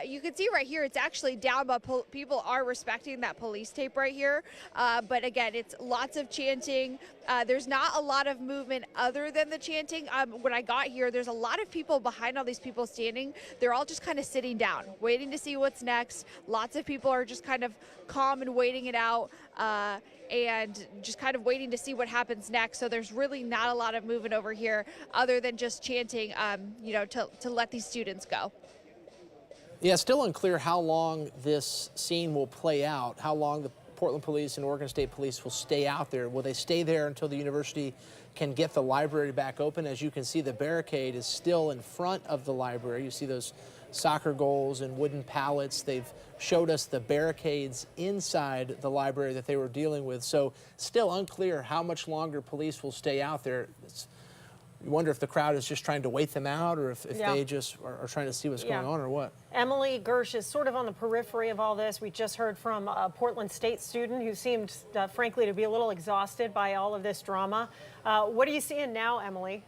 You can see right here it's actually down, but people are respecting that police tape right here. But again, it's lots of chanting. There's not a lot of movement other than the chanting. When I got here, there's a lot of people behind all these people standing. They're all just kind of sitting down, waiting to see what's next. Lots of people are just kind of calm and waiting it out. And just kind of waiting to see what happens next. So there's really not a lot of movement over here other than just chanting, you know, to let these students go. Yeah, still unclear how long this scene will play out, how long the Portland Police and Oregon State Police will stay out there. Will they stay there until the university can get the library back open? As you can see, the barricade is still in front of the library. You see those soccer goals and wooden pallets. They've showed us the barricades inside the library that they were dealing with. So still unclear how much longer police will stay out there. You wonder if the crowd is just trying to wait them out, or if they just are trying to see what's going on, or what. Emily Gersh is sort of on the periphery of all this. We just heard from a Portland State student who seemed, frankly, to be a little exhausted by all of this drama. What are you seeing now, Emily?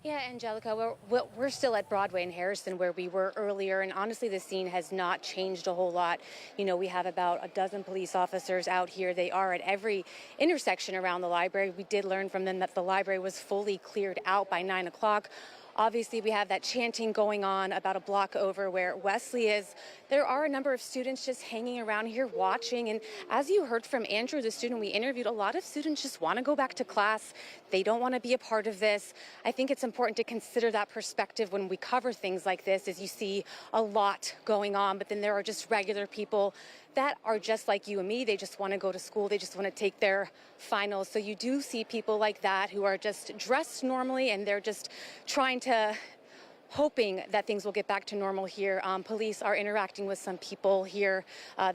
Yeah, Angelica, we're still at Broadway in Harrison where we were earlier, and honestly the scene has not changed a whole lot. You know, we have about a dozen police officers out here. They are at every intersection around the library. We did learn from them that the library was fully cleared out by 9 o'clock. Obviously, we have that chanting going on about a block over where Wesley is. There are a number of students just hanging around here watching. And as you heard from Andrew, the student we interviewed, a lot of students just want to go back to class. They don't want to be a part of this. I think it's important to consider that perspective when we cover things like this, as you see a lot going on. But then there are just regular people that are just like you and me. They just want to go to school. They just want to take their finals. So you do see people like that who are just dressed normally, and they're just trying to hoping that things will get back to normal here. Police are interacting with some people here.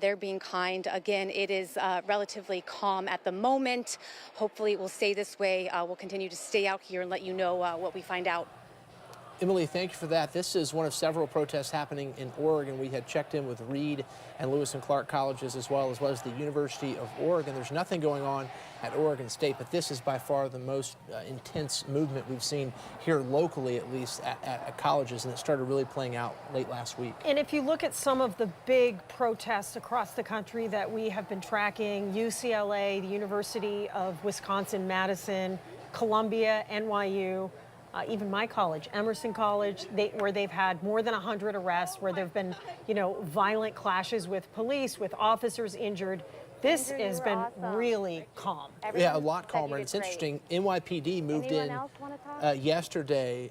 They're being kind. Again, it is relatively calm at the moment. Hopefully it will stay this way. We'll continue to stay out here and let you know what we find out. Emily, thank you for that. This is one of several protests happening in Oregon. We had checked in with Reed and Lewis and Clark colleges as well as the University of Oregon. There's nothing going on at Oregon State, but this is by far the most intense movement we've seen here locally, at least at colleges, and it started really playing out late last week. And if you look at some of the big protests across the country that we have been tracking, UCLA, the University of Wisconsin-Madison, Columbia, NYU, even my college, Emerson College, where they've had more than 100 arrests, where there have been, violent clashes with police, with officers injured. This has been really calm. Yeah, a lot calmer. And it's interesting, NYPD moved in yesterday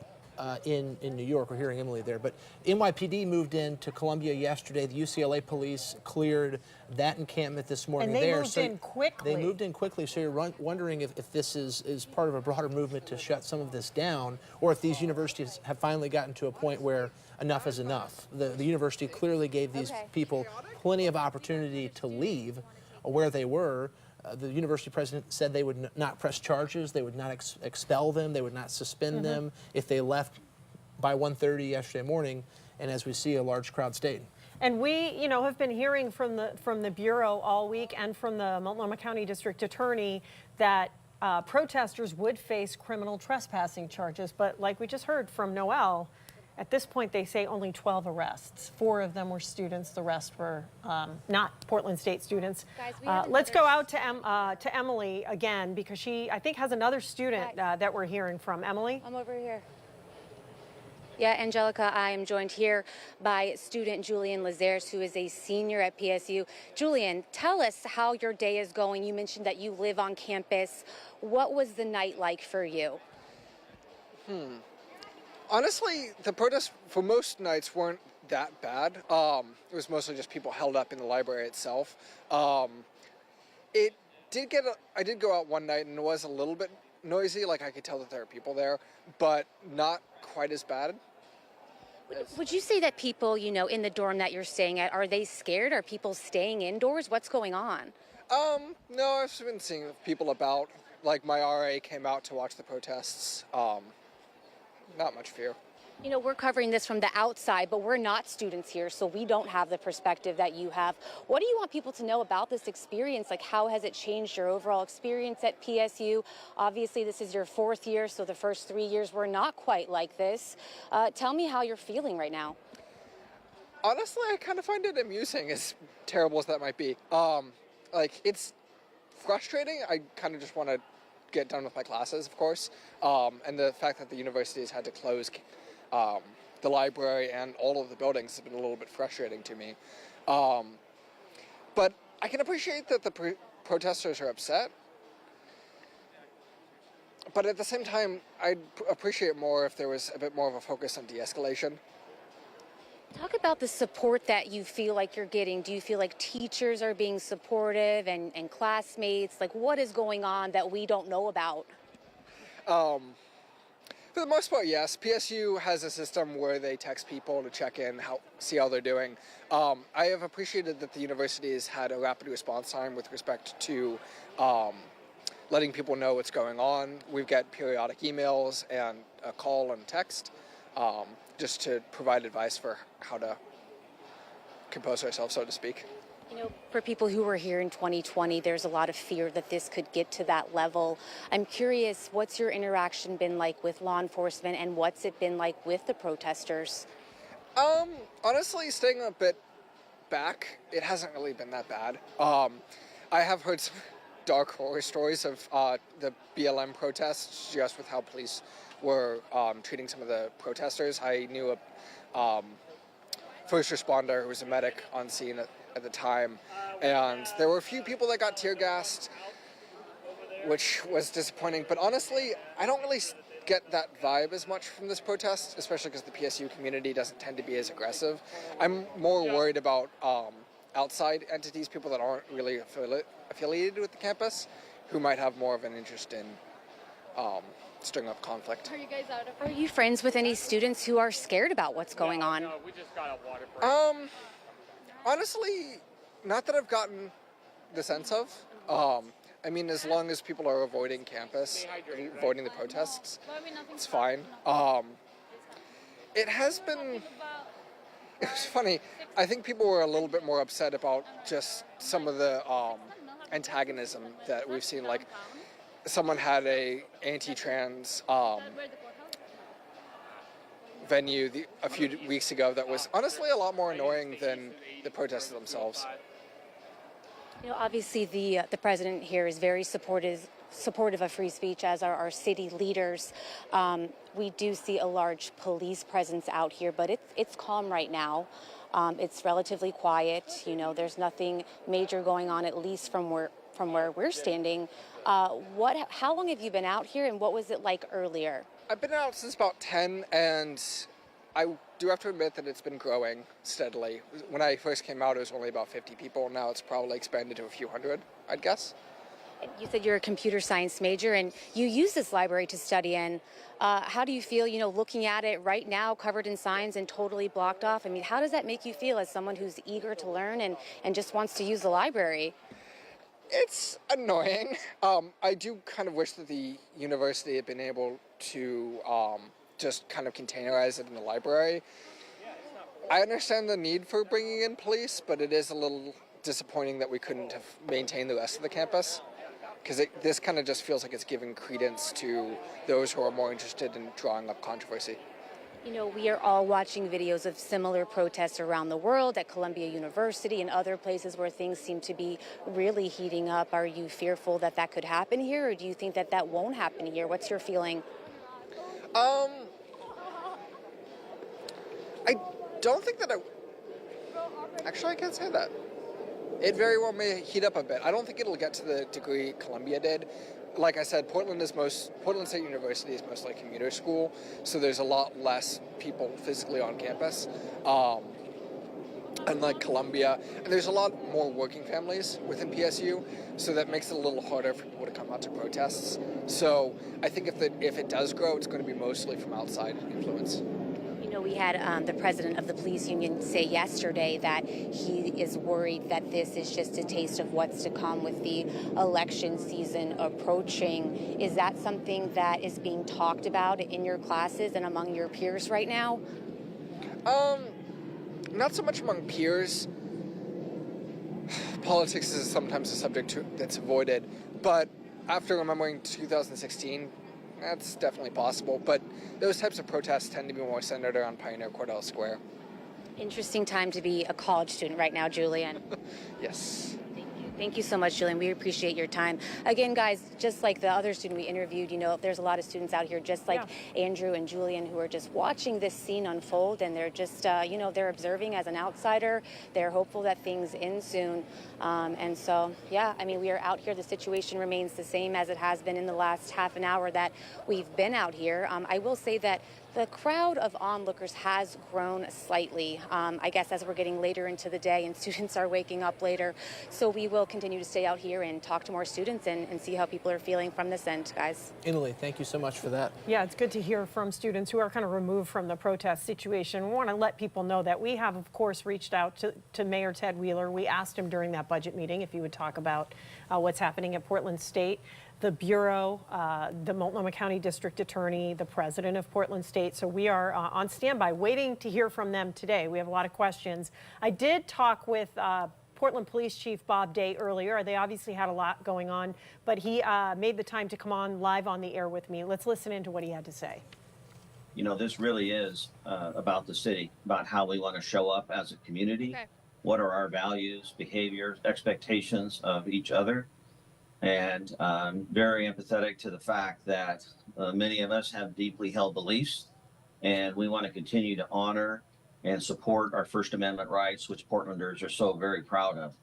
in New York. We're hearing Emily there, but NYPD moved in to Columbia yesterday. The UCLA police cleared that encampment this morning. And they moved in quickly. They moved in quickly, so you're wondering if this is part of a broader movement to shut some of this down, or if these universities have finally gotten to a point where enough is enough. The university clearly gave these people plenty of opportunity to leave where they were. The university president said they would not press charges, they would not expel them, they would not suspend them if they left by 1:30 yesterday morning, and as we see, a large crowd stayed. And we, have been hearing from the Bureau all week and from the Multnomah County District Attorney that protesters would face criminal trespassing charges, but like we just heard from Noel, at this point, they say only 12 arrests. 4 of them were students. The rest were not Portland State students. Guys, let's go out to Emily again, because she, I think, has another student that we're hearing from. Emily? I'm over here. Yeah, Angelica, I am joined here by student Julian Lazares, who is a senior at PSU. Julian, tell us how your day is going. You mentioned that you live on campus. What was the night like for you? Honestly, the protests for most nights weren't that bad. It was mostly just people held up in the library itself. I did go out one night and it was a little bit noisy, like I could tell that there are people there, but not quite as bad. Would you say that people, in the dorm that you're staying at, are they scared? Are people staying indoors? What's going on? No, I've been seeing people about. Like my RA came out to watch the protests. Not much fear. We're covering this from the outside, but we're not students here, so we don't have the perspective that you have. What do you want people to know about this experience? Like, how has it changed your overall experience at PSU? Obviously, this is your 4th year, so the first 3 years were not quite like this. Tell me how you're feeling right now. Honestly, I kind of find it amusing, as terrible as that might be. It's frustrating. I kind of just want to get done with my classes, of course, and the fact that the universities had to close the library and all of the buildings has been a little bit frustrating to me. But I can appreciate that the protesters are upset, but at the same time, I'd appreciate more if there was a bit more of a focus on de-escalation. Talk about the support that you feel like you're getting. Do you feel like teachers are being supportive and classmates? Like, what is going on that we don't know about? For the most part, yes. PSU has a system where they text people to check in, see how they're doing. I have appreciated that the university has had a rapid response time with respect to letting people know what's going on. We've got periodic emails and a call and text. Just to provide advice for how to compose ourselves, so to speak. For people who were here in 2020, there's a lot of fear that this could get to that level. I'm curious, what's your interaction been like with law enforcement, and what's it been like with the protesters? Honestly, staying a bit back, it hasn't really been that bad. I have heard some dark horror stories of the BLM protests, just with how police were treating some of the protesters. I knew a first responder who was a medic on scene at the time, and there were a few people that got tear gassed, which was disappointing. But honestly, I don't really get that vibe as much from this protest, especially because the PSU community doesn't tend to be as aggressive. I'm more worried about outside entities, people that aren't really affiliated with the campus, who might have more of an interest in stirring up conflict. Are you guys out of? Are you friends with any students who are scared about what's going on? No, we just got a water break. Honestly, not that I've gotten the sense of. I mean, as long as people are avoiding campus, avoiding the protests, it's fine. It has been, it was funny, I think people were a little bit more upset about just some of the antagonism that we've seen. Like, someone had a anti-trans venue a few weeks ago that was honestly a lot more annoying than the protests themselves. You know, obviously the president here is very supportive of free speech, as are our city leaders. We do see a large police presence out here, but it's calm right now. It's relatively quiet. You know, there's nothing major going on, at least from where we're standing. How long have you been out here, and what was it like earlier? I've been out since about 10, and I do have to admit that it's been growing steadily. When I first came out, it was only about 50 people. Now it's probably expanded to a few hundred, I'd guess. You said you're a computer science major, and you use this library to study in. How do you feel, you know, looking at it right now, covered in signs and totally blocked off? I mean, how does that make you feel as someone who's eager to learn and just wants to use the library? It's annoying. I do kind of wish that the university had been able to just kind of containerize it in the library. I understand the need for bringing in police, but it is a little disappointing that we couldn't have maintained the rest of the campus, because this kind of just feels like it's giving credence to those who are more interested in drawing up controversy. You know, we are all watching videos of similar protests around the world at Columbia University and other places where things seem to be really heating up. Are you fearful that that could happen here, or do you think that that won't happen here? What's your feeling? I don't think that actually, I can't say that. It very well may heat up a bit. I don't think it'll get to the degree Columbia did. Like I said, Portland State University is mostly a commuter school, so there's a lot less people physically on campus. Unlike Columbia, and there's a lot more working families within PSU, so that makes it a little harder for people to come out to protests. So I think if it does grow, it's going to be mostly from outside influence. You know, we had the president of the police union say yesterday that he is worried that this is just a taste of what's to come with the election season approaching. Is that something that is being talked about in your classes and among your peers right now? Not so much among peers. Politics is sometimes a subject that's avoided, but after remembering 2016, that's definitely possible. But those types of protests tend to be more centered around Pioneer Cordell Square. Interesting time to be a college student right now, Julian. Yes. Thank you so much, Julian. We appreciate your time. Again, guys, just like the other student we interviewed, you know, there's a lot of students out here just like Andrew and Julian who are just watching this scene unfold, and they're just, you know, they're observing as an outsider. They're hopeful that things end soon. And so, yeah, I mean, we are out here. The situation remains the same as it has been in the last half an hour that we've been out here. I will say that the crowd of onlookers has grown slightly, I guess, as we're getting later into the day and students are waking up later. So we will continue to stay out here and talk to more students and see how people are feeling from this end, guys. Italy, thank you so much for that. Yeah, it's good to hear from students who are kind of removed from the protest situation. We want to let people know that we have, of course, reached out to Mayor Ted Wheeler. We asked him during that budget meeting if he would talk about what's happening at Portland State. The Bureau, the Multnomah County District Attorney, the President of Portland State. So we are on standby waiting to hear from them today. We have a lot of questions. I did talk with Portland Police Chief Bob Day earlier. They obviously had a lot going on, but he made the time to come on live on the air with me. Let's listen into what he had to say. You know, this really is about the city, about how we want to show up as a community. Okay. What are our values, behaviors, expectations of each other? And I'm very empathetic to the fact that many of us have deeply held beliefs, and we want to continue to honor and support our First Amendment rights, which Portlanders are so very proud of.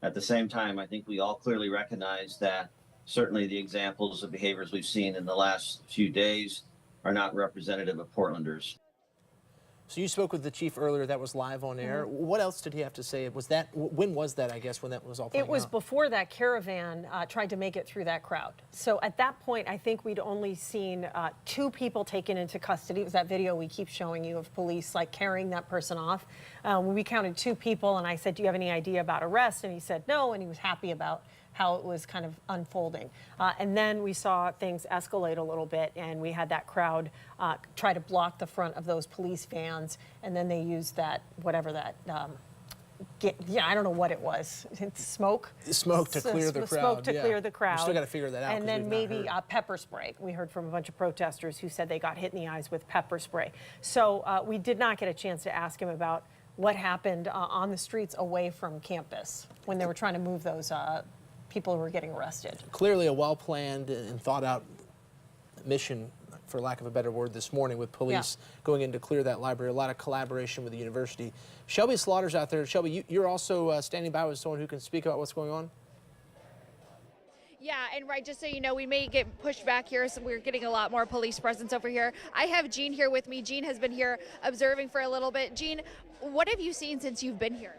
At the same time, I think we all clearly recognize that certainly the examples of behaviors we've seen in the last few days are not representative of Portlanders. So you spoke with the chief earlier. That was live on air. What else did he have to say? Was that, when was that, I guess, when that was all playing It was out? before that caravan tried to make it through that crowd. So at that point, I think we'd only seen 2 people taken into custody. It was that video we keep showing you of police like carrying that person off. We counted 2 people, and I said, do you have any idea about arrest? And he said no, and he was happy about how it was kind of unfolding. And then we saw things escalate a little bit, and we had that crowd try to block the front of those police vans, and then they used that, whatever that, I don't know what it was. It's smoke? Smoke to clear the crowd. Smoke to clear the crowd. We still got to figure that out. And then maybe pepper spray. We heard from a bunch of protesters who said they got hit in the eyes with pepper spray. So we did not get a chance to ask him about what happened on the streets away from campus when they were trying to move those people who were getting arrested. Clearly a well-planned and thought-out mission, for lack of a better word, this morning with police going in to clear that library. A lot of collaboration with the university. Shelby Slaughter's out there. Shelby, you're also standing by with someone who can speak about what's going on? Yeah, and right, just so you know, we may get pushed back here, so we're getting a lot more police presence over here. I have Jean here with me. Jean has been here observing for a little bit. Jean, what have you seen since you've been here?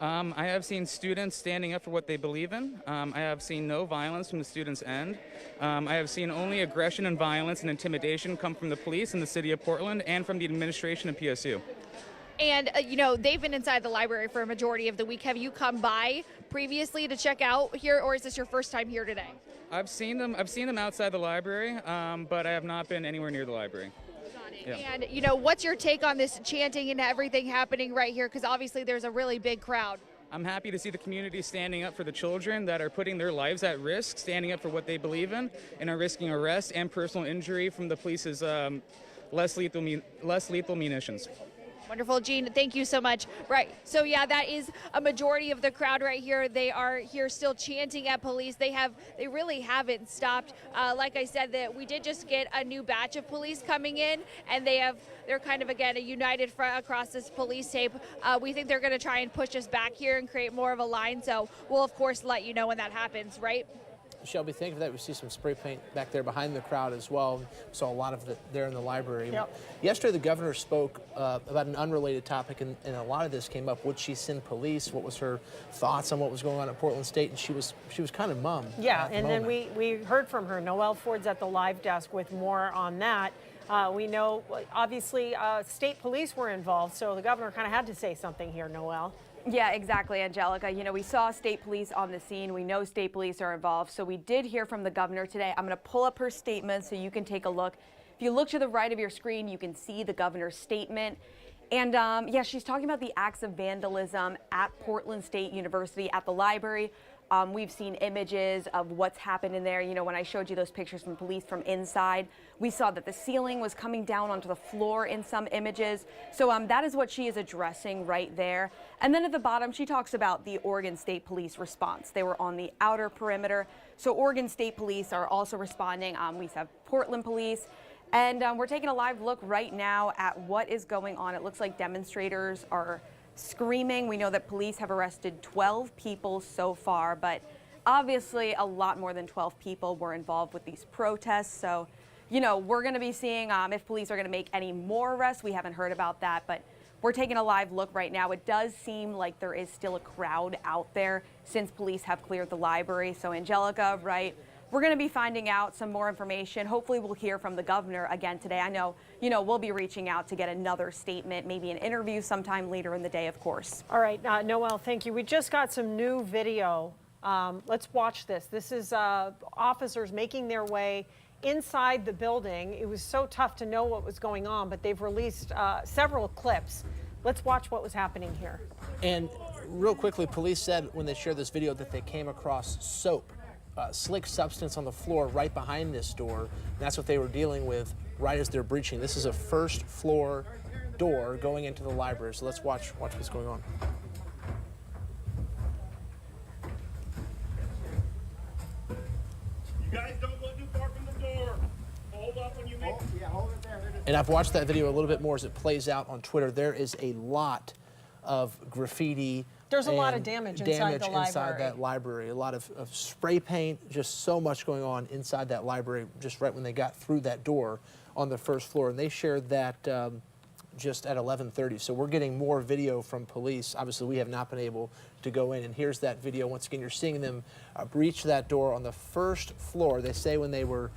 I have seen students standing up for what they believe in. I have seen no violence from the students' end. I have seen only aggression and violence and intimidation come from the police in the city of Portland and from the administration of PSU. And, you know, they've been inside the library for a majority of the week. Have you come by previously to check out here, or is this your first time here today? I've seen them outside the library, but I have not been anywhere near the library. Yeah. And, you know, what's your take on this chanting and everything happening right here? Because obviously there's a really big crowd. I'm happy to see the community standing up for the children that are putting their lives at risk, standing up for what they believe in, and are risking arrest and personal injury from the police's less lethal munitions. Wonderful, Jean. Thank you so much. Right. So, yeah, that is a majority of the crowd right here. They are here still chanting at police. They really haven't stopped. Like I said, that we did just get a new batch of police coming in, and they're kind of, again, a united front across this police tape. We think they're going to try and push us back here and create more of a line. So we'll, of course, let you know when that happens, right? Shelby, thank you for that. We see some spray paint back there behind the crowd as well. We saw a lot of it there in the library. Yep. Yesterday, the governor spoke about an unrelated topic, and a lot of this came up. Would she send police? What was her thoughts on what was going on at Portland State? And she was kind of mum. Yeah, and then we heard from her. Noelle Ford's at the live desk with more on that. We know, obviously, state police were involved, so the governor kind of had to say something here, Noelle. Yeah, exactly, Angelica. You know, we saw state police on the scene. We know state police are involved. So we did hear from the governor today. I'm going to pull up her statement so you can take a look. If you look to the right of your screen, you can see the governor's statement. And yeah, she's talking about the acts of vandalism at Portland State University at the library. We've seen images of what's happened in there. You know, when I showed you those pictures from police from inside, we saw that the ceiling was coming down onto the floor in some images. So that is what she is addressing right there. And then at the bottom, she talks about the Oregon State Police response. They were on the outer perimeter. So Oregon State Police are also responding. We have Portland Police. And we're taking a live look right now at what is going on. It looks like demonstrators are screaming. We know that police have arrested 12 people so far, but obviously a lot more than 12 people were involved with these protests. So, you know, we're going to be seeing if police are going to make any more arrests. We haven't heard about that, but we're taking a live look right now. It does seem like there is still a crowd out there since police have cleared the library. So, Angelica, right? We're going to be finding out some more information. Hopefully we'll hear from the governor again today. I know, you know, we'll be reaching out to get another statement, maybe an interview sometime later in the day, of course. All right, Noelle, thank you. We just got some new video. Let's watch this. This is officers making their way inside the building. It was so tough to know what was going on, but they've released several clips. Let's watch what was happening here. And real quickly, police said when they shared this video that they came across soap. Slick substance on the floor right behind this door. That's what they were dealing with right as they're breaching. This is a first floor door going into the library. So let's watch what's going on. You guys don't go too far from the door. Hold up when you make it. Yeah, hold it there. And I've watched that video a little bit more as it plays out on Twitter. There is a lot of graffiti. There's a lot of damage inside the library. Inside that library. A lot of spray paint, just so much going on inside that library just right when they got through that door on the first floor. And they shared that just at 11:30. So we're getting more video from police. Obviously, we have not been able to go in, and here's that video. Once again, you're seeing them breach that door on the first floor. They say when they were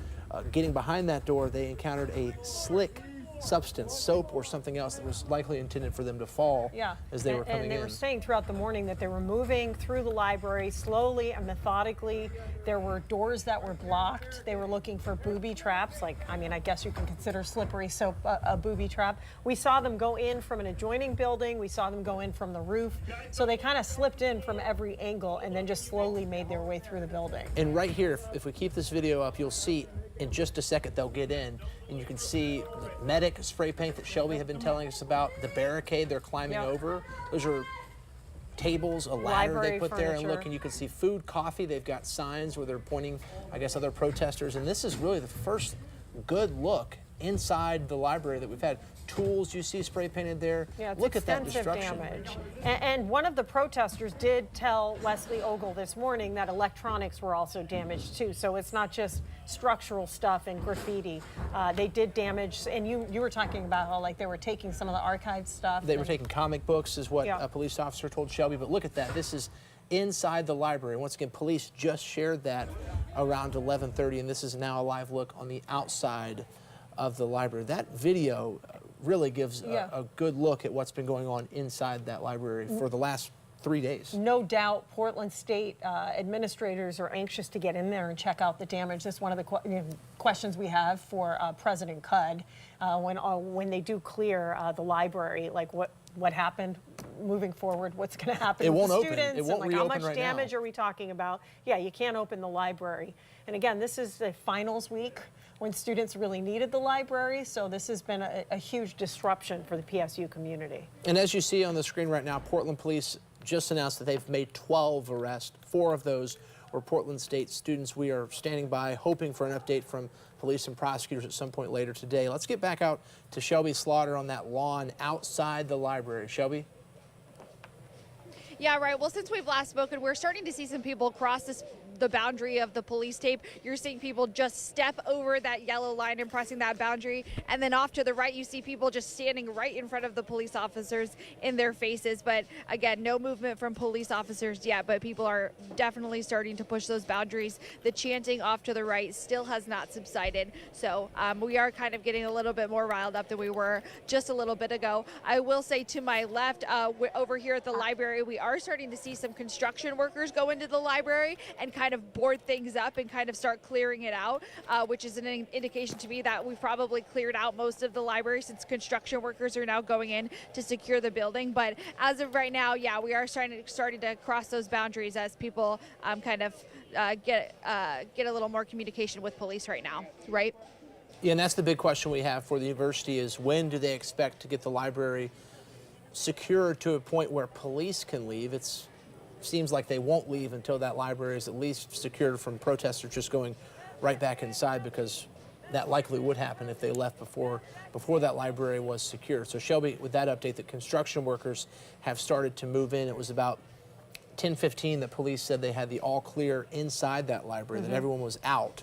getting behind that door, they encountered a slick substance, soap or something else that was likely intended for them to fall as they were coming in. And they were saying throughout the morning that they were moving through the library slowly and methodically. There were doors that were blocked. They were looking for booby traps. Like, I mean, I guess you can consider slippery soap a booby trap. We saw them go in from an adjoining building. We saw them go in from the roof. So they kind of slipped in from every angle and then just slowly made their way through the building. And right here, if we keep this video up, you'll see in just a second they'll get in, and you can see the medic spray paint that Shelby had been telling us about, the barricade they're climbing over. Those are tables, a ladder they put there, and look, and you can see food, coffee. They've got signs where they're pointing, I guess, other protesters, and this is really the first good look inside the library that we've had. Tools you see spray painted there. Yeah, it's look at that extensive destruction. damage. And one of the protesters did tell Wesley Ogle this morning that electronics were also damaged too. So it's not just structural stuff and graffiti. They did damage, and you were talking about how like they were taking some of the archived stuff. They were taking comic books is what a police officer told Shelby, but look at that. This is inside the library. Once again, police just shared that around 11:30, and this is now a live look on the outside of the library. That video really gives a good look at what's been going on inside that library for the last 3 days. No doubt Portland State administrators are anxious to get in there and check out the damage. That's one of the questions we have for President Cudd when they do clear the library, like what happened moving forward, what's going to happen with the students, it won't and like reopen how much right damage now. are we talking about? Yeah, you can't open the library. And again, this is the finals week when students really needed the library, so this has been a huge disruption for the PSU community. And as you see on the screen right now, Portland Police just announced that they've made 12 arrests. 4 of those were Portland State students. We are standing by, hoping for an update from police and prosecutors at some point later today. Let's get back out to Shelby Slaughter on that lawn outside the library. Shelby? Yeah, right. Well, since we've last spoken, we're starting to see some people cross the boundary of the police tape. You're seeing people just step over that yellow line and pressing that boundary. And then off to the right, you see people just standing right in front of the police officers in their faces. But again, no movement from police officers yet, but people are definitely starting to push those boundaries. The chanting off to the right still has not subsided. So we are kind of getting a little bit more riled up than we were just a little bit ago. I will say to my left, over here at the library, we are starting to see some construction workers go into the library and kind of board things up and kind of start clearing it out, which is an indication to me that we've probably cleared out most of the library since construction workers are now going in to secure the building. But as of right now, yeah, we are starting to cross those boundaries as people kind of get a little more communication with police right now, right? Yeah, and that's the big question we have for the university is when do they expect to get the library secured to a point where police can leave? It seems like they won't leave until that library is at least secured from protesters just going right back inside, because that likely would happen if they left before that library was secure. So Shelby, with that update, that construction workers have started to move in. It was about 10:15 that police said they had the all clear inside that library, that everyone was out.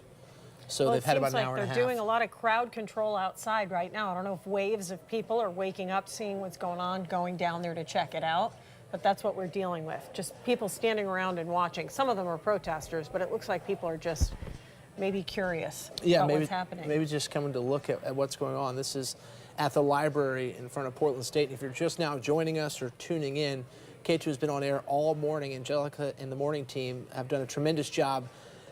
So they've had about an hour and a half. They're doing a lot of crowd control outside right now. I don't know if waves of people are waking up, seeing what's going on, going down there to check it out. But that's what we're dealing with. Just people standing around and watching. Some of them are protesters, but it looks like people are just maybe curious about what's happening. Maybe just coming to look at what's going on. This is at the library in front of Portland State. If you're just now joining us or tuning in, Katu has been on air all morning. Angelica and the morning team have done a tremendous job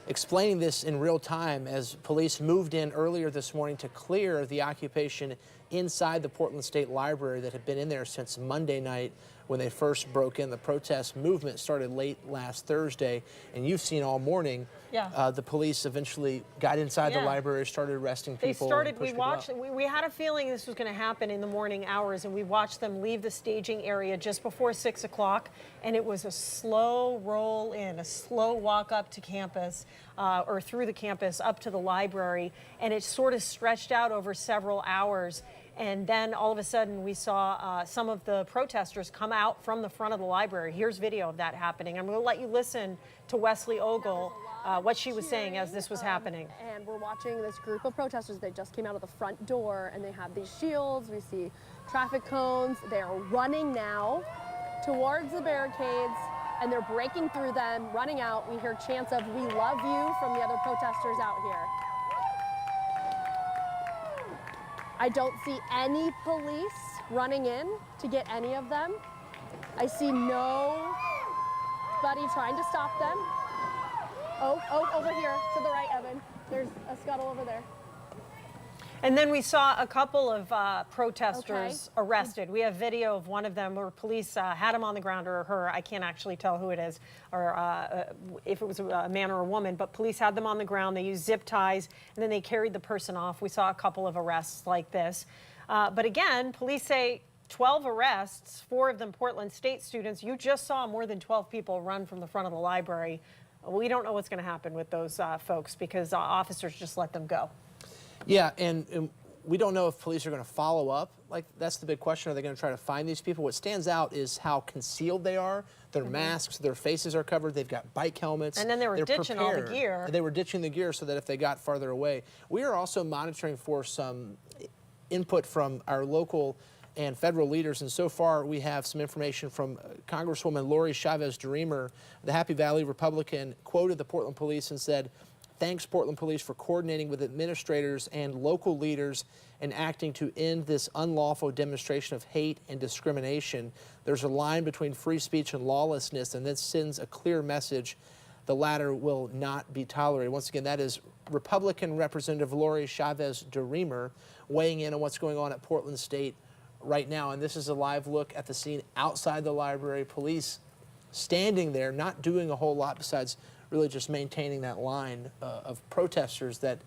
explaining this in real time as police moved in earlier this morning to clear the occupation inside the Portland State Library that had been in there since Monday night when they first broke in. The protest movement started late last Thursday, and you've seen all morning. The police eventually got inside the library, started arresting people. We had a feeling this was going to happen in the morning hours, and we watched them leave the staging area just before 6 o'clock, and it was a slow roll in, a slow walk up to campus, or through the campus up to the library, and it sort of stretched out over several hours. And then all of a sudden we saw some of the protesters come out from the front of the library. Here's video of that happening. I'm going to let you listen to Wesley Ogle, what she was saying as this was happening. And we're watching this group of protesters that just came out of the front door, and they have these shields. We see traffic cones. They are running now towards the barricades, and they're breaking through them, running out. We hear chants of "We love you" from the other protesters out here. I don't see any police running in to get any of them. I see nobody trying to stop them. Oh, over here to the right, Evan. There's a scuttle over there. And then we saw a couple of protesters arrested. We have video of one of them where police had him on the ground, or her. I can't actually tell who it is, or if it was a man or a woman, but police had them on the ground. They used zip ties, and then they carried the person off. We saw a couple of arrests like this. But again, police say 12 arrests, 4 of them Portland State students. You just saw more than 12 people run from the front of the library. We don't know what's going to happen with those folks because officers just let them go. Yeah, and we don't know if police are going to follow up. Like, that's the big question. Are they going to try to find these people? What stands out is how concealed they are. Their masks, their faces are covered. They've got bike helmets. And then they were ditching all the gear. They were ditching the gear so that if they got farther away. We are also monitoring for some input from our local and federal leaders, and so far we have some information from Congresswoman Lori Chavez-DeRemer, the Happy Valley Republican, quoted the Portland police and said, "Thanks, Portland Police, for coordinating with administrators and local leaders and acting to end this unlawful demonstration of hate and discrimination. There's a line between free speech and lawlessness, and this sends a clear message. The latter will not be tolerated." Once again, that is Republican Representative Lori Chavez-DeRemer weighing in on what's going on at Portland State right now. And this is a live look at the scene outside the library. Police standing there, not doing a whole lot besides really just maintaining that line of protesters that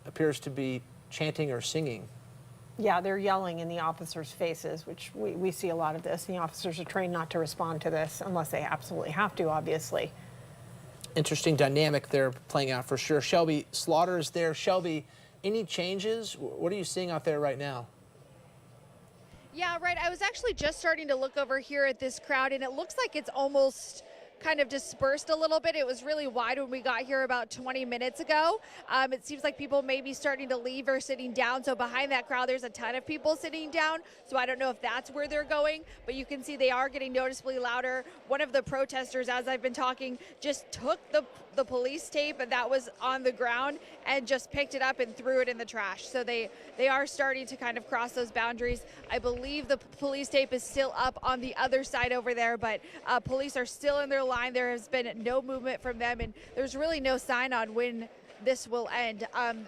appears to be chanting or singing. Yeah, they're yelling in the officers' faces, which we see a lot of this. The officers are trained not to respond to this unless they absolutely have to, obviously. Interesting dynamic they're playing out for sure. Shelby Slaughter is there. Shelby, any changes? What are you seeing out there right now? Yeah, right. I was actually just starting to look over here at this crowd, and it looks like it's almost kind of dispersed a little bit. It was really wide when we got here about 20 minutes ago. It seems like people may be starting to leave or sitting down. So behind that crowd, there's a ton of people sitting down. So I don't know if that's where they're going, but you can see they are getting noticeably louder. One of the protesters, as I've been talking, just took the police tape that was on the ground and just picked it up and threw it in the trash. So they are starting to kind of cross those boundaries. I believe the police tape is still up on the other side over there, but police are still in their line. There has been no movement from them, and there's really no sign on when this will end.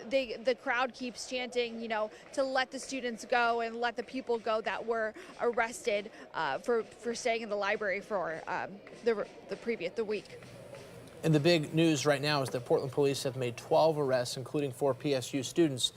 The crowd keeps chanting, you know, to let the students go and let the people go that were arrested for staying in the library for the week. And the big news right now is that Portland police have made 12 arrests, including 4 PSU students.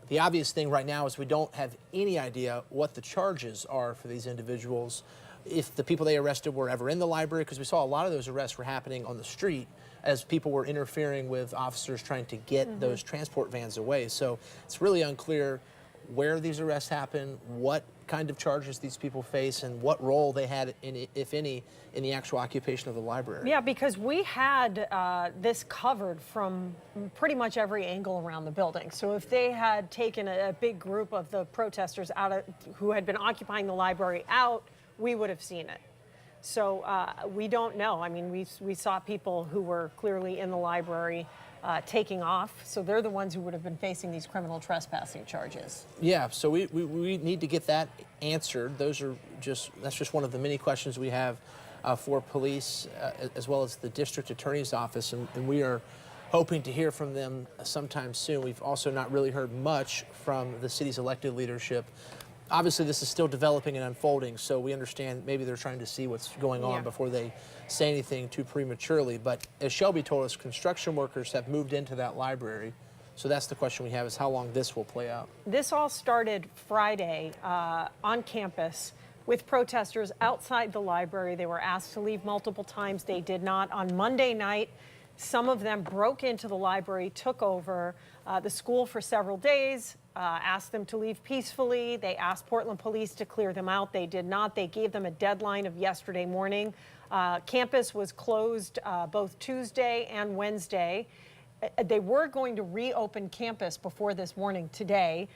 The obvious thing right now is we don't have any idea what the charges are for these individuals. If the people they arrested were ever in the library, because we saw a lot of those arrests were happening on the street as people were interfering with officers trying to get those transport vans away. So it's really unclear where these arrests happen, what kind of charges these people face, and what role they had, if any, in the actual occupation of the library. Yeah, because we had this covered from pretty much every angle around the building. So if they had taken a big group of the protesters who had been occupying the library out, we would have seen it. So we don't know. I mean, we saw people who were clearly in the library taking off. So they're the ones who would have been facing these criminal trespassing charges. Yeah, so we need to get that answered. That's just one of the many questions we have for police, as well as the district attorney's office, and we are hoping to hear from them sometime soon. We've also not really heard much from the city's elected leadership. Obviously, this is still developing and unfolding, so we understand maybe they're trying to see what's going on before they say anything too prematurely. But as Shelby told us, construction workers have moved into that library. So that's the question we have, is how long this will play out. This all started Friday on campus with protesters outside the library. They were asked to leave multiple times. They did not. On Monday night, some of them broke into the library, took over the school for several days, asked them to leave peacefully. They asked Portland police to clear them out. They did not. They gave them a deadline of yesterday morning. Campus was closed both Tuesday and Wednesday. They were going to reopen campus before this morning today,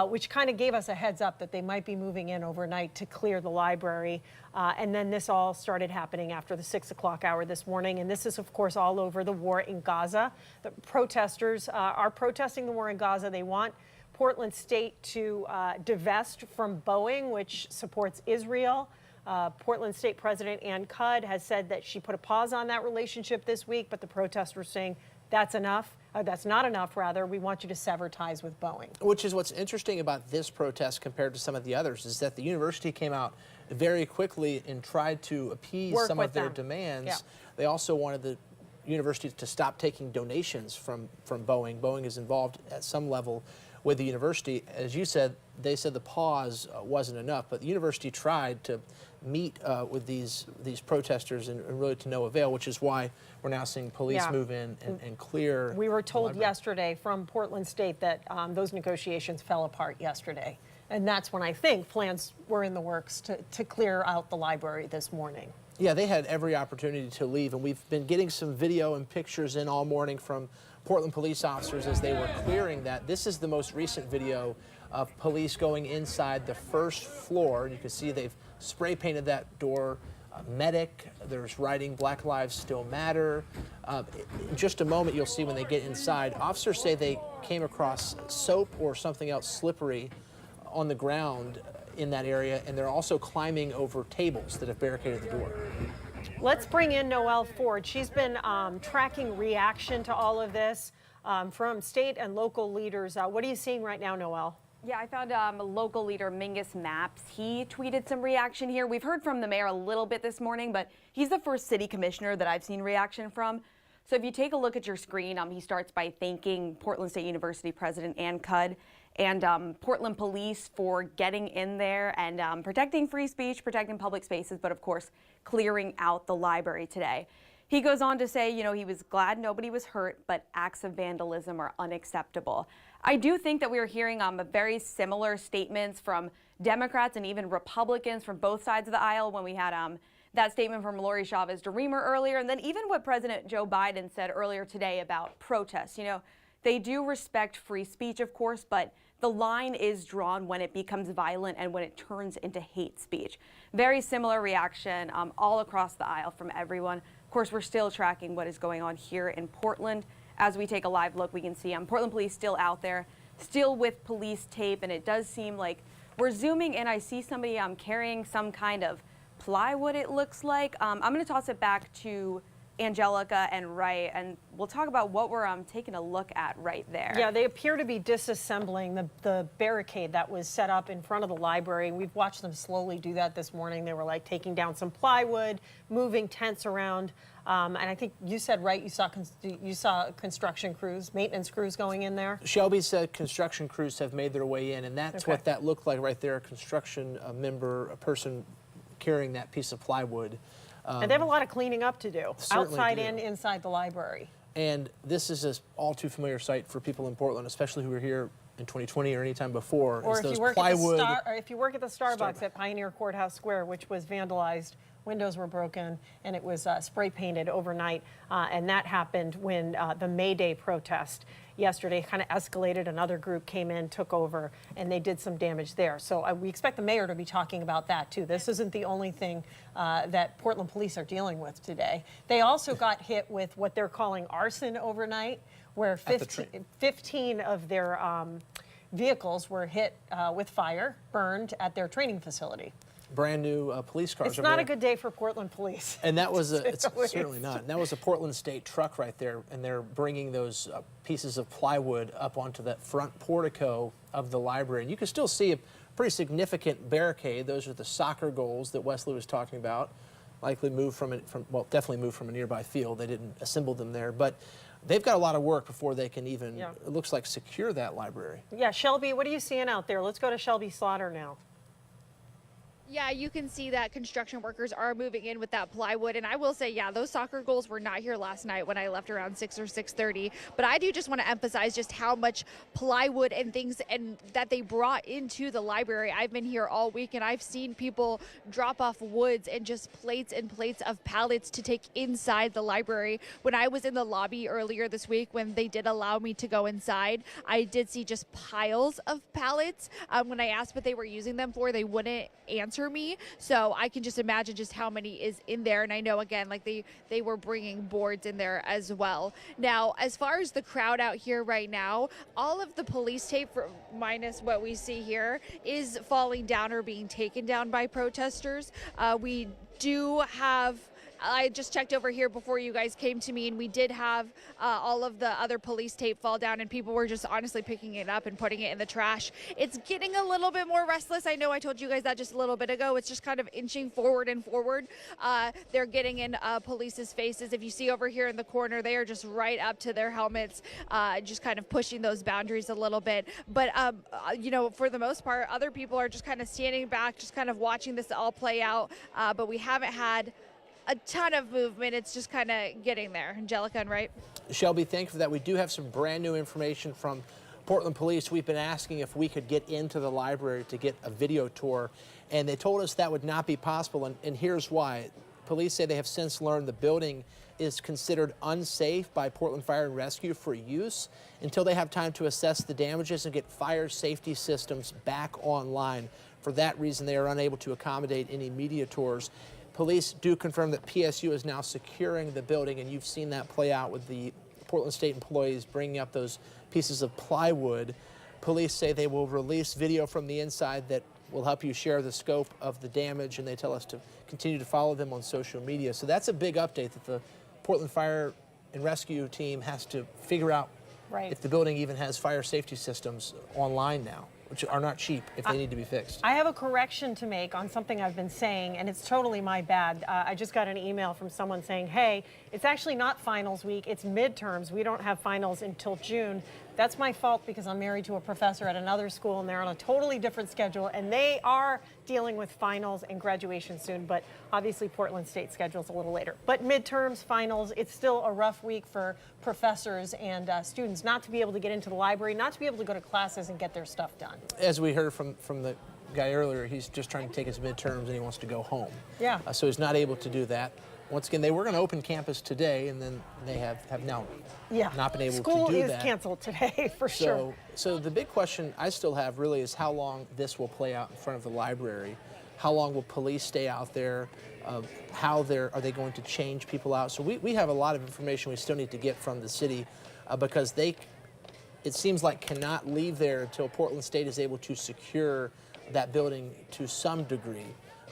which kind of gave us a heads up that they might be moving in overnight to clear the library. And then this all started happening after the 6 o'clock hour this morning. And this is, of course, all over the war in Gaza. The protesters are protesting the war in Gaza. They want Portland State to divest from Boeing, which supports Israel. Portland State President Ann Cudd has said that she put a pause on that relationship this week, but the protesters saying that's enough. That's not enough, rather. We want you to sever ties with Boeing. Which is what's interesting about this protest compared to some of the others is that the university came out very quickly and tried to appease some of their demands. Yeah. They also wanted the university to stop taking donations from Boeing. Boeing is involved at some level with the university. As you said, they said the pause wasn't enough, but the university tried to meet with these protesters and really to no avail, which is why we're now seeing police move in and clear. We were told yesterday from Portland State that those negotiations fell apart yesterday. And that's when I think plans were in the works to clear out the library this morning. Yeah, they had every opportunity to leave, and we've been getting some video and pictures in all morning from Portland police officers as they were clearing that. This is the most recent video of police going inside the first floor. You can see they've spray painted that door medic. There's writing Black Lives Still Matter. In just a moment, you'll see when they get inside. Officers say they came across soap or something else slippery on the ground in that area, and they're also climbing over tables that have barricaded the door. Let's bring in Noelle Ford. She's been tracking reaction to all of this from state and local leaders. What are you seeing right now, Noelle? Yeah, I found a local leader, Mingus Maps. He tweeted some reaction here. We've heard from the mayor a little bit this morning, but he's the first city commissioner that I've seen reaction from. So if you take a look at your screen, he starts by thanking Portland State University President Ann Cudd and Portland Police for getting in there and protecting free speech, protecting public spaces, but of course, clearing out the library today. He goes on to say, you know, he was glad nobody was hurt, but acts of vandalism are unacceptable. I do think that we were hearing very similar statements from Democrats and even Republicans from both sides of the aisle when we had that statement from Lori Chavez-DeRemer earlier, and then even what President Joe Biden said earlier today about protests. You know, they do respect free speech, of course, but the line is drawn when it becomes violent and when it turns into hate speech. Very similar reaction all across the aisle from everyone. Of course, we're still tracking what is going on here in Portland. As we take a live look, we can see Portland Police still out there, still with police tape, and it does seem like we're zooming in. I see somebody carrying some kind of plywood, it looks like. I'm going to toss it back to Angelica and Wright, and we'll talk about what we're taking a look at right there. Yeah, they appear to be disassembling the barricade that was set up in front of the library. We've watched them slowly do that this morning. They were like taking down some plywood, moving tents around. And I think you said, right, you saw construction crews, maintenance crews going in there? Shelby said construction crews have made their way in, and that's what that looked like right there, a construction a person carrying that piece of plywood. And they have a lot of cleaning up to do, outside and inside the library. And this is an all too familiar sight for people in Portland, especially who were here in 2020 or any time before. Or if you work at the Starbucks at Pioneer Courthouse Square, which was vandalized. Windows were broken, and it was spray painted overnight. And that happened when the May Day protest yesterday kind of escalated. Another group came in, took over, and they did some damage there. So we expect the mayor to be talking about that, too. This isn't the only thing that Portland police are dealing with today. They also got hit with what they're calling arson overnight, where 15 of their vehicles were hit with fire, burned at their training facility. Brand new police cars. It's not a good day for Portland police. And that was it's certainly not. And that was a Portland State truck right there, and they're bringing those pieces of plywood up onto that front portico of the library. And you can still see a pretty significant barricade. Those are the soccer goals that Wesley was talking about. Likely moved definitely moved from a nearby field. They didn't assemble them there, but they've got a lot of work before they can even, it looks like, secure that library. Yeah, Shelby, what are you seeing out there? Let's go to Shelby Slaughter now. Yeah, you can see that construction workers are moving in with that plywood. And I will say, yeah, those soccer goals were not here last night when I left around 6 or 6:30. But I do just want to emphasize just how much plywood and things and that they brought into the library. I've been here all week and I've seen people drop off woods and just plates and plates of pallets to take inside the library. When I was in the lobby earlier this week, when they did allow me to go inside, I did see just piles of pallets. When I asked what they were using them for, they wouldn't answer me, so I can just imagine just how many is in there. And I know, again, like they were bringing boards in there as well. Now, as far as the crowd out here right now, all of the police tape, minus what we see here, is falling down or being taken down by protesters. We do have, I just checked over here before you guys came to me, and we did have all of the other police tape fall down, and people were just honestly picking it up and putting it in the trash. It's getting a little bit more restless. I know I told you guys that just a little bit ago. It's just kind of inching forward and forward. They're getting in police's faces. If you see over here in the corner, they are just right up to their helmets, just kind of pushing those boundaries a little bit. But, you know, for the most part, other people are just kind of standing back, just kind of watching this all play out. But we haven't had a ton of movement. It's just kind of getting there. Angelica and Wright. Shelby, thank you for that. We do have some brand new information from Portland Police. We've been asking if we could get into the library to get a video tour, and they told us that would not be possible, and here's why. Police say they have since learned the building is considered unsafe by Portland Fire and Rescue for use until they have time to assess the damages and get fire safety systems back online. For that reason, they are unable to accommodate any media tours. Police do confirm that PSU is now securing the building, and you've seen that play out with the Portland State employees bringing up those pieces of plywood. Police say they will release video from the inside that will help you share the scope of the damage, and they tell us to continue to follow them on social media. So that's a big update that the Portland Fire and Rescue team has to figure out if the building even has fire safety systems online now, which are not cheap if they need to be fixed. I have a correction to make on something I've been saying, and it's totally my bad. I just got an email from someone saying, hey, it's actually not finals week, it's midterms. We don't have finals until June. That's my fault because I'm married to a professor at another school, and they're on a totally different schedule, and they are dealing with finals and graduation soon, but obviously Portland State schedule's a little later. But midterms, finals, it's still a rough week for professors and students not to be able to get into the library, not to be able to go to classes and get their stuff done. As we heard from the guy earlier, he's just trying to take his midterms and he wants to go home. Yeah. So he's not able to do that. Once again, they were going to open campus today, and then they have now not been able to do that. School is canceled today, for sure. So the big question I still have really is how long this will play out in front of the library. How long will police stay out there? Are they going to change people out? So we have a lot of information we still need to get from the city because it seems like cannot leave there until Portland State is able to secure that building to some degree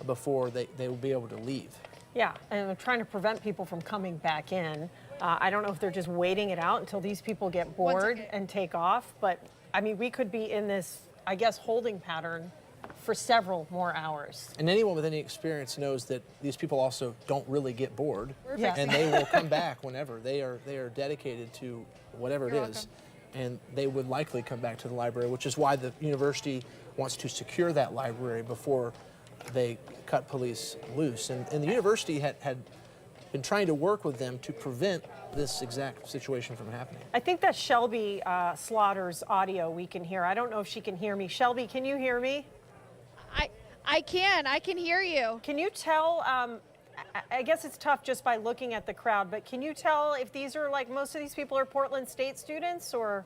before they will be able to leave. Yeah, and they're trying to prevent people from coming back in. I don't know if they're just waiting it out until these people get bored and take off, but I mean, we could be in this, I guess, holding pattern for several more hours. And anyone with any experience knows that these people also don't really get bored, Yes. and they will come back whenever. They are dedicated to whatever it is, and they would likely come back to the library, which is why the university wants to secure that library before they cut police loose. And the university had been trying to work with them to prevent this exact situation from happening. I think that's Shelby Slaughter's audio we can hear. I don't know if she can hear me. Shelby, can you hear me? I can hear you. Can you tell, I guess it's tough just by looking at the crowd, but can you tell if these are like, most of these people are Portland State students or?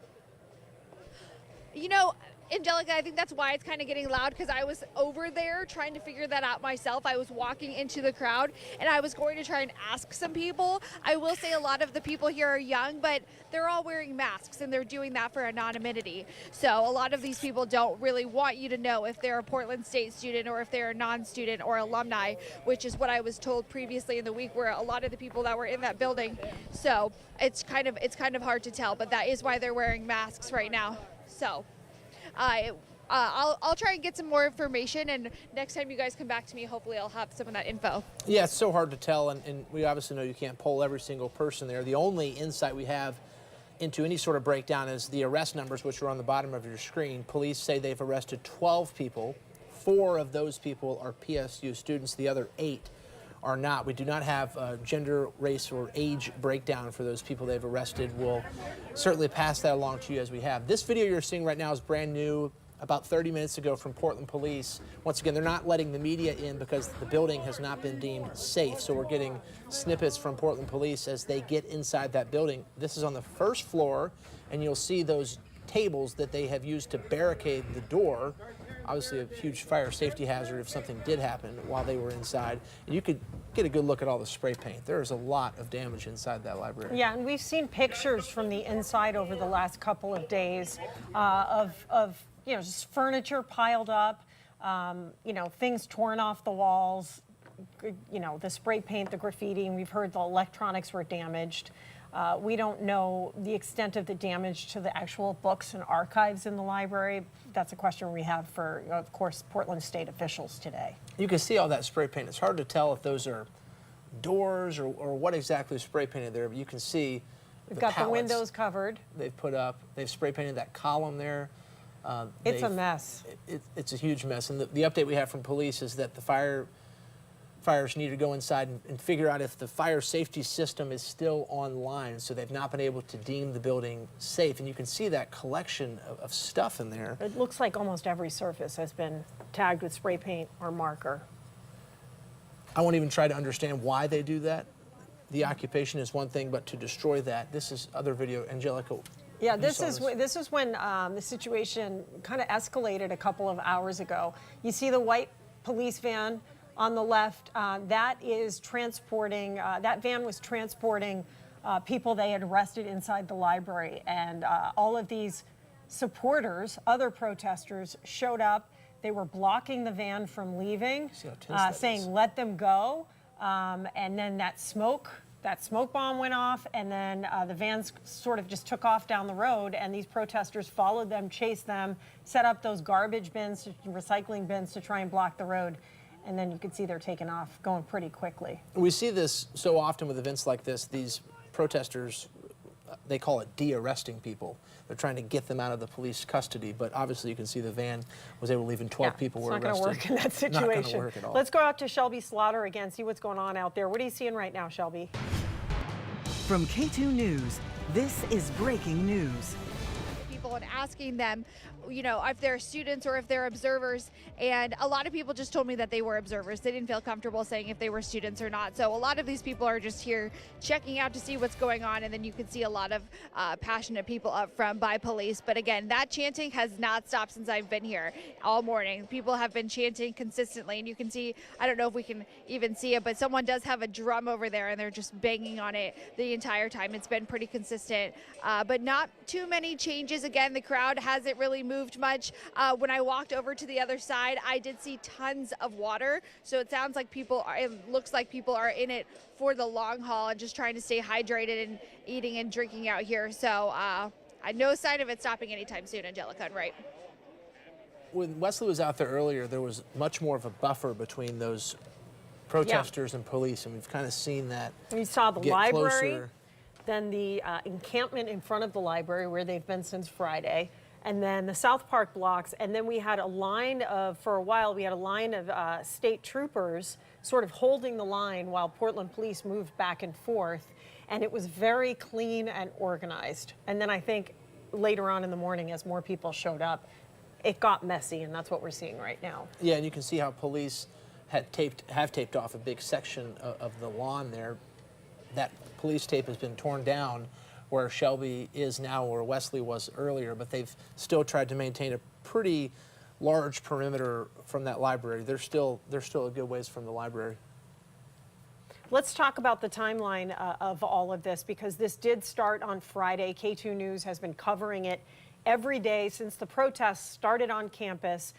You know, Angelica, I think that's why it's kind of getting loud, because I was over there trying to figure that out myself. I was walking into the crowd and I was going to try and ask some people. I will say a lot of the people here are young, but they're all wearing masks and they're doing that for anonymity. So a lot of these people don't really want you to know if they're a Portland State student or if they're a non-student or alumni, which is what I was told previously in the week where a lot of the people that were in that building. So it's kind of hard to tell, but that is why they're wearing masks right now. So I'll try and get some more information, and next time you guys come back to me, hopefully I'll have some of that info. Yeah, it's so hard to tell, and we obviously know you can't poll every single person there. The only insight we have into any sort of breakdown is the arrest numbers, which are on the bottom of your screen. Police say they've arrested 12 people, 4 of those people are PSU students. The other 8 are not. We do not have gender, race, or age breakdown for those people they've arrested. We'll certainly pass that along to you as we have. This video you're seeing right now is brand new, about 30 minutes ago from Portland Police. Once again, they're not letting the media in because the building has not been deemed safe. So we're getting snippets from Portland Police as they get inside that building. This is on the first floor, and you'll see those tables that they have used to barricade the door. Obviously a huge fire safety hazard if something did happen while they were inside. And you could get a good look at all the spray paint. There is a lot of damage inside that library. Yeah, and we've seen pictures from the inside over the last couple of days of just furniture piled up, things torn off the walls, the spray paint, the graffiti, and we've heard the electronics were damaged. We don't know the extent of the damage to the actual books and archives in the library. That's a question we have for, of course, Portland state officials today. You can see all that spray paint. It's hard to tell if those are doors or what exactly is spray painted there, but you can see we've got the windows covered. They've put up, they've spray painted that column there. It's a mess. It's a huge mess. And the update we have from police is that the firefighters need to go inside and figure out if the fire safety system is still online. So they've not been able to deem the building safe. And you can see that collection of stuff in there. It looks like almost every surface has been tagged with spray paint or marker. I won't even try to understand why they do that. The occupation is one thing, but to destroy that, this is other video. Angelica. Yeah, this is when the situation kind of escalated a couple of hours ago. You see the white police van on the left. That is transporting. That van was transporting people they had arrested inside the library, and all of these supporters, other protesters, showed up. They were blocking the van from leaving, saying "Let them go," and then that smoke bomb went off, and then the vans sort of just took off down the road, and these protesters followed them, chased them, set up those garbage bins, recycling bins to try and block the road. And then you can see they're taking off, going pretty quickly. We see this so often with events like this. These protesters, they call it de-arresting people. They're trying to get them out of the police custody, but obviously you can see the van was able to leave, and 12 people were arrested. It's not going to work in that situation. Not going to work at all. Let's go out to Shelby Slaughter again, see what's going on out there. What are you seeing right now, Shelby? From K2 News, this is breaking news. People and asking them, if they're students or if they're observers, and a lot of people just told me that they were observers. They didn't feel comfortable saying if they were students or not. So a lot of these people are just here checking out to see what's going on, and then you can see a lot of passionate people up front by police. But again, that chanting has not stopped since I've been here all morning. People have been chanting consistently, and you can see, I don't know if we can even see it, but someone does have a drum over there, and they're just banging on it the entire time. It's been pretty consistent, but not too many changes. Again, the crowd hasn't really moved much. When I walked over to the other side, I did see tons of water. So it sounds like it looks like people are in it for the long haul and just trying to stay hydrated and eating and drinking out here. So no sign of it stopping anytime soon, Angelica, right? When Wesley was out there earlier, there was much more of a buffer between those protesters and police, and we've kind of seen that. We saw the library, closer. Then the encampment in front of the library where they've been since Friday, and then the South Park blocks, and then we had a line of, for a while, we had a line of state troopers sort of holding the line while Portland police moved back and forth, and it was very clean and organized. And then I think later on in the morning, as more people showed up, it got messy, and that's what we're seeing right now. Yeah, and you can see how police have taped off a big section of the lawn there. That police tape has been torn down where Shelby is now, where Wesley was earlier, but they've still tried to maintain a pretty large perimeter from that library. They're still a good ways from the library. Let's talk about the timeline of all of this, because this did start on Friday. K2 News has been covering it every day since the protests started on campus.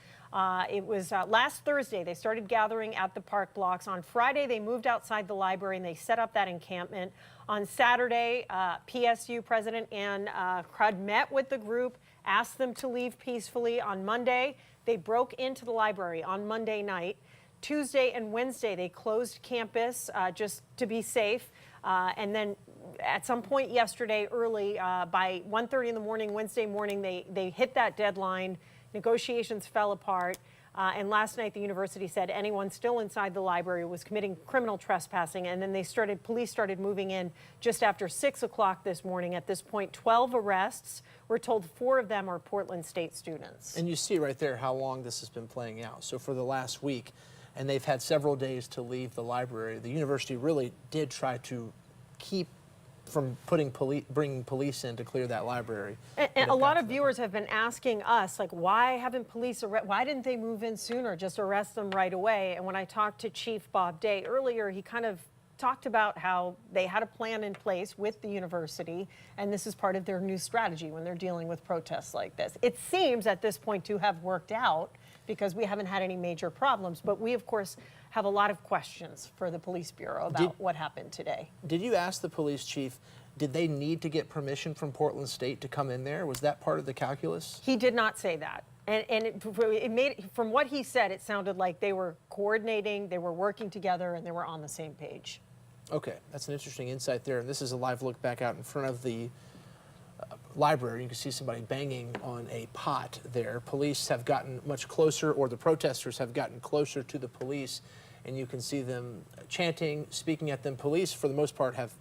It was last Thursday they started gathering at the park blocks. On Friday they moved outside the library and they set up that encampment. On Saturday, PSU President Ann Crud met with the group, asked them to leave peacefully. On Monday, they broke into the library on Monday night. Tuesday and Wednesday, they closed campus just to be safe. And then at some point yesterday early, by 1:30 in the morning, Wednesday morning, they hit that deadline. Negotiations fell apart. And last night, the university said anyone still inside the library was committing criminal trespassing. And then police started moving in just after 6 o'clock this morning. At this point, 12 arrests. We're told 4 of them are Portland State students. And you see right there how long this has been playing out. So for the last week, and they've had several days to leave the library, the university really did try to keep from bringing police in to clear that library. And a lot of viewers have been asking us, like, why didn't they move in sooner? Just arrest them right away. And when I talked to Chief Bob Day earlier, he kind of talked about how they had a plan in place with the university, and this is part of their new strategy when they're dealing with protests like this. It seems at this point to have worked out because we haven't had any major problems, but we, of course, have a lot of questions for the Police Bureau about what happened today. Did you ask the police chief, did they need to get permission from Portland State to come in there? Was that part of the calculus? He did not say that. And it made, from what he said, it sounded like they were coordinating, they were working together, and they were on the same page. Okay, that's an interesting insight there. And this is a live look back out in front of the library. You can see somebody banging on a pot there. Police have gotten much closer, or the protesters have gotten closer to the police, and you can see them chanting, speaking at them. Police, for the most part, have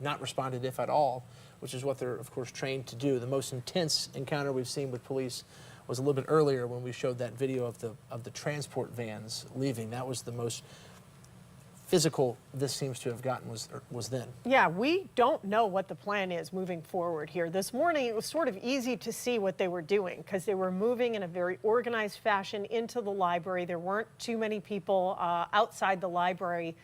not responded, if at all, which is what they're, of course, trained to do. The most intense encounter we've seen with police was a little bit earlier when we showed that video of the transport vans leaving. That was the most physical this seems to have gotten was then. Yeah, we don't know what the plan is moving forward here. This morning, it was sort of easy to see what they were doing because they were moving in a very organized fashion into the library. There weren't too many people outside the library,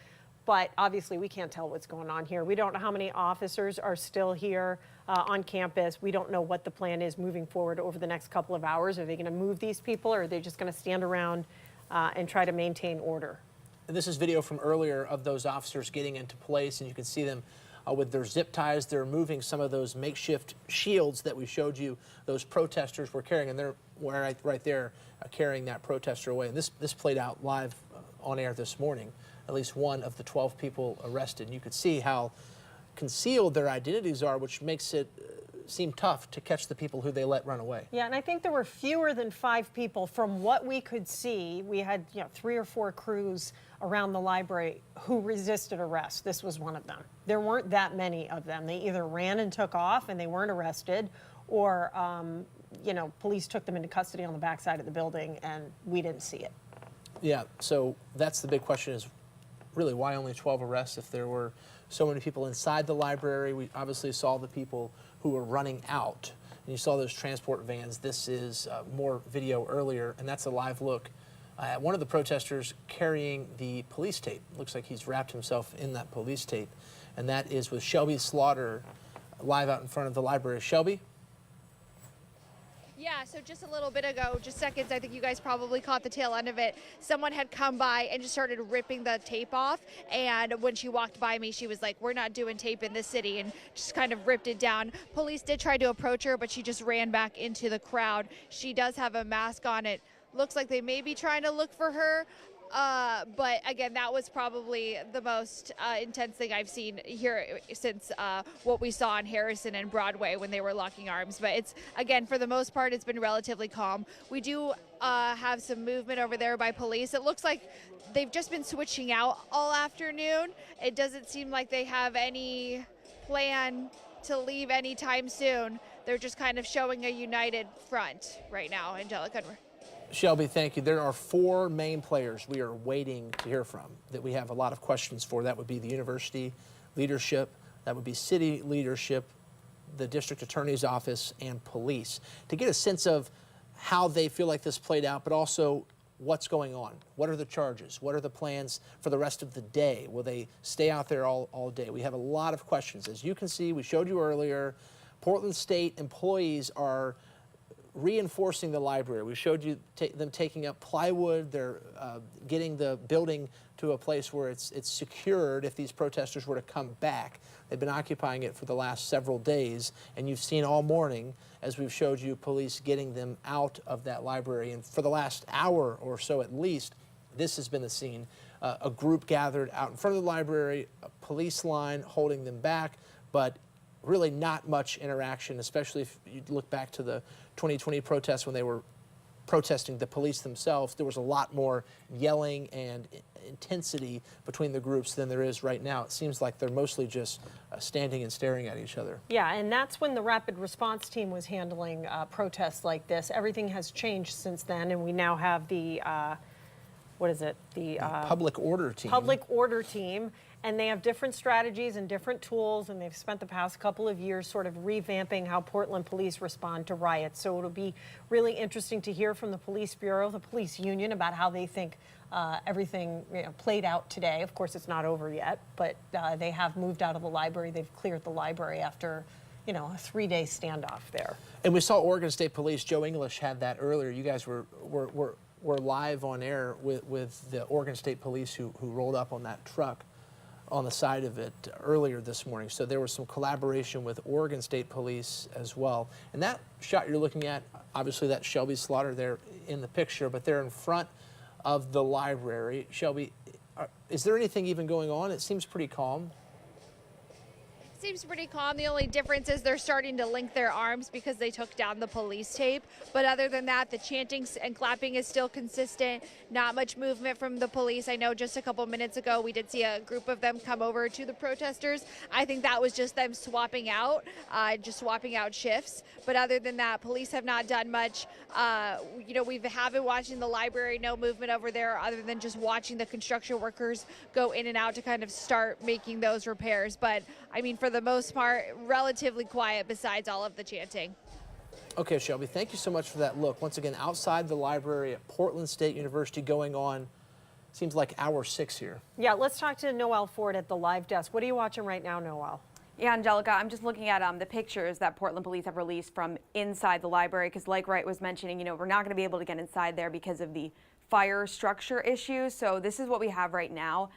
but obviously we can't tell what's going on here. We don't know how many officers are still here on campus. We don't know what the plan is moving forward over the next couple of hours. Are they going to move these people, or are they just going to stand around and try to maintain order? And this is video from earlier of those officers getting into place, and you can see them with their zip ties. They're moving some of those makeshift shields that we showed you those protesters were carrying, and they're right there carrying that protester away. And this played out live on air this morning. At least one of the 12 people arrested. And you could see how concealed their identities are, which makes it seem tough to catch the people who they let run away. Yeah, and I think there were fewer than 5 people from what we could see. We had 3 or 4 crews around the library who resisted arrest. This was one of them. There weren't that many of them. They either ran and took off and they weren't arrested, or police took them into custody on the backside of the building and we didn't see it. Yeah, so that's the big question, is really why only 12 arrests if there were so many people inside the library? We obviously saw the people who were running out, and you saw those transport vans. This is more video earlier, and that's a live look at one of the protesters carrying the police tape. Looks like he's wrapped himself in that police tape, and that is with Shelby Slaughter live out in front of the library. Shelby? Yeah, so just a little bit ago, just seconds, I think you guys probably caught the tail end of it. Someone had come by and just started ripping the tape off. And when she walked by me, she was like, "We're not doing tape in this city," and just kind of ripped it down. Police did try to approach her, but she just ran back into the crowd. She does have a mask on. It looks like they may be trying to look for her. But again, that was probably the most intense thing I've seen here since what we saw on Harrison and Broadway when they were locking arms. But it's, again, for the most part, it's been relatively calm. We do have some movement over there by police. It looks like they've just been switching out all afternoon. It doesn't seem like they have any plan to leave anytime soon. They're just kind of showing a united front right now. Angelica. Shelby, thank you. There are 4 main players we are waiting to hear from that we have a lot of questions for. That would be the university leadership, that would be city leadership, the district attorney's office, and police, to get a sense of how they feel like this played out, but also what's going on. What are the charges? What are the plans for the rest of the day? Will they stay out there all day? We have a lot of questions. As you can see, we showed you earlier, Portland State employees are reinforcing the library. We showed you them taking up plywood. They're getting the building to a place where it's secured if these protesters were to come back. They've been occupying it for the last several days, and you've seen all morning, as we've showed you, police getting them out of that library. And for the last hour or so at least, this has been the scene. A group gathered out in front of the library, a police line holding them back, but really not much interaction, especially if you look back to the 2020 protests when they were protesting the police themselves, there was a lot more yelling and intensity between the groups than there is right now. It seems like they're mostly just standing and staring at each other. Yeah, and that's when the rapid response team was handling protests like this. Everything has changed since then, and we now have the, what is it? The public order team. Public order team, and they have different strategies and different tools, and they've spent the past couple of years sort of revamping how Portland police respond to riots. So it'll be really interesting to hear from the police bureau, the police union, about how they think everything played out today. Of course, it's not over yet, but they have moved out of the library. They've cleared the library after, a 3-day standoff there. And we saw Oregon State Police. Joe English had that earlier. You guys were live on air with the Oregon State Police who rolled up on that truck on the side of it earlier this morning. So there was some collaboration with Oregon State Police as well. And that shot you're looking at, obviously that's Shelby Slaughter there in the picture, but they're in front of the library. Shelby, is there anything even going on? It seems pretty calm. Seems pretty calm. The only difference is they're starting to link their arms because they took down the police tape. But other than that, the chanting and clapping is still consistent. Not much movement from the police. I know just a couple minutes ago we did see a group of them come over to the protesters. I think that was just them swapping out shifts. But other than that, police have not done much. We have been watching the library, no movement over there other than just watching the construction workers go in and out to kind of start making those repairs. But I mean, for the most part, relatively quiet besides all of the chanting. Okay, Shelby, thank you so much for that look. Once again, outside the library at Portland State University, going on, seems like hour 6 here. Yeah, let's talk to Noelle Ford at the live desk. What are you watching right now, Noelle? Yeah, Angelica, I'm just looking at the pictures that Portland police have released from inside the library, because like Wright was mentioning, we're not going to be able to get inside there because of the fire structure issues. So this is what we have right now.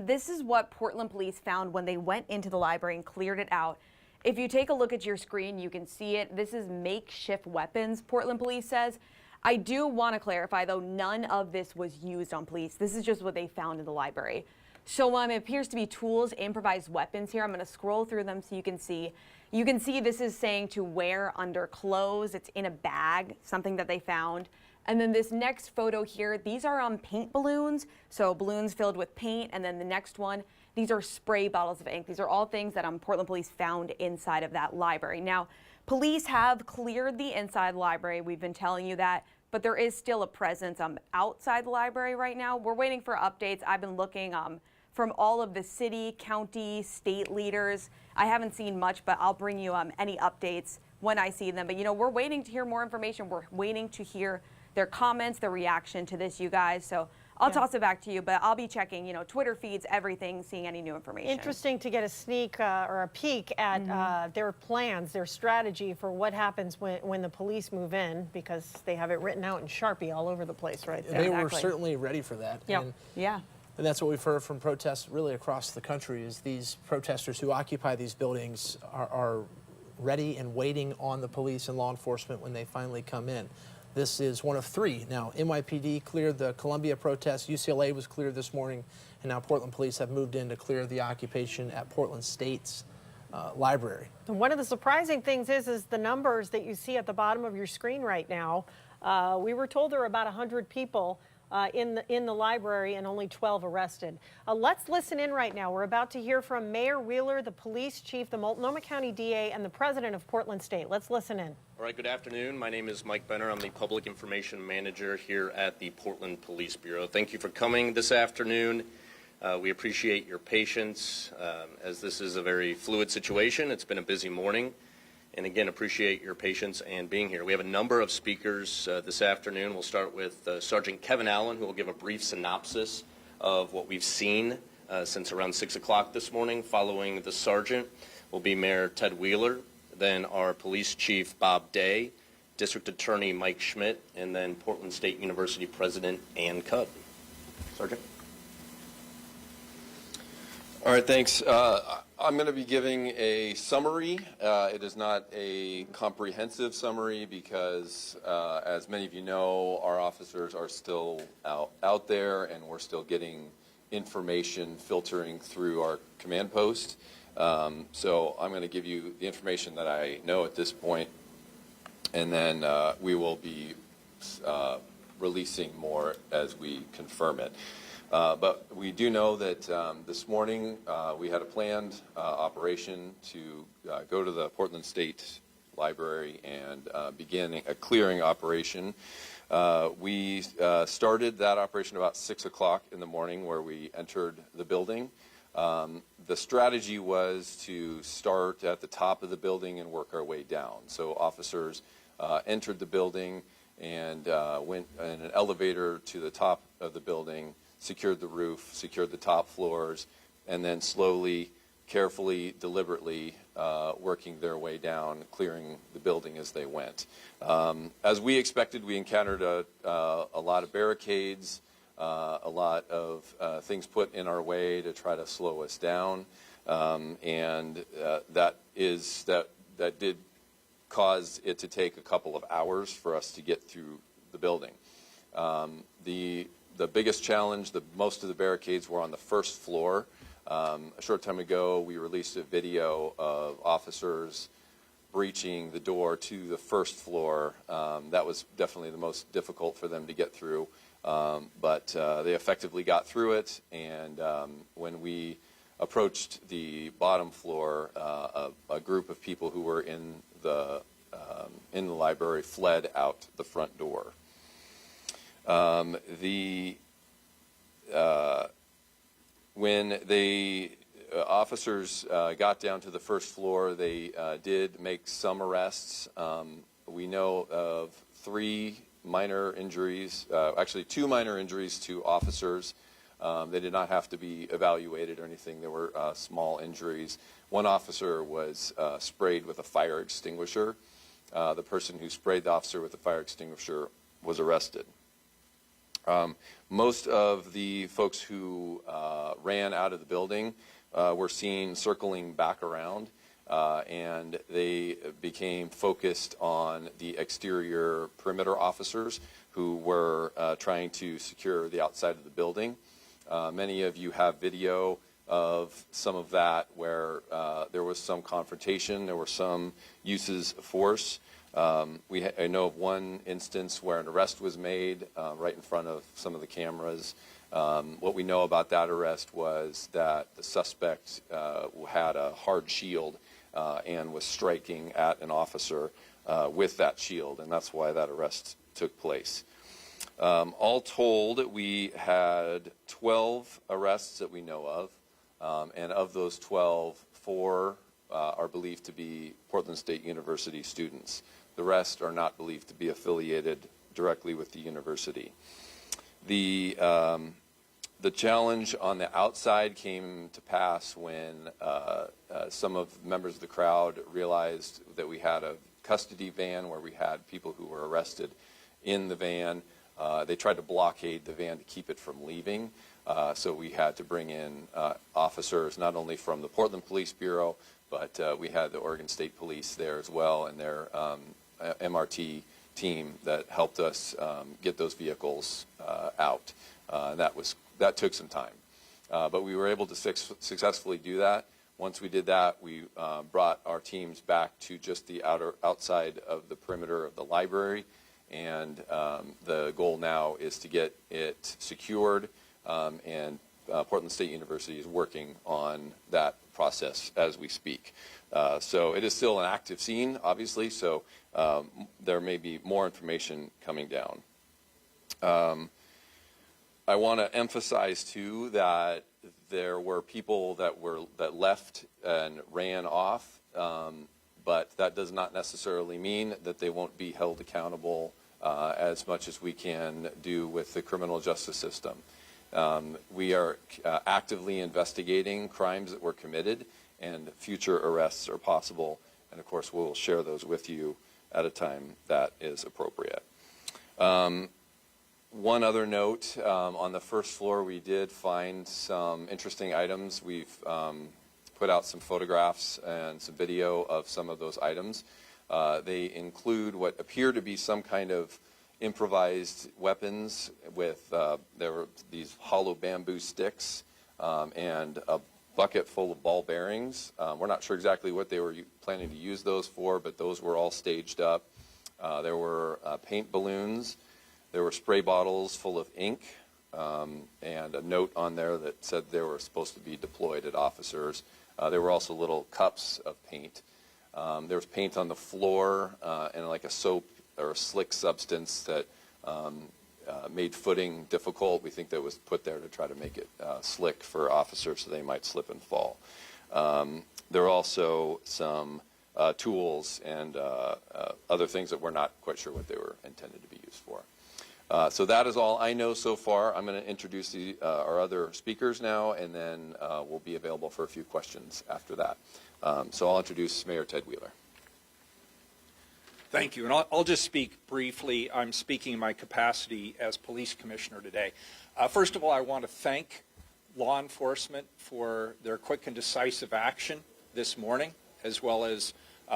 This is what Portland police found when they went into the library and cleared it out. If you take a look at your screen, you can see it. This is makeshift weapons, Portland police says. I do want to clarify, though, none of this was used on police. This is just what they found in the library. So it appears to be tools, improvised weapons here. I'm going to scroll through them so you can see. You can see this is saying to wear under clothes. It's in a bag, something that they found. And then this next photo here, these are paint balloons, so balloons filled with paint. And then the next one, these are spray bottles of ink. These are all things that Portland police found inside of that library. Now, police have cleared the inside library. We've been telling you that, but there is still a presence outside the library right now. We're waiting for updates. I've been looking from all of the city, county, state leaders. I haven't seen much, but I'll bring you any updates when I see them. But, we're waiting to hear more information. We're waiting to hear their comments, their reaction to this, you guys. So I'll toss it back to you, but I'll be checking, Twitter feeds, everything, seeing any new information. Interesting to get a sneak or a peek at their plans, their strategy for what happens when the police move in, because they have it written out in Sharpie all over the place right there. They were certainly ready for that. Yep. And that's what we've heard from protests really across the country, is these protesters who occupy these buildings are ready and waiting on the police and law enforcement when they finally come in. This is one of 3. Now, NYPD cleared the Columbia protest, UCLA was cleared this morning, and now Portland police have moved in to clear the occupation at Portland State's library. And one of the surprising things is the numbers that you see at the bottom of your screen right now. We were told there are about 100 people in the library and only 12 arrested. Let's listen in right now. We're about to hear from Mayor Wheeler, the police chief, the Multnomah County DA, and the president of Portland State. Let's listen in. All right, good afternoon. My name is Mike Benner. I'm the Public Information Manager here at the Portland Police Bureau. Thank you for coming this afternoon. We appreciate your patience as this is a very fluid situation. It's been a busy morning. And again, appreciate your patience and being here. We have a number of speakers this afternoon. We'll start with Sergeant Kevin Allen, who will give a brief synopsis of what we've seen since around 6 o'clock this morning. Following the sergeant will be Mayor Ted Wheeler, then our Police Chief Bob Day, District Attorney Mike Schmidt, and then Portland State University President Ann Cudd. Sergeant. All right, thanks. I'm going to be giving a summary. It is not a comprehensive summary because, as many of you know, our officers are still out there and we're still getting information filtering through our command post. So I'm going to give you the information that I know at this point, and then we will be releasing more as we confirm it. But we do know that this morning we had a planned operation to go to the Portland State Library and begin a clearing operation. We started that operation about 6 o'clock in the morning, where we entered the building. The strategy was to start at the top of the building and work our way down. So officers entered the building and went in an elevator to the top of the building, secured the roof, secured the top floors, and then slowly, carefully, deliberately working their way down, clearing the building as they went. As we expected, we encountered a lot of barricades, a lot of things put in our way to try to slow us down, and that did cause it to take a couple of hours for us to get through the building. The biggest challenge, most of the barricades were on the first floor. A short time ago, we released a video of officers breaching the door to the first floor. That was definitely the most difficult for them to get through, but they effectively got through it, and when we approached the bottom floor, a group of people who were in the library fled out the front door. When the officers got down to the first floor, they did make some arrests. We know of 3 minor injuries, actually 2 minor injuries to officers. They did not have to be evaluated or anything. There were small injuries. One officer was sprayed with a fire extinguisher. The person who sprayed the officer with the fire extinguisher was arrested. Most of the folks who ran out of the building were seen circling back around, and they became focused on the exterior perimeter officers who were trying to secure the outside of the building. Many of you have video of some of that where there was some confrontation, there were some uses of force. I know of one instance where an arrest was made right in front of some of the cameras. What we know about that arrest was that the suspect had a hard shield and was striking at an officer with that shield, and that's why that arrest took place. All told, we had 12 arrests that we know of, and of those 12, 4 are believed to be Portland State University students. The rest are not believed to be affiliated directly with the university. The challenge on the outside came to pass when some of the members of the crowd realized that we had a custody van where we had people who were arrested in the van. They tried to blockade the van to keep it from leaving, so we had to bring in officers not only from the Portland Police Bureau, but we had the Oregon State Police there as well, and their MRT team that helped us get those vehicles out. That took some time, but we were able to successfully do that. Once we did that, we brought our teams back to just the outside of the perimeter of the library, and the goal now is to get it secured, and Portland State University is working on that process as we speak. So it is still an active scene, obviously, so there may be more information coming down. I want to emphasize, too, that there were people that left and ran off, but that does not necessarily mean that they won't be held accountable as much as we can do with the criminal justice system. We are actively investigating crimes that were committed, and future arrests are possible, and of course we'll share those with you at a time that is appropriate. One other note, on the first floor we did find some interesting items. We've put out some photographs and some video of some of those items. They include what appear to be some kind of improvised weapons with, there were these hollow bamboo sticks and a bucket full of ball bearings. We're not sure exactly what they were planning to use those for, but those were all staged up. There were paint balloons There were spray bottles full of ink and a note on there that said they were supposed to be deployed at officers. There were also little cups of paint. There was paint on the floor and like a soap or a slick substance that made footing difficult. We think that was put there to try to make it slick for officers so they might slip and fall. There were also some tools and other things that we're not quite sure what they were intended to be used for. So that is all I know so far. I'm going to introduce our other speakers now, and then we'll be available for a few questions after that. So I'll introduce Mayor Ted Wheeler. Thank you. And I'll just speak briefly. I'm speaking in my capacity as police commissioner today. First of all, I want to thank law enforcement for their quick and decisive action this morning, as well as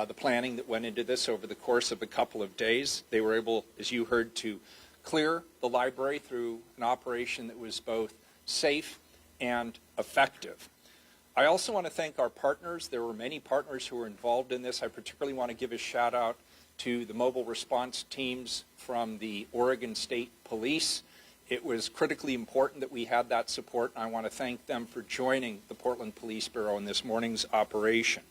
the planning that went into this over the course of a couple of days. They were able, as you heard, to clear the library through an operation that was both safe and effective. I also want to thank our partners. There were many partners who were involved in this. I particularly want to give a shout out to the mobile response teams from the Oregon State Police. It was critically important that we had that support, and I want to thank them for joining the Portland Police Bureau in this morning's operation.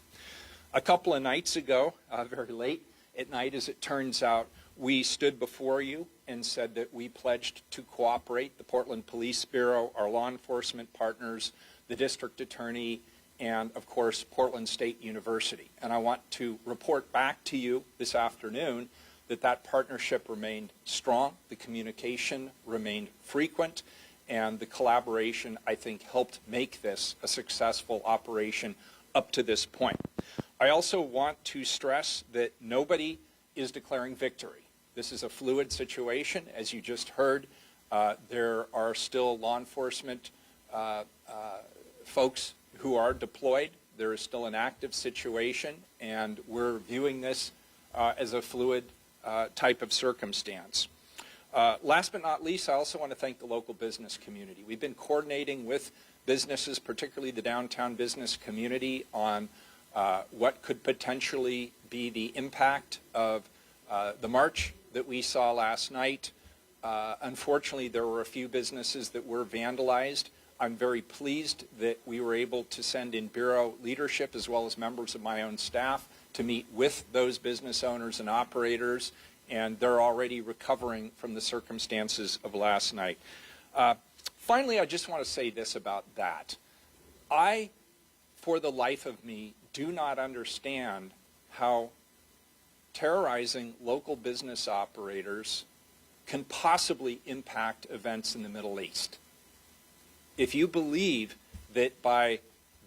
A couple of nights ago, very late at night as it turns out, we stood before you and said that we pledged to cooperate, the Portland Police Bureau, our law enforcement partners, the district attorney, and of course Portland State University. And I want to report back to you this afternoon that that partnership remained strong, the communication remained frequent, and the collaboration, I think, helped make this a successful operation up to this point. I also want to stress that nobody is declaring victory. This is a fluid situation. As you just heard, there are still law enforcement folks who are deployed. There is still an active situation, and we're viewing this as a fluid type of circumstance. Last but not least, I also want to thank the local business community. We've been coordinating with businesses, particularly the downtown business community, on what could potentially be the impact of the march that we saw last night. Unfortunately, there were a few businesses that were vandalized. I'm very pleased that we were able to send in Bureau leadership as well as members of my own staff to meet with those business owners and operators, and they're already recovering from the circumstances of last night. Finally, I just want to say this about that. I, for the life of me, do not understand how terrorizing local business operators can possibly impact events in the Middle East. If you believe that by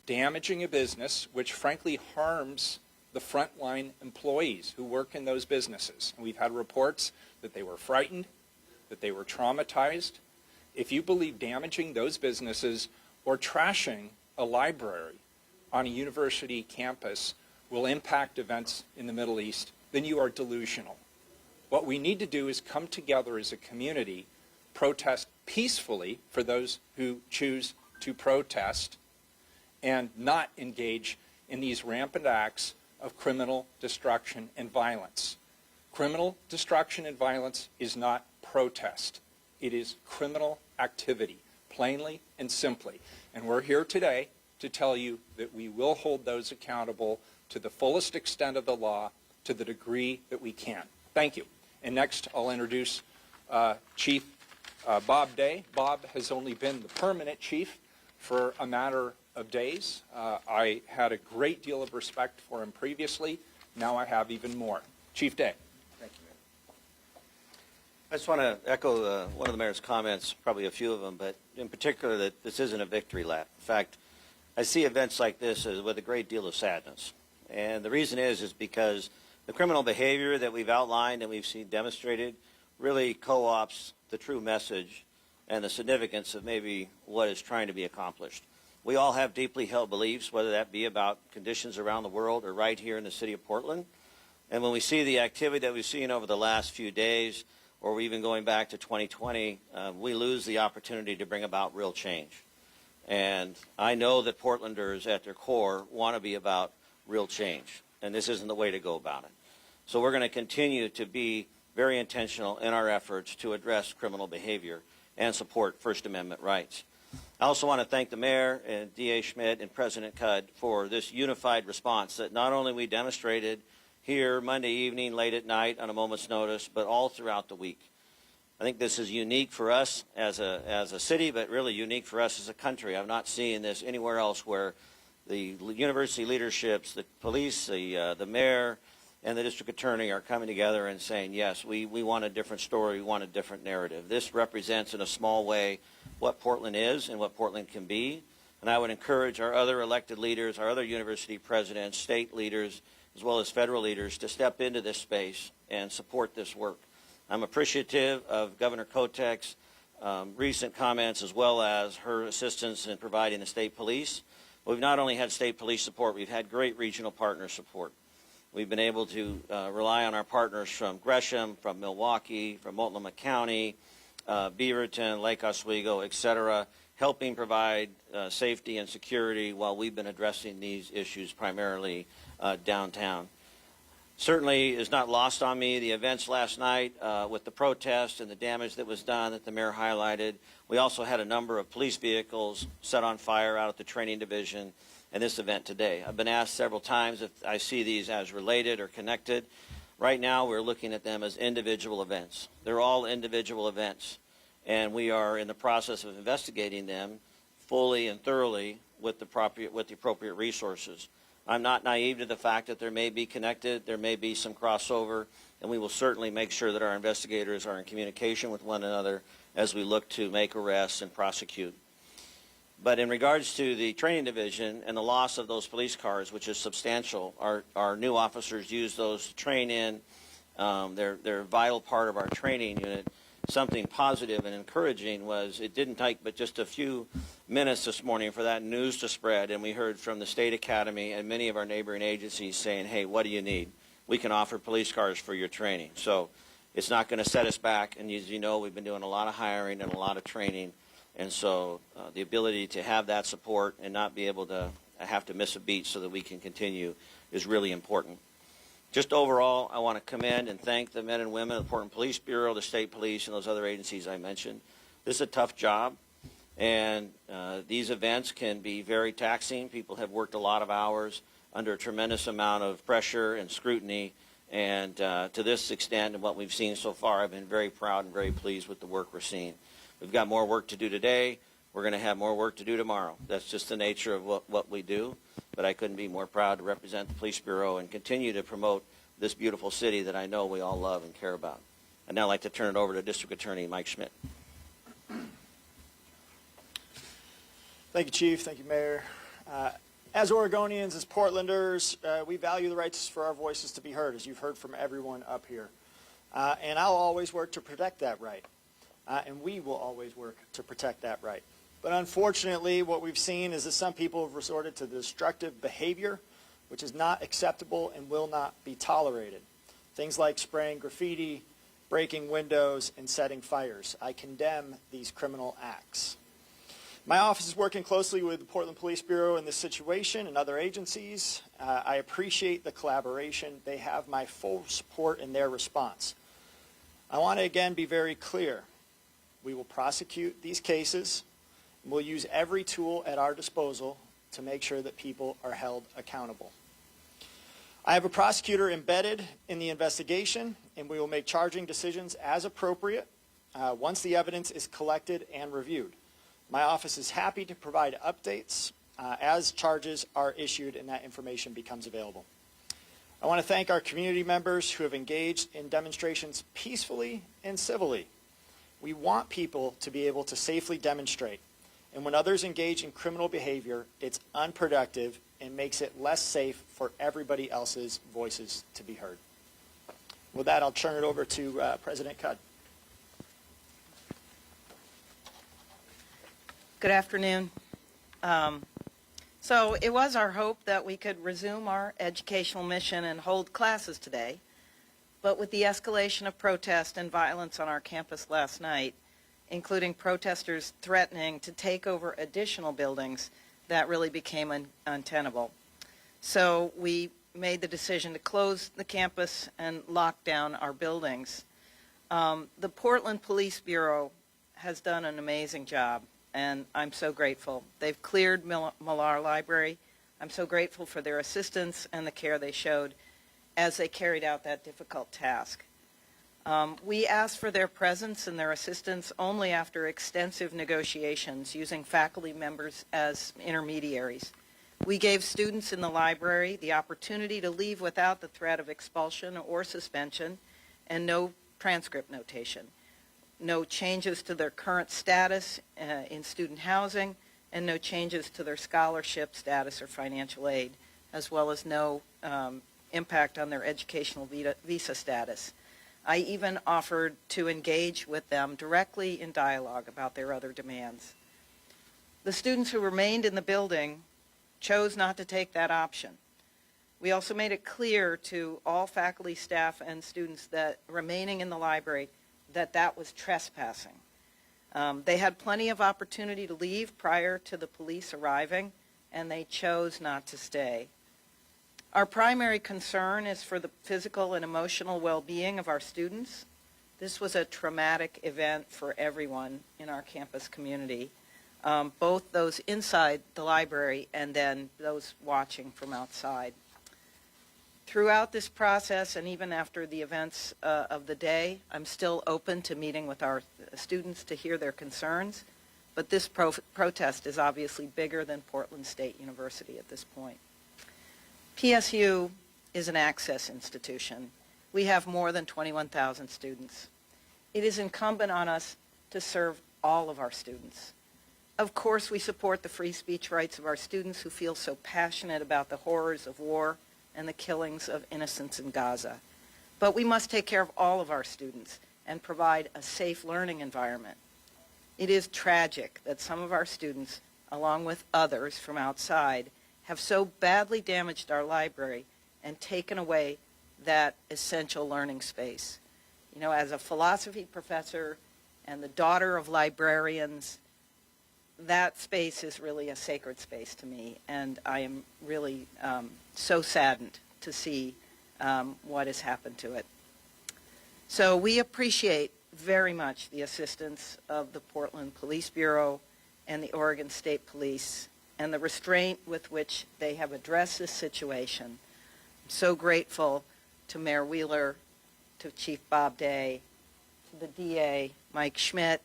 damaging a business, which frankly harms the frontline employees who work in those businesses, and we've had reports that they were frightened, that they were traumatized, if you believe damaging those businesses or trashing a library on a university campus will impact events in the Middle East, then you are delusional. What we need to do is come together as a community, protest peacefully for those who choose to protest, and not engage in these rampant acts of criminal destruction and violence. Criminal destruction and violence is not protest. It is criminal activity, plainly and simply. And we're here today to tell you that we will hold those accountable to the fullest extent of the law, to the degree that we can. Thank you. And next, I'll introduce Chief Bob Day. Bob has only been the permanent chief for a matter of days. I had a great deal of respect for him previously. Now I have even more. Chief Day. Thank you, Mayor. I just want to echo one of the mayor's comments, probably a few of them, but in particular that this isn't a victory lap. In fact, I see events like this as with a great deal of sadness. And the reason is because the criminal behavior that we've outlined and we've seen demonstrated really co-opts the true message and the significance of maybe what is trying to be accomplished. We all have deeply held beliefs, whether that be about conditions around the world or right here in the city of Portland. And when we see the activity that we've seen over the last few days, or even going back to 2020, we lose the opportunity to bring about real change. And I know that Portlanders at their core want to be about real change, and this isn't the way to go about it. So we're going to continue to be very intentional in our efforts to address criminal behavior and support First Amendment rights. I also want to thank the Mayor and DA Schmidt and President Cudd for this unified response that not only we demonstrated here Monday evening, late at night, on a moment's notice, but all throughout the week. I think this is unique for us as a city, but really unique for us as a country. I've not seen this anywhere else where the university leaderships, the police, the mayor, and the district attorney are coming together and saying, yes, we want a different story, we want a different narrative. This represents in a small way what Portland is and what Portland can be. And I would encourage our other elected leaders, our other university presidents, state leaders, as well as federal leaders to step into this space and support this work. I'm appreciative of Governor Kotek's recent comments as well as her assistance in providing the state police. We've not only had state police support, we've had great regional partner support. We've been able to rely on our partners from Gresham, from Milwaukee, from Multnomah County, Beaverton, Lake Oswego, et cetera, helping provide safety and security while we've been addressing these issues primarily downtown. Certainly is not lost on me the events last night with the protest and the damage that was done that the mayor highlighted. We also had a number of police vehicles set on fire out at the training division and this event today. I've been asked several times if I see these as related or connected. Right now we're looking at them as individual events. They're all individual events, and we are in the process of investigating them fully and thoroughly with the appropriate resources. I'm not naive to the fact that there may be connected, there may be some crossover, and we will certainly make sure that our investigators are in communication with one another as we look to make arrests and prosecute. But in regards to the training division and the loss of those police cars, which is substantial, our new officers use those to train in. They're a vital part of our training unit. Something positive and encouraging was it didn't take but just a few minutes this morning for that news to spread, and we heard from the State Academy and many of our neighboring agencies saying, hey, what do you need? We can offer police cars for your training. So it's not going to set us back, and as you know, we've been doing a lot of hiring and a lot of training. And so the ability to have that support and not be able to have to miss a beat so that we can continue is really important. Just overall, I want to commend and thank the men and women of the Portland Police Bureau, the state police, and those other agencies I mentioned. This is a tough job, and these events can be very taxing. People have worked a lot of hours under a tremendous amount of pressure and scrutiny, and to this extent and what we've seen so far, I've been very proud and very pleased with the work we're seeing. We've got more work to do today. We're going to have more work to do tomorrow. That's just the nature of what we do. But I couldn't be more proud to represent the Police Bureau and continue to promote this beautiful city that I know we all love and care about. I'd now like to turn it over to District Attorney Mike Schmidt. Thank you, Chief. Thank you, Mayor. As Oregonians, as Portlanders, we value the rights for our voices to be heard, as you've heard from everyone up here. And I'll always work to protect that right. And we will always work to protect that right. But unfortunately, what we've seen is that some people have resorted to destructive behavior, which is not acceptable and will not be tolerated. Things like spraying graffiti, breaking windows, and setting fires. I condemn these criminal acts. My office is working closely with the Portland Police Bureau in this situation and other agencies. I appreciate the collaboration. They have my full support in their response. I want to again be very clear. We will prosecute these cases, and we'll use every tool at our disposal to make sure that people are held accountable. I have a prosecutor embedded in the investigation, and we will make charging decisions as appropriate once the evidence is collected and reviewed. My office is happy to provide updates as charges are issued and that information becomes available. I want to thank our community members who have engaged in demonstrations peacefully and civilly. We want people to be able to safely demonstrate, and when others engage in criminal behavior, it's unproductive and makes it less safe for everybody else's voices to be heard. With that, I'll turn it over to President Cudd. Good afternoon. So it was our hope that we could resume our educational mission and hold classes today. But with the escalation of protest and violence on our campus last night, including protesters threatening to take over additional buildings, that really became untenable. So we made the decision to close the campus and lock down our buildings. The Portland Police Bureau has done an amazing job, and I'm so grateful. They've cleared Millar Library. I'm so grateful for their assistance and the care they showed as they carried out that difficult task. We asked for their presence and their assistance only after extensive negotiations using faculty members as intermediaries. We gave students in the library the opportunity to leave without the threat of expulsion or suspension and no transcript notation, no changes to their current status in student housing, and no changes to their scholarship status or financial aid, as well as no impact on their educational visa status. I even offered to engage with them directly in dialogue about their other demands. The students who remained in the building chose not to take that option. We also made it clear to all faculty, staff, and students that remaining in the library that was trespassing. They had plenty of opportunity to leave prior to the police arriving, and they chose not to stay. Our primary concern is for the physical and emotional well-being of our students. This was a traumatic event for everyone in our campus community, both those inside the library and then those watching from outside. Throughout this process, and even after the events of the day, I'm still open to meeting with our students to hear their concerns, but this protest is obviously bigger than Portland State University at this point. PSU is an access institution. We have more than 21,000 students. It is incumbent on us to serve all of our students. Of course, we support the free speech rights of our students who feel so passionate about the horrors of war and the killings of innocents in Gaza. But we must take care of all of our students and provide a safe learning environment. It is tragic that some of our students, along with others from outside, have so badly damaged our library and taken away that essential learning space. You know, as a philosophy professor and the daughter of librarians, that space is really a sacred space to me, and I am really so saddened to see what has happened to it. So we appreciate very much the assistance of the Portland Police Bureau and the Oregon State Police and the restraint with which they have addressed this situation. I'm so grateful to Mayor Wheeler, to Chief Bob Day, to the DA, Mike Schmidt.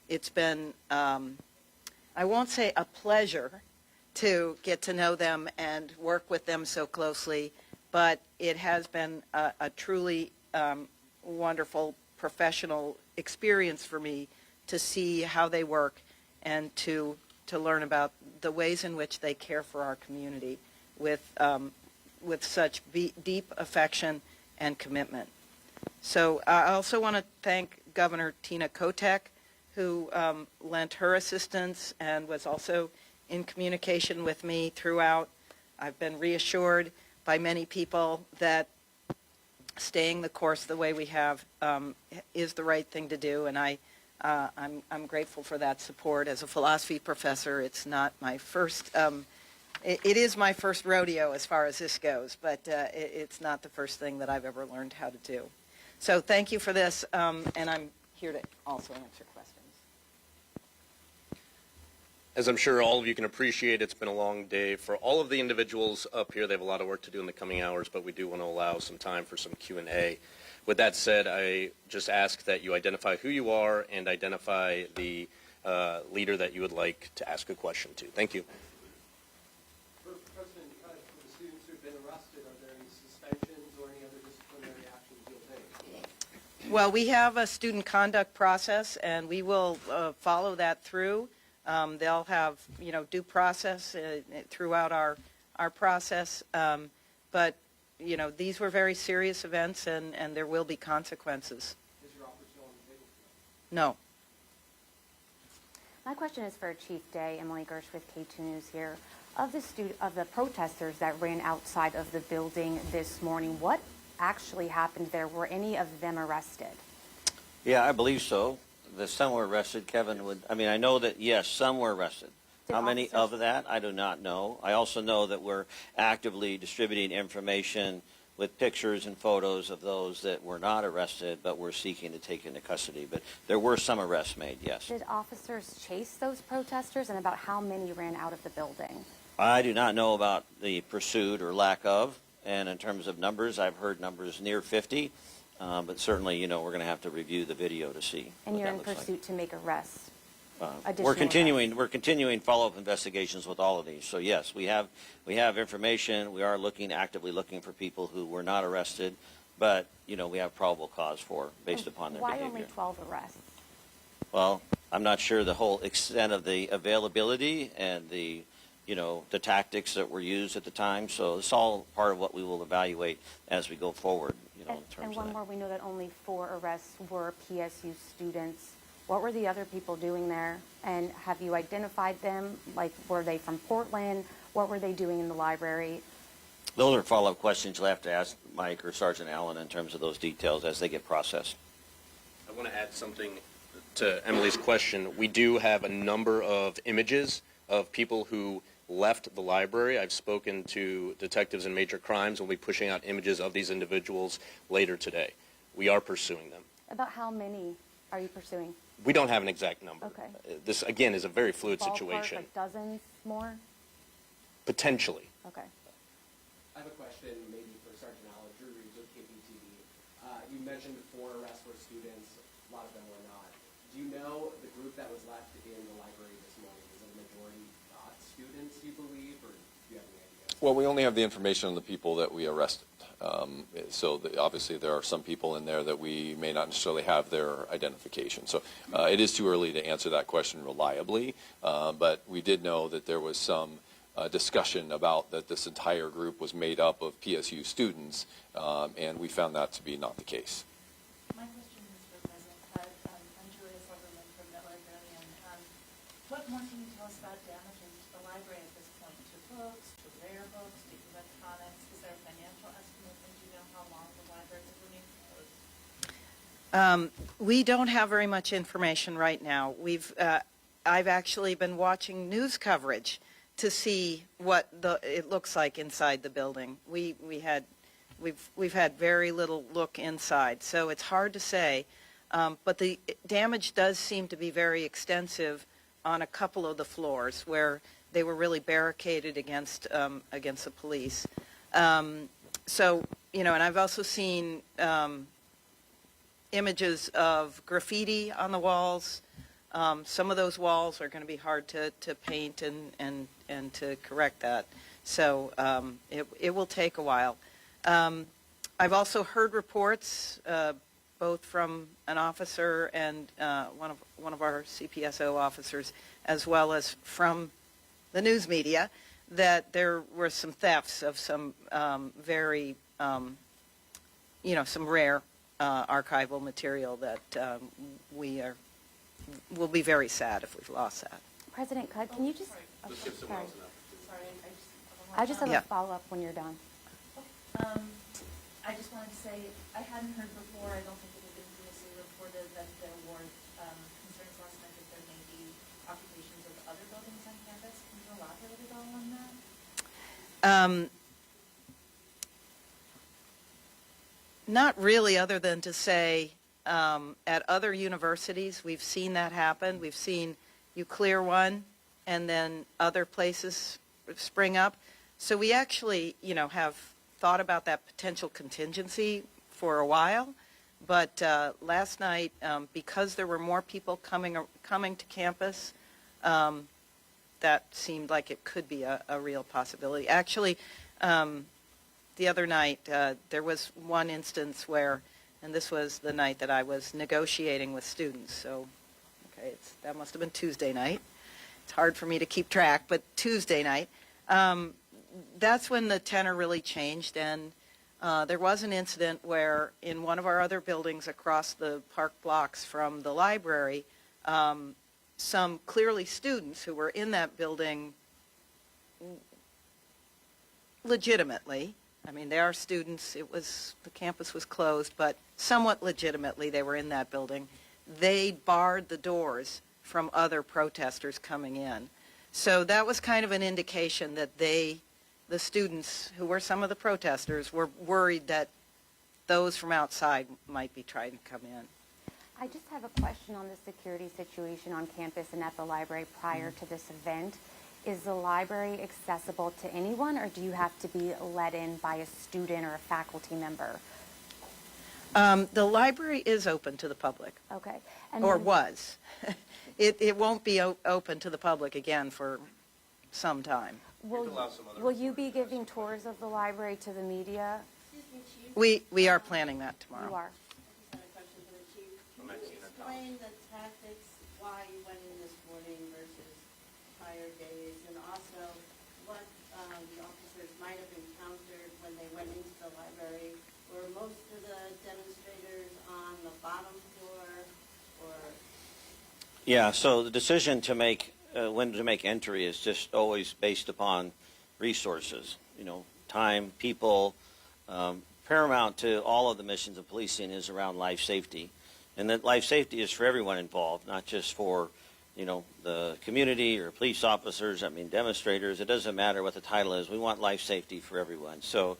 It's been, I won't say a pleasure to get to know them and work with them so closely, but it has been a truly wonderful professional experience for me to see how they work and to learn about the ways in which they care for our community with such deep affection and commitment. So I also want to thank Governor Tina Kotek, who lent her assistance and was also in communication with me throughout. I've been reassured by many people that staying the course the way we have is the right thing to do, and I'm grateful for that support. As a philosophy professor, it's not my first, it is my first rodeo as far as this goes, but it's not the first thing that I've ever learned how to do. So thank you for this, and I'm here to also answer questions. As I'm sure all of you can appreciate, it's been a long day for all of the individuals up here. They have a lot of work to do in the coming hours, but we do want to allow some time for some Q&A. With that said, I just ask that you identify who you are and identify the leader that you would like to ask a question to. Thank you. For President Katu, for the students who have been arrested, are there any suspensions or any other disciplinary actions you'll take? Well, we have a student conduct process, and we will follow that through. They'll have, due process throughout our process, but these were very serious events, and there will be consequences. Is your offer still on the table? No. My question is for Chief Day. Emily Gersh with K2 News here. Of the protesters that ran outside of the building this morning, what actually happened there? Were any of them arrested? Yeah, I believe so. Some were arrested. Kevin would, I know that, yes, some were arrested. How many of that, I do not know. I also know that we're actively distributing information with pictures and photos of those that were not arrested but were seeking to take into custody. But there were some arrests made, yes. Did officers chase those protesters, and about how many ran out of the building? I do not know about the pursuit or lack of, and in terms of numbers, I've heard numbers near 50, but certainly, we're going to have to review the video to see. And you're in pursuit to make arrests? We're continuing follow-up investigations with all of these. So yes, we have information. We are actively looking for people who were not arrested, but we have probable cause based upon their behavior. Why only 12 arrests? Well, I'm not sure the whole extent of the availability and the tactics that were used at the time. So it's all part of what we will evaluate as we go forward. And one more, we know that only 4 arrests were PSU students. What were the other people doing there? And have you identified them? Like, were they from Portland? What were they doing in the library? Those are follow-up questions you'll have to ask Mike or Sergeant Allen in terms of those details as they get processed. I want to add something to Emily's question. We do have a number of images of people who left the library. I've spoken to detectives in major crimes. We'll be pushing out images of these individuals later today. We are pursuing them. About how many are you pursuing? We don't have an exact number. Okay. This, again, is a very fluid Ballpark, situation. like dozens more? Potentially. Okay. I have a question maybe for Sergeant Allen, Drew Reeves with KPTV. You mentioned 4 arrests were students, a lot of them were not. Do you know the group that was left in the library this morning? Is it a majority not students, you believe, or do you have any idea? Well, we only have the information on the people that we arrested. Obviously there are some people in there that we may not necessarily have their identification. So it is too early to answer that question reliably, but we did know that there was some discussion about that this entire group was made up of PSU students, and we found that to be not the case. My question is for President Kut. I'm Julia Silverman from the Oregonian. What more can you tell us about damages to the library at this point? To books, to rare books, to electronics? Is there a financial estimate? And do you know how long the library will remain closed? We don't have very much information right now. I've actually been watching news coverage to see what it looks like inside the building. We've had very little look inside, so it's hard to say. But the damage does seem to be very extensive on a couple of the floors where they were really barricaded against the police. And I've also seen images of graffiti on the walls. Some of those walls are going to be hard to paint and to correct that. So it will take a while. I've also heard reports, both from an officer and one of our CPSO officers, as well as from the news media, that there were some thefts of some very, some rare archival material that we'll be very sad if we've lost that. President Kut, can you just... Let's give someone else an I just have a follow-up when you're done. I just wanted to say, I hadn't heard before, I don't think it had been previously reported that there were concerns last night that there may be occupations of other buildings on campus. Can you elaborate at all on that? Not really, other than to say at other universities we've seen that happen. We've seen you clear one and then other places spring up. So we actually, have thought about that potential contingency for a while. But last night, because there were more people coming to campus, that seemed like it could be a real possibility. Actually, the other night, there was one instance where, and this was the night that I was negotiating with students, so, okay, that must have been Tuesday night. It's hard for me to keep track, but Tuesday night. That's when the tenor really changed, and there was an incident where in one of our other buildings across the park blocks from the library, some clearly students who were in that building legitimately, I mean, they are students, the campus was closed, but somewhat legitimately they were in that building. They barred the doors from other protesters coming in. So that was kind of an indication that they the students who were some of the protesters were worried that those from outside might be trying to come in. I just have a question on the security situation on campus and at the library prior to this event. Is the library accessible to anyone, or do you have to be let in by a student or a faculty member? The library is open to the public. Okay. Or was. It won't be open to the public again for some time. Will you be giving tours of the library to the media? We are planning that tomorrow. You are. Explain the tactics, why you went in this morning versus prior days, and also what the officers might have encountered when they went into the library. Were most of the demonstrators on the bottom floor, or? Yeah, so the decision to make when to make entry is just always based upon resources, time, people. Paramount to all of the missions of policing is around life safety. And that life safety is for everyone involved, not just for, the community or police officers, demonstrators. It doesn't matter what the title is. We want life safety for everyone. So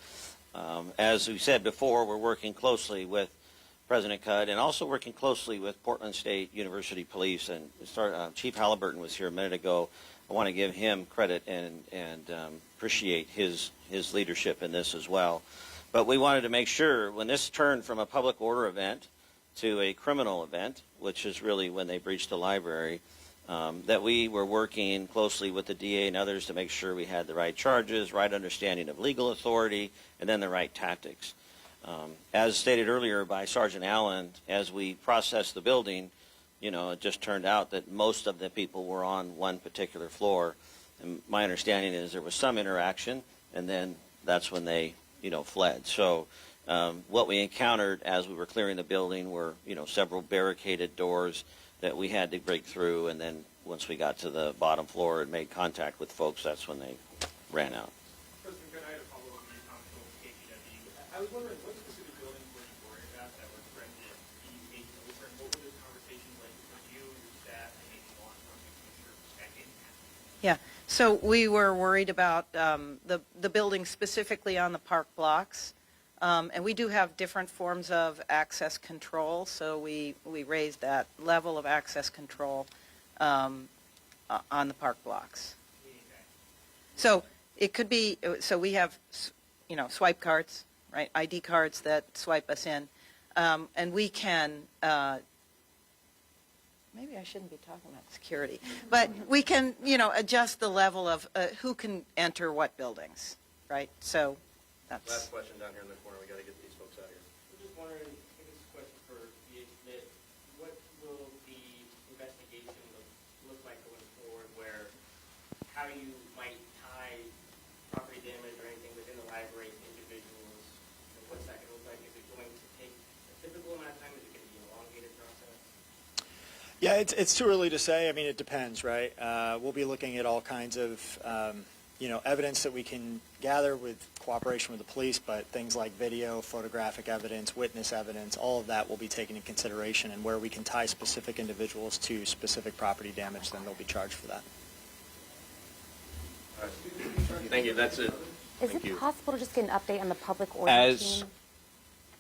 as we said before, we're working closely with President Cudd and also working closely with Portland State University Police. And Chief Halliburton was here a minute ago. I want to give him credit and appreciate his leadership in this as well. But we wanted to make sure when this turned from a public order event to a criminal event, which is really when they breached the library, that we were working closely with the DA and others to make sure we had the right charges, right understanding of legal authority, and then the right tactics. As stated earlier by Sergeant Allen, as we processed the building, it just turned out that most of the people were on one particular floor. And my understanding is there was some interaction, and then that's when they, fled. So what we encountered as we were clearing the building were, several barricaded doors that we had to break through, and then once we got to the bottom floor and made contact with folks, that's when they ran out. President, could I have a follow-up on your comments with KPW? I was wondering, what specific buildings were you worried about that were threatened to be taken over, and what were those conversations like with you, your staff, and maybe law enforcement to make sure that didn't happen? Yeah, so we were worried about the building specifically on the park blocks. And we do have different forms of access control, so we raised that level of access control on the park blocks. So it could be, so we have, swipe cards, right, ID cards that swipe us in, and we can, maybe I shouldn't be talking about security, but we can, adjust the level of who can enter what buildings, right? So that's... Last question down here in the corner. We got to get these folks out of here. I'm just wondering, I think this is a question for DA Smith. What will the investigation look like going forward, where how you might tie property damage or anything within the library to individuals? What's that going to look like? Is it going to take a typical amount of time? Is it going to be an elongated process? Yeah, it's too early to say. It depends, right? We'll be looking at all kinds of evidence that we can gather with cooperation with the police, but things like video, photographic evidence, witness evidence, all of that will be taken into consideration, and where we can tie specific individuals to specific property damage, then they'll be charged for that. Thank you. That's it. Is Thank it you. possible to just get an update on the public order As team?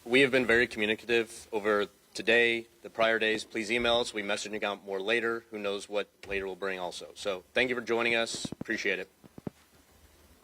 we have been very communicative over today, the prior days, please email us. We messaging out more later. Who knows what later will bring also. So thank you for joining us. Appreciate it.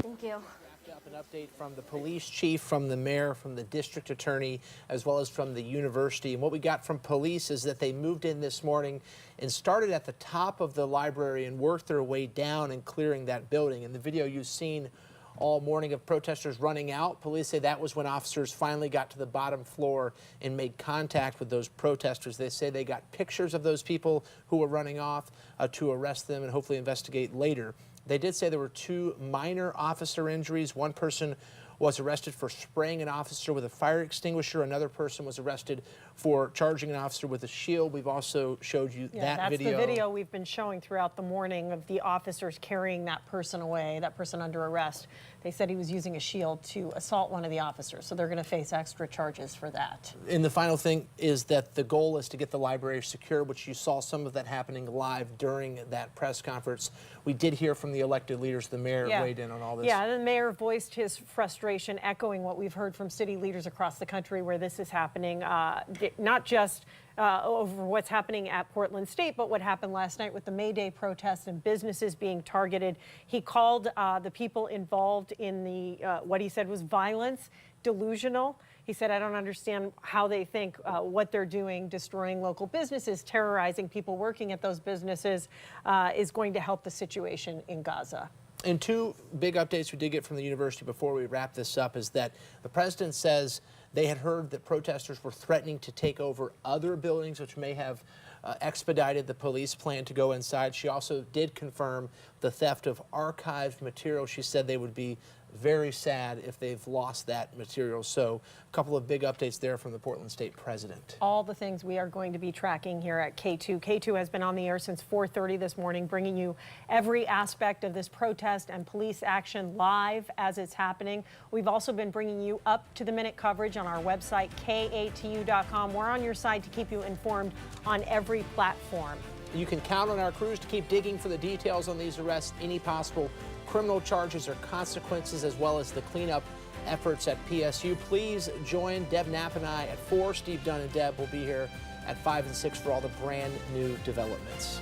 Thank you. Wrapped up an update from the police chief, from the mayor, from the district attorney, as well as from the university. And what we got from police is that they moved in this morning and started at the top of the library and worked their way down and clearing that building. In the video you've seen all morning of protesters running out, police say that was when officers finally got to the bottom floor and made contact with those protesters. They say they got pictures of those people who were running off to arrest them and hopefully investigate later. They did say there were 2 minor officer injuries. One person was arrested for spraying an officer with a fire extinguisher. Another person was arrested for charging an officer with a shield. We've also showed you that video. That's the video we've been showing throughout the morning of the officers carrying that person away, that person under arrest. They said he was using a shield to assault one of the officers, so they're going to face extra charges for that. And the final thing is that the goal is to get the library secure, which you saw some of that happening live during that press conference. We did hear from the elected leaders. The mayor weighed in on all this. Yeah, the mayor voiced his frustration, echoing what we've heard from city leaders across the country where this is happening, not just over what's happening at Portland State, but what happened last night with the May Day protests and businesses being targeted. He called the people involved in the, what he said was violence, delusional. He said, I don't understand how they think what they're doing, destroying local businesses, terrorizing people working at those businesses, is going to help the situation in Gaza. And two big updates we did get from the university before we wrap this up is that the president says they had heard that protesters were threatening to take over other buildings, which may have expedited the police plan to go inside. She also did confirm the theft of archived material. She said they would be very sad if they've lost that material. So a couple of big updates there from the Portland State president. All the things we are going to be tracking here at K2. K2 has been on the air since 4:30 this morning, bringing you every aspect of this protest and police action live as it's happening. We've also been bringing you up-to-the-minute coverage on our website, katu.com. We're on your side to keep you informed on every platform. You can count on our crews to keep digging for the details on these arrests, any possible criminal charges or consequences, as well as the cleanup efforts at PSU. Please join Deb Knapp and I at 4. Steve Dunn and Deb will be here at 5 and 6 for all the brand new developments.